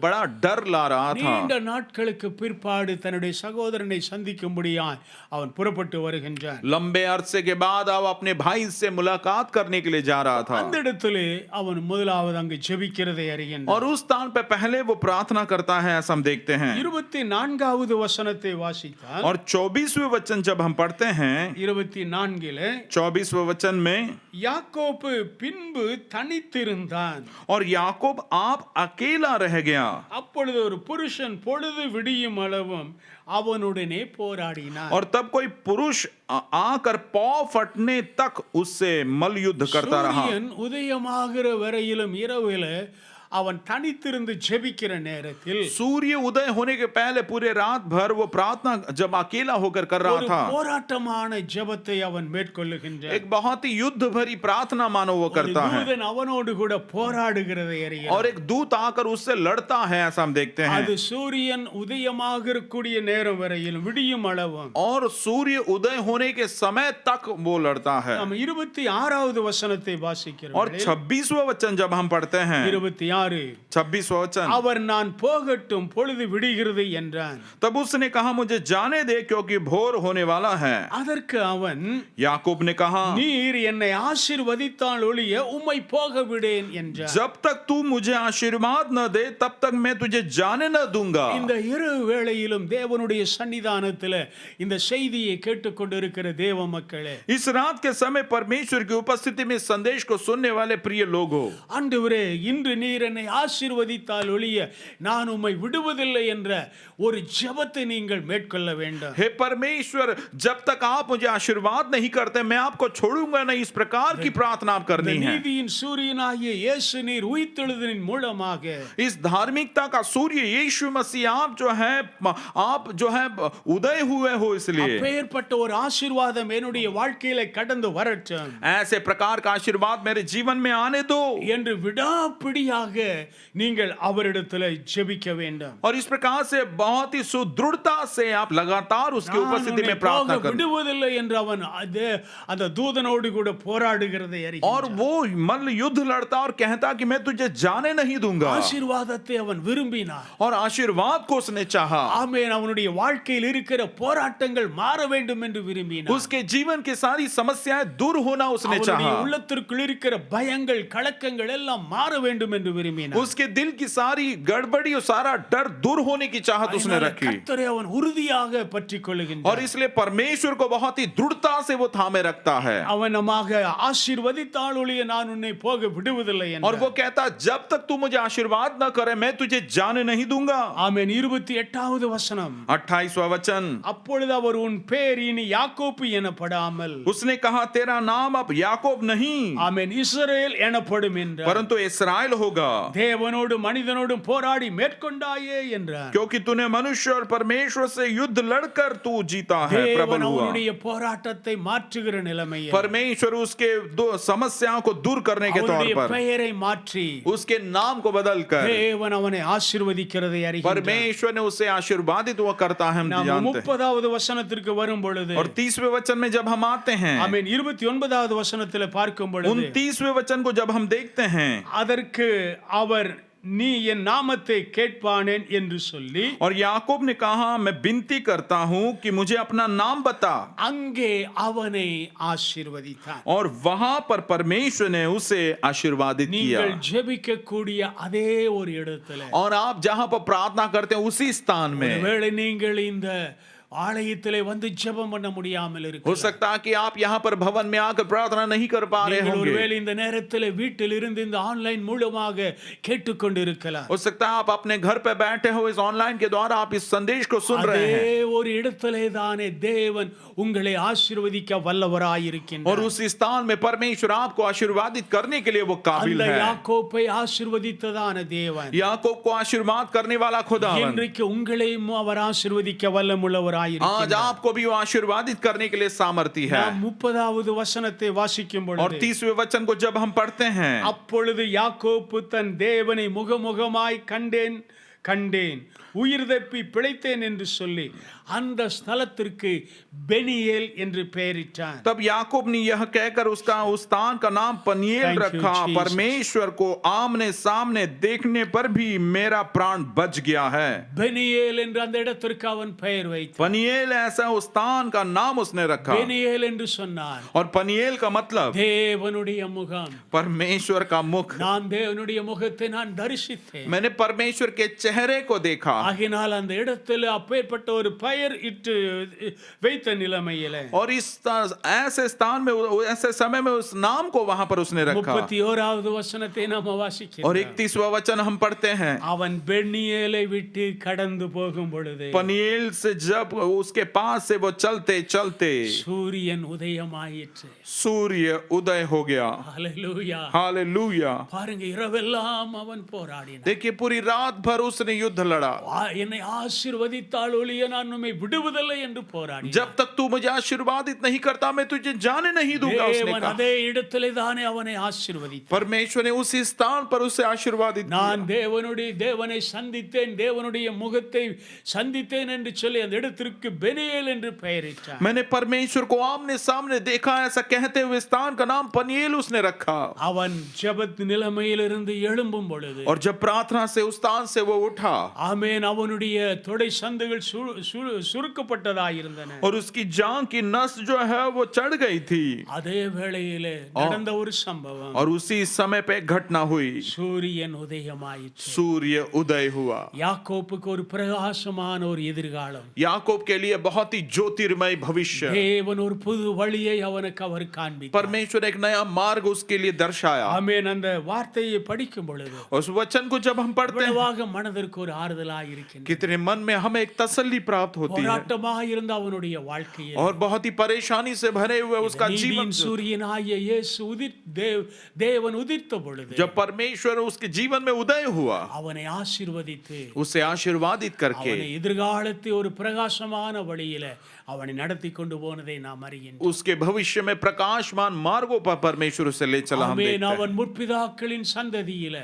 बड़ा डर ला रहा था। நீண்ட நாட்களுக்கு பிற்பாடு தன்னுடைய சகோதரனை சந்திக்கும்படியாய் அவன் புறப்பட்டு வருகின்றான். लंबे अरसे के बाद अब अपने भाई से मुलाकात करने के लिए जा रहा था। அந்த இடத்திலே அவன் முதலாவது அங்கு ஜெபிக்கிறதை அறிகின்றான். और उस स्थान पे पहले वो प्रार्थना करता है, ऐसा हम देखते हैं। 24வது வசனத்தை வாசித்தால், और 24वें वचन जब हम पढ़ते हैं 24 24वें वचन में, யாக்கோப்பு பின்பு தனித்திருந்தான், और याकूब आप अकेला रह गया, அப்பொழுது ஒரு புருஷன் பொழுது விடியும் அளவும் அவனுடனே போராடினார். और तब कोई पुरुष आकर पांव फटने तक उससे मल्लयुद्ध करता रहा। சூரியன் உதயமாகிற வரையிலும் இரவில அவன் தனித்திருந்து ஜெபிக்கிற நேரத்தில் सूर्य उदय होने के पहले पूरे रात भर वो प्रार्थना जब अकेला होकर कर रहा ஒரு था, போராட்டமான ஜெபத்தை அவன் மேற்கொள்ளுகின்றான். एक बहुत ही युद्ध भरी प्रार्थना मानो वो ஒரு करता है, தூதன் அவனோடு கூட போராடுகிறதை அறிகிறான். और एक दूत आकर उससे लड़ता है, ऐसा हम देखते हैं। அது சூரியன் உதயமாகக்கூடிய நேரம் வரையிலும் விடியும் அளவும் और सूर्य उदय होने के समय तक वो लड़ता है। நாம் 26வது வசனத்தை और வாசிக்கிறோம். 26वां वचन जब हम पढ़ते हैं 26 26वां वचन, அவர் நான் போகட்டும் பொழுது விடுகிறது என்றான். तब उसने कहा मुझे जाने दे क्योंकि भोर होने वाला है। அதற்கு அவன், याकूब ने कहा நீர் என்னை ஆசீர்வதித்தால் ஒழிய உம்மை போக விடேன் என்றான். जब तक तू मुझे आशीर्वाद न दे तब तक मैं तुझे जाने न दूंगा। இந்த இரவு வேளையிலும் தேவனுடைய சன்னிதானத்தில் இந்த செய்தியை கேட்டுக்கொண்டிருக்கிற தேவ மக்களே, इस रात के समय परमेश्वर की उपस्थिति में संदेश को सुनने वाले प्रिय लोगों, ஆண்டவரே, இன்று நீர் நீர் என்னை ஆசீர்வதித்தால் ஒழிய நான் உம்மை விடுவதில்லை என்ற ஒரு ஜெபத்தை நீங்கள் மேற்கொள்ள வேண்டும். हे परमेश्वर, जब तक आप मुझे आशीर्वाद नहीं करते मैं आपको छोड़ूंगा नहीं, इस प्रकार की प्रार्थना आप करनी है. நீதியின் சூரியனாகிய இயேசு நீர் உயிர்த்தெழுதலின் மூலமாக इस धार्मिकता का सूर्य यीशु मसीह आप जो है उदय हुए हो, इसलिए அப்பேற்பட்ட ஒரு ஆசீர்வாதம் என்னுடைய வாழ்க்கையில கடந்து வரட்டும் ऐसे प्रकार का आशीर्वाद मेरे जीवन में आने दो என்று விடாப்பிடியாக நீங்கள் அவரிடத்தில் ஜெபிக்க வேண்டும். और इस प्रकार से बहुत ही सुदृढ़ता से आप लगातार उसकी उपस्थिति में प्रार्थना करें. விடுவதில்லை என்று அவன் அந்த தூதனோடு கூட போராடுகிறதை அறிகிறான். और वो मल्ल युद्ध लड़ता और कहता कि मैं तुझे जाने नहीं दूंगा. ஆசீர்வாதத்தை அவன் விரும்பினான். और आशीर्वाद को उसने चाहा. ஆமென். அவனுடைய வாழ்க்கையில் இருக்கிற போராட்டங்கள் மாற வேண்டும் என்று விரும்பினான். उसके जीवन की सारी समस्याएं दूर होना उसने चाहा. அவனுடைய உள்ளத்திற்குள் இருக்கிற பயங்கள் கலக்கங்கள் எல்லாம் மாற வேண்டும் என்று விரும்பினான். उसके दिल की सारी गड़बड़ी और सारा डर दूर होने की चाहत उसने रखी. கர்த்தரை அவன் உறுதியாக பற்றிக் கொள்ளுகின்றான். और इसलिए परमेश्वर को बहुत ही दृढ़ता से वो थामे रखता है. அவன் நமக்கு ஆசீர்வதித்தால் ஒழிய நான் உன்னை போக விடுவதில்லை என்றார். और वो कहता जब तक तू मुझे आशीर्वाद न करे मैं तुझे जाने नहीं दूंगा. ஆமென். 28வது வசனம். 28वां वचन. அப்பொழுது அவர் உன் பேர் இனி யாக்கோப்பு எனப்படாமல் उसने कहा तेरा नाम अब याकूब नहीं, ஆமென், இஸ்ரவேல் எனப்படும் என்றார். परंतु इस्राएल होगा, தேவனோடு மனிதனோடும் போராடி மேற்கொண்டாயே என்றார். क्योंकि तूने मनुष्य और परमेश्वर से युद्ध लड़कर तू जीता है, प्रबल हुआ. அவனுடைய போராட்டத்தை மாற்றுகிற நிலைமையில் परमेश्वर उसके दो समस्याओं को दूर करने के तौर पर பெயரை மாற்றி उसके नाम को बदलकर தேவன் அவனை ஆசீர்வதிக்கிறதை அறிகிறார். परमेश्वर ने उसे आशीर्वादित वो करता है, हम जानते हैं. 30வது வசனத்திற்கு வரும் பொழுது और 30वें वचन में जब हम आते हैं, ஆமென், 29வது வசனத்தில் பார்க்கும் பொழுது 29वें वचन को जब हम देखते हैं, அதற்கு அவர் நீ என் நாமத்தை கேட்பானேன் என்று சொல்லி और याकूब ने कहा मैं विनती करता हूं कि मुझे अपना नाम बता. அங்கே அவனை ஆசீர்வதித்தார். और वहां पर परमेश्वर ने उसे आशीर्वादित किया. நீங்கள் ஜெபிக்க கூடிய அதே ஒரு இடத்துல और आप जहां पर प्रार्थना करते हैं उसी स्थान में ஒருவேளை நீங்கள் இந்த ஆலயத்திலே வந்து ஜெபம் பண்ண முடியாமல் हो இருக்கலாம். सकता है कि आप यहाँ पर भवन में आकर प्रार्थना नहीं कर पा रहे நீங்கள் होंगे. ஒருவேளை இந்த நேரத்திலே வீட்டில் இருந்து இந்த ஆன்லைன் மூலமாக கேட்டுக்கொண்டு இருக்கலாம். हो सकता है आप अपने घर पे बैठे हो, इस ऑनलाइन के द्वारा आप इस संदेश को सुन रहे हैं. அதே ஒரு இடத்திலே தானே தேவன் உங்களை ஆசீர்வதிக்க வல்லவராய் இருக்கின்றார். और उस स्थान में परमेश्वर आपको आशीर्वादित करने के लिए वो काबिल அந்த है. யாக்கோபை ஆசீர்வதித்ததான தேவன் याकूब को आशीर्वाद करने वाला खुदावन இன்றைக்கு உங்களையும் அவர் ஆசீர்வதிக்க வல்லமுள்ளவராய் आज இருக்கின்றார். आपको भी वो आशीर्वादित करने के लिए सामर्थ्य है. நாம் 30வது வசனத்தை வாசிக்கும் और பொழுது 30वें वचन को जब हम पढ़ते हैं, அப்பொழுது யாக்கோப்பு தன் தேவனை முகமுகமாய் கண்டேன் உயிர் தப்பி பிழைத்தேன் என்று சொல்லி அந்த ஸ்தலத்திற்கு பெனியேல் என்று பெயரிட்டான். तब याकूब ने यह कहकर उसका उस स्थान का नाम पनिएल Thank you, रखा. Jesus. परमेश्वर को आमने सामने देखने पर भी मेरा प्राण बच गया है. பெனியேல் என்று அந்த இடத்திற்கு அவன் பெயர் வைத்தான். पनिएल ऐसा उस स्थान का नाम उसने रखा. பெனியேல் என்று சொன்னான் और पनिएल का मतलब தேவனுடைய முகம். परमेश्वर का मुख. நான் தேவனுடைய முகத்தை நான் தரிசித்தேன். मैंने परमेश्वर के चेहरे को देखा. ஆகினால் அந்த இடத்துல அப்பேற்பட்ட ஒரு பெயர் இட்டு வைத்த நிலைமையிலே और इस ऐसे स्थान में ऐसे समय में उस नाम को वहां पर उसने रखा. 31வது வசனத்தை நாம் और வாசிக்கிறோம். 31वां वचन हम पढ़ते हैं, அவன் பெனியேலை விட்டு கடந்து போகும் பொழுது पनिएल से जब उसके पास से वो चलते चलते சூரியன் உதயமாயிற்று. सूर्य उदय हो गया. ஹல்லேலூயா. हालेलुया. பாருங்க, இரவெல்லாம் அவன் போராடினான். देखिए पूरी रात भर उसने युद्ध लड़ा. என்னை ஆசீர்வதித்தால் ஒழிய நான் உம்மை விடுவதில்லை என்று போராடினான். जब तक तू मुझे आशीर्वादित नहीं करता मैं तुझे जाने नहीं दूंगा, उसने தேவன் कहा. அதே இடத்திலே தானே அவனை ஆசீர்வதித்தார். परमेश्वर ने उसी स्थान पर उसे आशीर्वादित நான் किया. தேவனை சந்தித்தேன், தேவனுடைய முகத்தை சந்தித்தேன் என்று சொல்லி அந்த இடத்திற்கு பெனியேல் என்று பெயரிட்டார். मैंने परमेश्वर को आमने सामने देखा, ऐसा कहते हुए स्थान का नाम पनिएल उसने रखा. அவன் ஜெபத் நிலைமையிலிருந்து எழும்பும் பொழுது और जब प्रार्थना से उस स्थान से वो उठा, ஆமென், ஆமென். அவனுடைய தொடை சந்துகள் சுருக்கப்பட்டதாயிருந்தன. और उसकी जांघ की नस जो है वो चढ़ गई थी। அதே வேளையிலே நடந்த ஒரு சம்பவம். और उसी समय पे एक घटना हुई, சூரியன் உதயமாயிற்று. सूर्य उदय हुआ। யாக்கோப்புக்கு ஒரு பிரகாசமான ஒரு எதிர்காலம். याकूब के लिए बहुत ही ज्योतिर्मय भविष्य। தேவன் ஒரு புது வழியை அவனுக்கு அவர் காண்பித்தார். परमेश्वर एक नया मार्ग उसके लिए दर्शाया। ஆமென். அந்த வார்த்தையை படிக்கும் பொழுது उस वचन को जब हम पढ़ते हैं, எவ்வளவாக மனதிற்கு ஒரு ஆறுதலாய் இருக்கின்றது. कितने मन में हमें एक तसल्ली प्राप्त होती है। போராட்டமாக இருந்த அவனுடைய வாழ்க்கையில் और बहुत ही परेशानी से भरे हुए उसका जीवन, நீதியின் சூரியனாகிய இயேசு தேவன் உதித்த பொழுது जब परमेश्वर उसके जीवन में उदय हुआ, அவனை ஆசீர்வதித்து उसे आशीर्वादित करके அவனை எதிர்காலத்தை ஒரு பிரகாசமான வழியில அவனை நடத்தி கொண்டு போனதை நாம் அறிகின்றோம். उसके भविष्य में प्रकाशमान मार्गों पर परमेश्वर उसे ले चला। हम देखते हैं அவன் முற்பிதாக்களின் சந்ததியில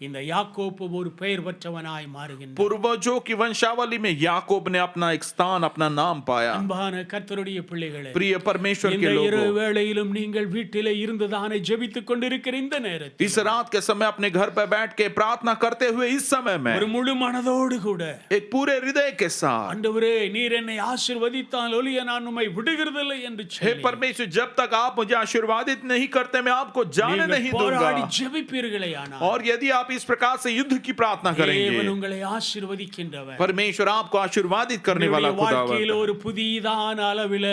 இந்த யாக்கோப்பு ஒரு பெயர் பெற்றவனாய் மாறுகின்றான். पूर्वजों की वंशावली में याकूब ने अपना एक स्थान, अपना नाम पाया। அன்பான கர்த்தருடைய பிள்ளைகளே, प्रिय परमेश्वर இந்த के இரவு लोगों, வேளையிலும் நீங்கள் வீட்டிலே இருந்துதானே ஜெபித்துக் கொண்டிருக்கிற இந்த நேரத்தில் इस रात के समय अपने घर पर बैठ के प्रार्थना करते हुए इस समय में ஒரு முழு மனதோடு கூட एक पूरे हृदय के साथ, ஆண்டவரே நீர் என்னை ஆசீர்வதித்தால் ஒழிய நான் உம்மை விடுகிறதில்லை என்று हे சொல்லி परमेश्वर, जब तक आप मुझे आशीर्वादित नहीं करते मैं आपको जाने நீங்கள் नहीं போராடி दूंगा। ஜெபிப்பீர்களே ஆனால் और यदि आप इस प्रकार से युद्ध की प्रार्थना தேவன் करेंगे, உங்களை ஆசீர்வதிக்கின்றவர். परमेश्वर आपको आशीर्वादित करने वाला உங்களுடைய खुदावंद வாழ்க்கையில ஒரு புதிதான அளவில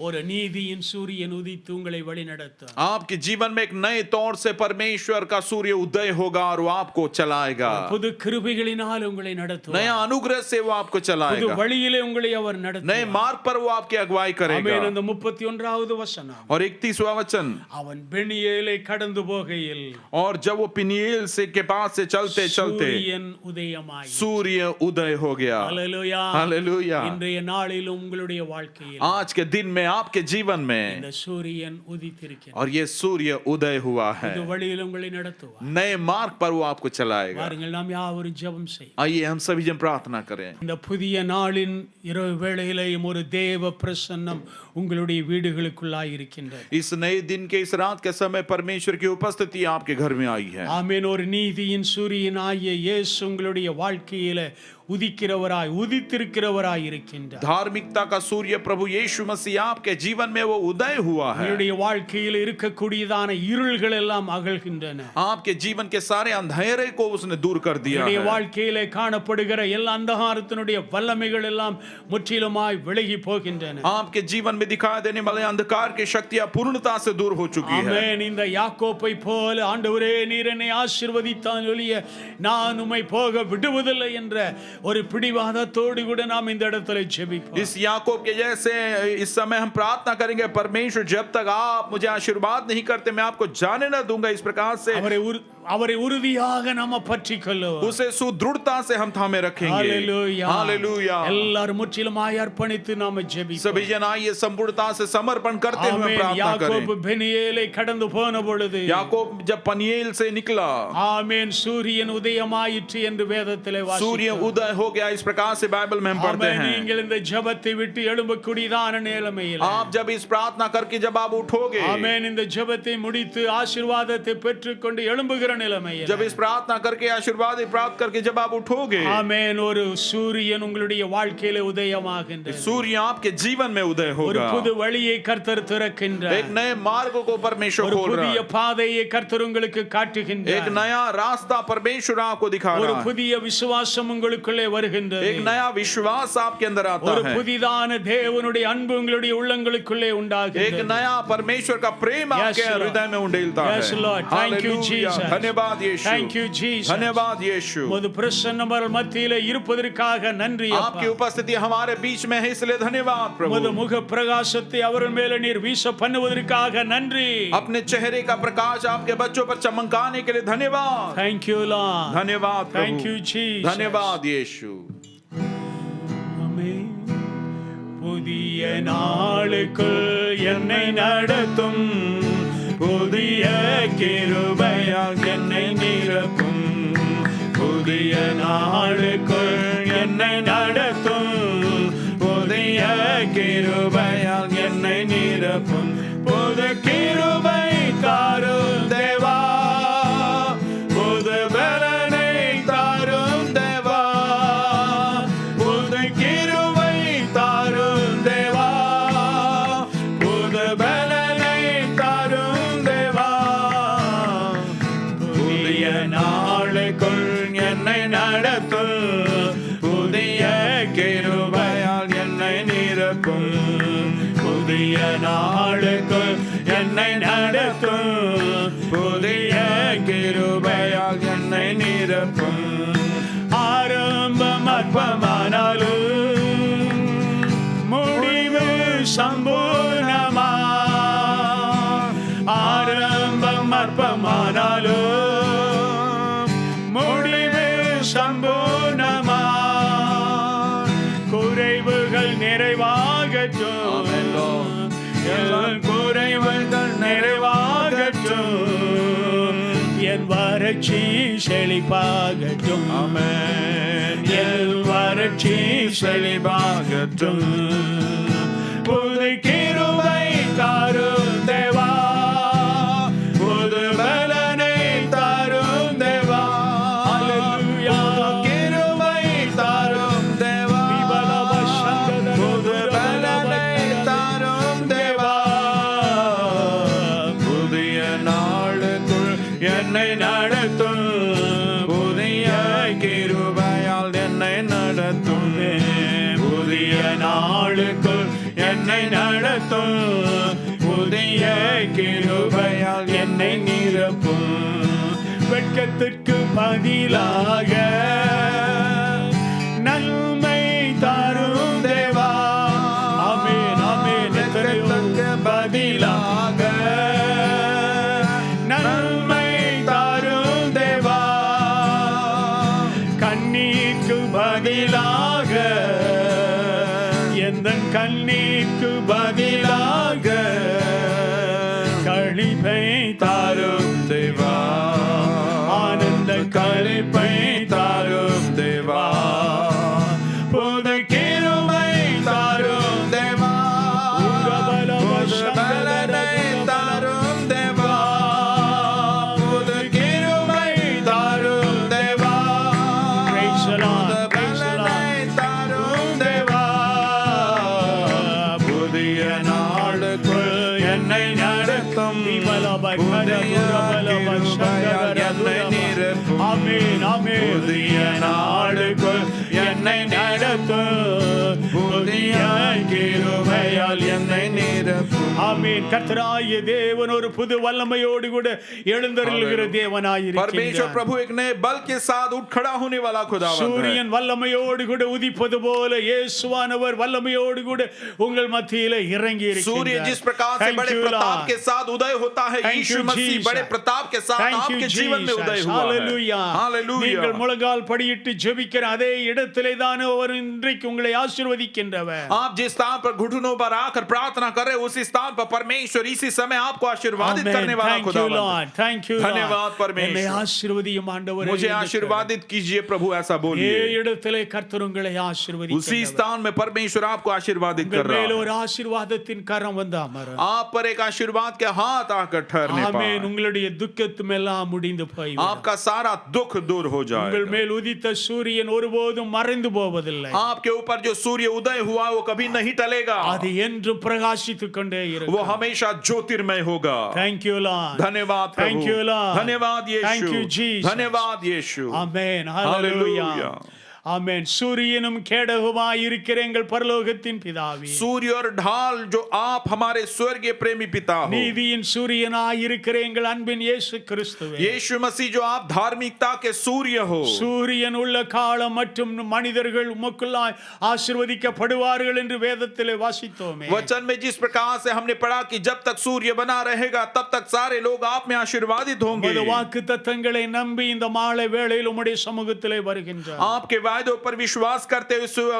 ஒரு நீதியின் சூரியன் உதித்து உங்களை வழிநடத்தும். आपके जीवन में एक नए तौर से परमेश्वर का सूर्य उदय होगा और वो आपको चलाएगा। புது கிருபைகளினால் உங்களை நடத்துவார். नया अनुग्रह से वो आपको புது चलाएगा। வழியிலே உங்களை அவர் नए நடத்துவார். मार्ग पर वो आपकी अगुवाई करेगा। ஆமென். அந்த 31வது வசனம், और 31वां वचन, அவன் பெனியேலை கடந்து போகையில் और जब वो पिनिएल से के पास से चलते चलते சூரியன் உதயமாய். सूर्य उदय हो गया। ஹல்லேலூயா. हालेलुया। இன்றைய நாளில் உங்களுடைய வாழ்க்கையில் आज के दिन में, आपके जीवन में, இந்த சூரியன் உதித்திருக்கிறது. और ये सूर्य उदय हुआ है, இந்த வழியில் உங்களை நடத்துவார். नए मार्ग पर वो आपको चलाएगा। பாருங்கள், நாம் யாவரும் ஜெபம் செய்வோம். आइए हम सभी जन प्रार्थना करें। இந்த புதிய நாளின் இரவு வேளையிலேயும் ஒரு தேவ பிரசன்னம் உங்களுடைய வீடுகளுக்குள்ளாய் இருக்கின்றது. इस नए दिन के, इस रात के समय परमेश्वर की उपस्थिति आपके घर में आई है। ஆமென். ஒரு நீதியின் சூரியனாகிய இயேசு உங்களுடைய வாழ்க்கையில உதித்திருக்கிறவராய் இருக்கின்றார். धार्मिकता का सूर्य प्रभु यीशु मसीह आपके जीवन में वो उदय हुआ है। உங்களுடைய வாழ்க்கையில் இருக்கக்கூடியதான இருள்கள் எல்லாம் அகல்கின்றன. आपके जीवन के सारे अंधेरे को उसने दूर कर दिया உங்களுடைய है। வாழ்க்கையிலே காணப்படுகிற எல்லா அந்தகாரத்தினுடைய வல்லமைகள் எல்லாம் முற்றிலுமாய் விலகி போகின்றன. आपके जीवन में दिखाई देने वाले अंधकार की शक्तियां पूर्णता से दूर हो चुकी है। ஆமென். இந்த யாக்கோப்பை போல ஆண்டவரே நீர் என்னை ஆசீர்வதித்தால் ஒழிய நான் உம்மை போக விடுவதில்லை என்ற ஒரு பிடிவாதத்தோடு கூட நாம் இந்த இடத்துல ஜெபிப்போம். इस याकूब के जैसे इस समय हम प्रार्थना करेंगे, परमेश्वर जब तक आप मुझे आशीर्वाद नहीं करते मैं आपको जाने न दूंगा। इस प्रकार से அவரை உறுதியாக நாம பற்றிக்கொள்ளுவோம். उसे सुदृढ़ता से हम थामे रखेंगे। हालेलुया. हालेलुया। எல்லாரும் முற்றிலுமாய் அர்ப்பணித்து நாம ஜெபிப்போம். सभी जन आइए संपूर्णता से समर्पण करते हुए ஆமென். प्रार्थना யாக்கோபு करें। பெனியேலை கடந்து போன பொழுது याकूब जब पनिएल से निकला, ஆமென், சூரியன் உதயமாயிற்று என்று வேதத்திலே सूर्य வாசிக்கிறோம். उदय हो गया। इस प्रकार से बाइबल में हम पढ़ते ஆமென். हैं। நீங்கள் இந்த ஜெபத்தை விட்டு எழும்பக்கூடியதான நிலைமையில் आप जब इस प्रार्थना करके जब आप उठोगे, ஆமென், இந்த ஜெபத்தை முடித்து ஆசீர்வாதத்தை பெற்றுக்கொண்டு எழும்புகிற நிலைமையில் जब इस प्रार्थना करके आशीर्वाद प्राप्त करके जब आप उठोगे, ஆமென், ஒரு சூரியன் உங்களுடைய வாழ்க்கையில உதயமாகின்றது. सूर्य आपके जीवन में उदय ஒரு होगा। புது வழியை கர்த்தர் திறக்கின்றார். एक नए मार्ग को परमेश्वर ஒரு खोल रहा புதிய है। பாதையை கர்த்தர் உங்களுக்கு एक காட்டுகின்றார். नया रास्ता परमेश्वर आपको दिखा ஒரு रहा है। புதிய விசுவாசம் உங்களுக்குள்ளே வருகின்றது. एक नया विश्वास आपके अंदर आता ஒரு है। புதிதான தேவனுடைய அன்பு உங்களுடைய உள்ளங்களுக்குள்ளே एक உண்டாகின்றது. नया परमेश्वर का प्रेम Yes, आपके Lord. हृदय में उंडेलता है। Yes, Lord. Thank you, hallelujah. Jesus. धन्यवाद यीशु। Thank you, Jesus. धन्यवाद यीशु। உமது பிரசன்னமர் மத்தியிலே இருப்பதற்காக நன்றி அப்பா. आपकी उपस्थिति हमारे बीच में है, इसलिए धन्यवाद உமது प्रभु। முக பிரகாசத்தை அவர்கள் மேல நீர் வீச பண்ணுவதற்காக நன்றி. अपने चेहरे का प्रकाश आपके बच्चों पर चमकाने के लिए धन्यवाद। Thank you, Lord. धन्यवाद Thank प्रभु। you, Jesus. धन्यवाद यीशु। ஆமென். புதிய நாளுக்குள் என்னை நடத்தும், புதிய கிருபையால் என்னை நிரப்பும், புதிய நாளுக்குள் என்னை நடத்தும், புதிய கிருபையால் என்னை நிரப்பும், புது கிருபை தாரும் தேவா, புது பலனை தாரும் தேவா, புதிய நாளுக்கு என்னை நடத்தும், புதிய கிருபையால் என்னை நிரப்பும். ஆரம்பம் அற்பமானாலும் முடிவு சம்பூர்ணமா, ஆரம்பம் அற்பமானாலும் முடிவு சம்பூர்ணமா, குறைவுகள் நிறைவாகட்டும், என் குறைவுகள் நிறைவாகட்டும், என் வறட்சி செழிப்பாகட்டும், என் வறட்சி செழிப்பாகட்டும். புது கிருபை தாரும் தேவா, புது பலனை தாரும் தேவா, அல்லேலூயா. கிருபை தாரும் தேவா, புது பலனை தாரும் தேவா, புதிய நாளுக்குள் என்னை நடத்தும், புதிய கிருபையால் என்னை நடத்தும், புதிய நாளுக்குள் என்னை நடத்தும், புதிய கிருபையால் என்னை நிரப்பும். வெட்கத்திற்கு பதிலாக நன்மை தாரும் தேவா, ஆமென் ஆமென். வெட்கத்திற்கு பதிலாக நன்மை தாரும் தேவா, கண்ணீருக்கு பதிலாக, எந்தன் கண்ணீருக்கு பதிலாக களிப்பை தாரும் தேவா, ஆனந்த களிப்பை தாரும் தேவா, புது கிருபை தாரும் தேவா, புது பலனை தாரும் தேவா, புது கிருபை தாரும் தேவா, புது பலனை தாரும் தேவா, புதிய நாளுக்குள் என்னை நடத்தும், ஆமென் ஆமென். புதிய நாளுக்குள் என்னை நடத்தும், புதிய கிருபையால் என்னை நிரப்பும். ஆமென். கர்த்தராகிய தேவன் ஒரு புது வல்லமையோடு கூட எழுந்தருளுகிற தேவனாயிருக்கிறார். परमेश्वर प्रभु एक नए बल के साथ उठ खड़ा होने वाला खुदावंद है. சூரியன் வல்லமையோடு கூட உதிப்பது போல இயேசுவானவர் வல்லமையோடு கூட உங்கள் மத்தியிலே இறங்கி இருக்கிறார். सूर्य जिस प्रकार से बड़े प्रताप के साथ उदय होता है, यीशु मसीह बड़े प्रताप के साथ आपके जीवन में उदय हुआ है. हालेलुया. நீங்கள் முழங்கால் படியிட்டு ஜெபிக்கிற அதே இடத்திலே தான் அவர் இன்றைக்கு உங்களை ஆசீர்வதிக்கின்றவர். आप जिस स्थान पर घुटनों पर आकर प्रार्थना कर रहे हो, उसी स्थान पर परमेश्वर इसी समय आपको आशीर्वादित करने वाला खुदावंद है. Thank you Lord. धन्यवाद परमेश्वर. என்னை ஆசீர்வதியும் ஆண்டவரே. मुझे आशीर्वादित कीजिए प्रभु, ऐसा बोलिए. இடத்திலே கர்த்தர் உங்களை ஆசீர்வதிக்கிறார். उसी स्थान में परमेश्वर आपको आशीर्वादित कर रहा है. மேல் ஒரு ஆசீர்வாதத்தின் கரம் வந்து அமரும். आप पर एक आशीर्वाद के हाथ आकर ठहरने पाए. ஆமென். உங்களுடைய துக்கத்தும் எல்லாம் முடிந்து போய்விடும். आपका सारा दुख दूर हो जाएगा. உங்கள் மேல் உதித்த சூரியன் ஒருபோதும் மறைந்து போவதில்லை. आपके ऊपर जो सूर्य उदय हुआ वो कभी नहीं टलेगा. அது என்றும் பிரகாசித்துக் கொண்டே இருக்கும். वो हमेशा ज्योतिर्मय होगा. Thank you Lord. धन्यवाद प्रभु. Thank you Lord. धन्यवाद यीशु. Thank you Jesus. धन्यवाद यीशु. Amen. Hallelujah. ஆமென். சூரியனும் கேடகமாய் இருக்கிற எங்கள் பரலோகத்தின் பிதாவே, सूर्य और ढाल जो आप हमारे स्वर्गीय प्रेमी पिता हो, நீதியின் சூரியனாய் இருக்கிற எங்கள் அன்பின் இயேசு கிறிஸ்துவே, यीशु मसीह जो आप धार्मिकता के सूर्य हो, சூரியன் உள்ள காலம் மற்றும் மனிதர்கள் உமக்குள்ளாய் ஆசீர்வதிக்கப்படுவார்கள் என்று வேதத்திலே வாசித்தோமே. वचन में जिस प्रकार से हमने पढ़ा कि जब तक सूर्य बना रहेगा तब तक सारे लोग आप में आशीर्वादित होंगे. உமது வாக்குத்தத்தங்களை நம்பி இந்த மாலை வேளையில் உம்முடைய சமூகத்திலே வருகின்றோம். आपके वायदों पर विश्वास करते हुए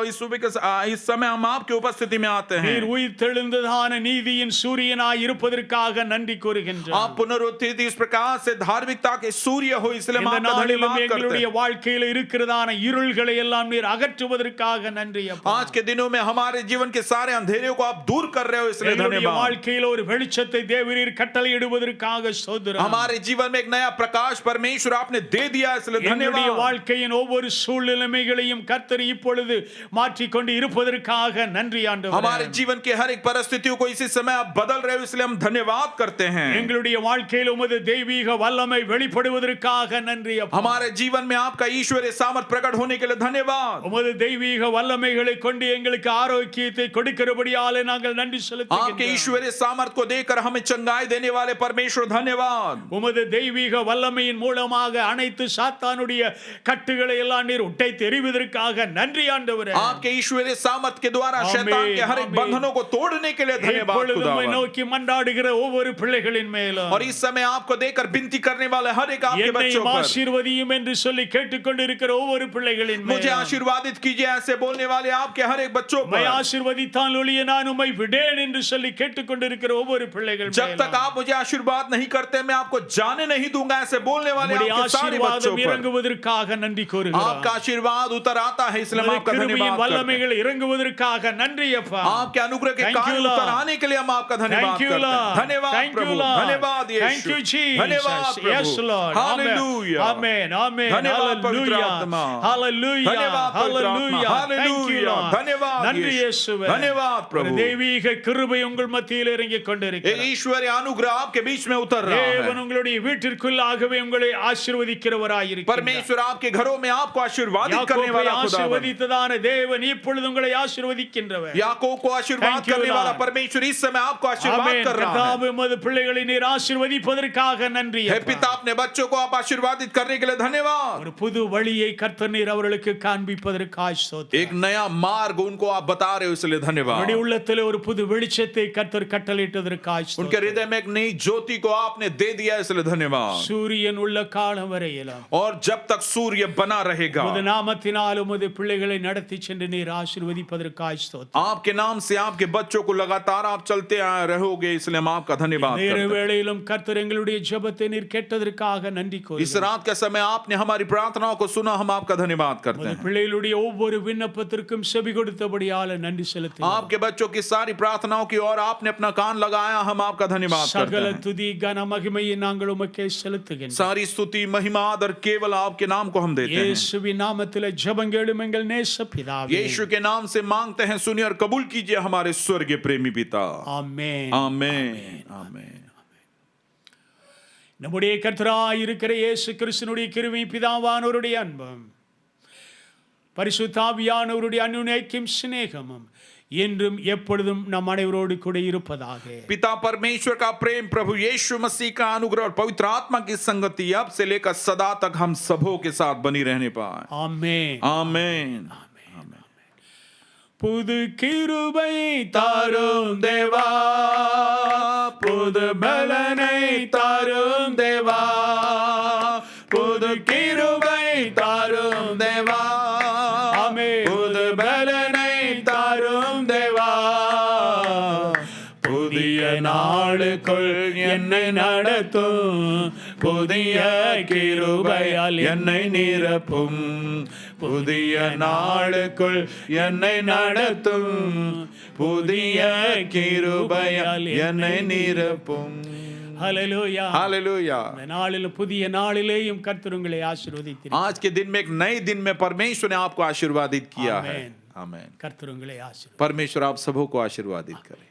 इस समय हम आपकी उपस्थिति में आते हैं. நீர் உயிர்த்தெழுந்ததான நீதியின் சூரியனாய் இருப்பதற்காக நன்றி கூறுகின்றோம். आप पुनरुत्थित इस प्रकार से धार्मिकता के सूर्य हो, इसलिए हम आपका धन्यवाद करते எங்களுடைய हैं. வாழ்க்கையில் இருக்கிறதான இருள்களை எல்லாம் நீர் அகற்றுவதற்காக நன்றி அப்பா. आज के दिनों में हमारे जीवन के सारे अंधेरों को आप दूर कर रहे हो, इसलिए धन्यवाद. வாழ்க்கையில் ஒரு வெளிச்சத்தை தேவரீர் கட்டளையிடுவதற்காக ஸ்தோத்திரம். हमारे जीवन में एक नया प्रकाश परमेश्वर आपने दे दिया, इसलिए धन्यवाद. வாழ்க்கையின் ஒவ்வொரு சூழ்நிலையுமே நிலைமைகளையும் கர்த்தர் இப்பொழுது மாற்றிக்கொண்டு இருப்பதற்காக நன்றி ஆண்டவரே. हमारे जीवन के हर एक परिस्थितियों को इसी समय आप बदल रहे हो, इसलिए हम धन्यवाद करते हैं। எங்களுடைய வாழ்க்கையில் உமது தெய்வீக வல்லமை வெளிப்படுவதற்காக நன்றி அப்பா. हमारे जीवन में आपका ईश्वरीय सामर्थ प्रकट होने के लिए धन्यवाद। உமது தெய்வீக வல்லமைகளை கொண்டு எங்களுக்கு ஆரோக்கியத்தை கொடுக்கிறபடியாலே நாங்கள் நன்றி आपके செலுத்துகிறோம். ईश्वरीय सामर्थ को देकर हमें चंगाई देने वाले परमेश्वर धन्यवाद। உமது தெய்வீக வல்லமையின் மூலமாக அனைத்து சாத்தானுடைய கட்டுகளை எல்லாம் நீர் உடைத்து எறிவதற்காக நன்றி ஆண்டவரே. आपके ईश्वरीय सामर्थ के द्वारा शैतान के हर एक बंधनों को तोड़ने के लिए धन्यवाद இப்பொழுது உம்மை खुदावंद। நோக்கி மன்றாடுகிற ஒவ்வொரு பிள்ளைகளின் மேலும் और इस समय आपको देकर विनती करने वाले हर एक आपके बच्चों என்னை पर ஆசீர்வதியும் என்று சொல்லி கேட்டுக்கொண்டிருக்கிற ஒவ்வொரு பிள்ளைகளின் मुझे மேலும் आशीर्वादित कीजिए ऐसे बोलने वाले आपके हर एक बच्चों மை पर। ஆசீர்வதித்தால் ஒழிய நான் உம்மை விடேன் என்று சொல்லி கேட்டுக்கொண்டிருக்கிற ஒவ்வொரு பிள்ளைகள் जब तक आप मुझे आशीर्वाद नहीं करते मैं आपको जाने नहीं दूंगा ऐसे बोलने वाले உம்முடைய आपके सारे बच्चों ஆசீர்வாதம் पर இறங்குவதற்காக நன்றி கூறுகிறோம். आपका आशीर्वाद उतर आता है, इसलिए हम உம்முடைய आपका கிருபையின் धन्यवाद करते வல்லமைகள் இறங்குவதற்காக நன்றி அப்பா. हैं। आपके अनुग्रह के Thank you, कारण Lord. उतर आने के लिए हम आपका धन्यवाद Thank you, करते हैं। Lord. धन्यवाद Thank you, प्रभु, Lord. धन्यवाद Thank you, यीशु, Jesus. धन्यवाद Yes, प्रभु, Lord. Hallelujah, Amen. Amen. धन्यवाद पवित्र Hallelujah. आत्मा, Hallelujah. धन्यवाद पवित्र आत्मा, Hallelujah. Thank you, hallelujah, Lord. धन्यवाद நன்றி यीशु, இயேசுவே. धन्यवाद ஒரு प्रभु। தெய்வீக கிருபை உங்கள் மத்தியில் இறங்கிக் एक கொண்டிருக்கிறது. ईश्वरीय अनुग्रह आपके बीच में उतर रहा தேவன் है। உங்களுடைய வீட்டிற்குள்ளாகவே உங்களை ஆசீர்வதிக்கிறவராயிருக்கிறார். परमेश्वर आपके घरों में आपको आशीर्वादित करने யாக்கோபை वाला खुदावंद, ஆசீர்வதித்ததான தேவன் இப்பொழுது உங்களை ஆசீர்வதிக்கின்றவர். याकूब को आशीर्वाद Thank you, करने वाला Lord. परमेश्वर इस समय आपको आशीर्वाद ஆமென். कर रहा है। கர்த்தாவே உமது பிள்ளைகளை நீர் ஆசீர்வதிப்பதற்காக நன்றி हे அப்பா. पिता, अपने बच्चों को आप आशीर्वादित करने के लिए धन्यवाद। ஒரு புது वழியை கர்த்தர் நீர் அவர்களுக்கு காண்பிப்பதற்காக ஸ்தோத்திரம். एक नया मार्ग उनको आप बता रहे हो, इसलिए அவருடைய धन्यवाद। உள்ளத்திலே ஒரு புது வெளிச்சத்தை கர்த்தர் கட்டளையிட்டதற்காக उनके ஸ்தோத்திரம். हृदय में एक नई ज्योति को आपने दे दिया, इसलिए धन्यवाद। சூரியன் உள்ள காலம் வரையிலும் और जब तक सूर्य बना रहेगा, உமது நாமத்தினால் உமது பிள்ளைகளை நடத்தி சென்று நீர் ஆசீர்வதிப்பதற்காக ஸ்தோத்திரம். आपके नाम से आपके बच्चों को लगातार आप चलते रहोगे, इसलिए हम आपका धन्यवाद நேர करते हैं। வேளையிலும் கர்த்தர் எங்களுடைய ஜெபத்தை நீர் கேட்டதற்காக நன்றி इस கூறுகிறோம். रात के समय आपने हमारी प्रार्थनाओं को सुना, हम आपका धन्यवाद करते உமது हैं। பிள்ளைகளுடைய ஒவ்வொரு விண்ணப்பத்திற்கும் செவி கொடுத்தபடியால நன்றி செலுத்துகிறோம். आपके बच्चों की सारी प्रार्थनाओं की ओर आपने अपना कान लगाया, हम आपका धन्यवाद करते சகல हैं। துதி கன மகிமையை நாங்கள் உமக்கே செலுத்துகின்றோம். सारी स्तुति महिमा आदर केवल आपके नाम को हम देते हैं। இயேசுவின் நாமத்திலே ஜெபம் கேளும் எங்கள் நேச பிதாவே. यीशु के नाम से मांगते हैं, सुनिए और कबूल कीजिए हमारे स्वर्गीय प्रेमी पिता। ஆமென். आमेन, आमेन। நம்முடைய கர்த்தராய் இருக்கிற இயேசு கிறிஸ்துவினுடைய கிருபை, பிதாவானவருடைய அன்பும் பரிசுத்த ஆவியானவருடைய அன்னுநைக்கும் சிநேகமும் என்றும் எப்பொழுதும் நம் அனைவரோடு கூட இருப்பதாக. पिता परमेश्वर का प्रेम, प्रभु यीशु मसीह का अनुग्रह और पवित्र आत्मा की संगति अब से लेकर सदा तक हम सबों के साथ बनी रहने पाए। ஆமென். आमेन। புது கிருபை தாரும் தேவா, புது பலனை தாரும் தேவா, புது கிருபை தாரும் தேவா, ஆமென். புது பலனை தாரும் தேவா, புதிய நாளுக்குள் என்னை நடத்தும், புதிய கிருபையால் என்னை நிரப்பும், புதிய நாளுக்குள் என்னை நடத்தும், புதிய கிருபையால் என்னை நிரப்பும். ஹல்லேலூயா, हालेलुया। இந்த நாளில் புதிய நாளிலேயும் கர்த்தர் உங்களை ஆசீர்வதித்தார். आज के दिन में, एक नए दिन में परमेश्वर ने आपको आशीर्वादित किया है। आमेन। आमेन। கர்த்தர் உங்களை ஆசீர்வதித்தார். परमेश्वर आप सबों को आशीर्वादित करे।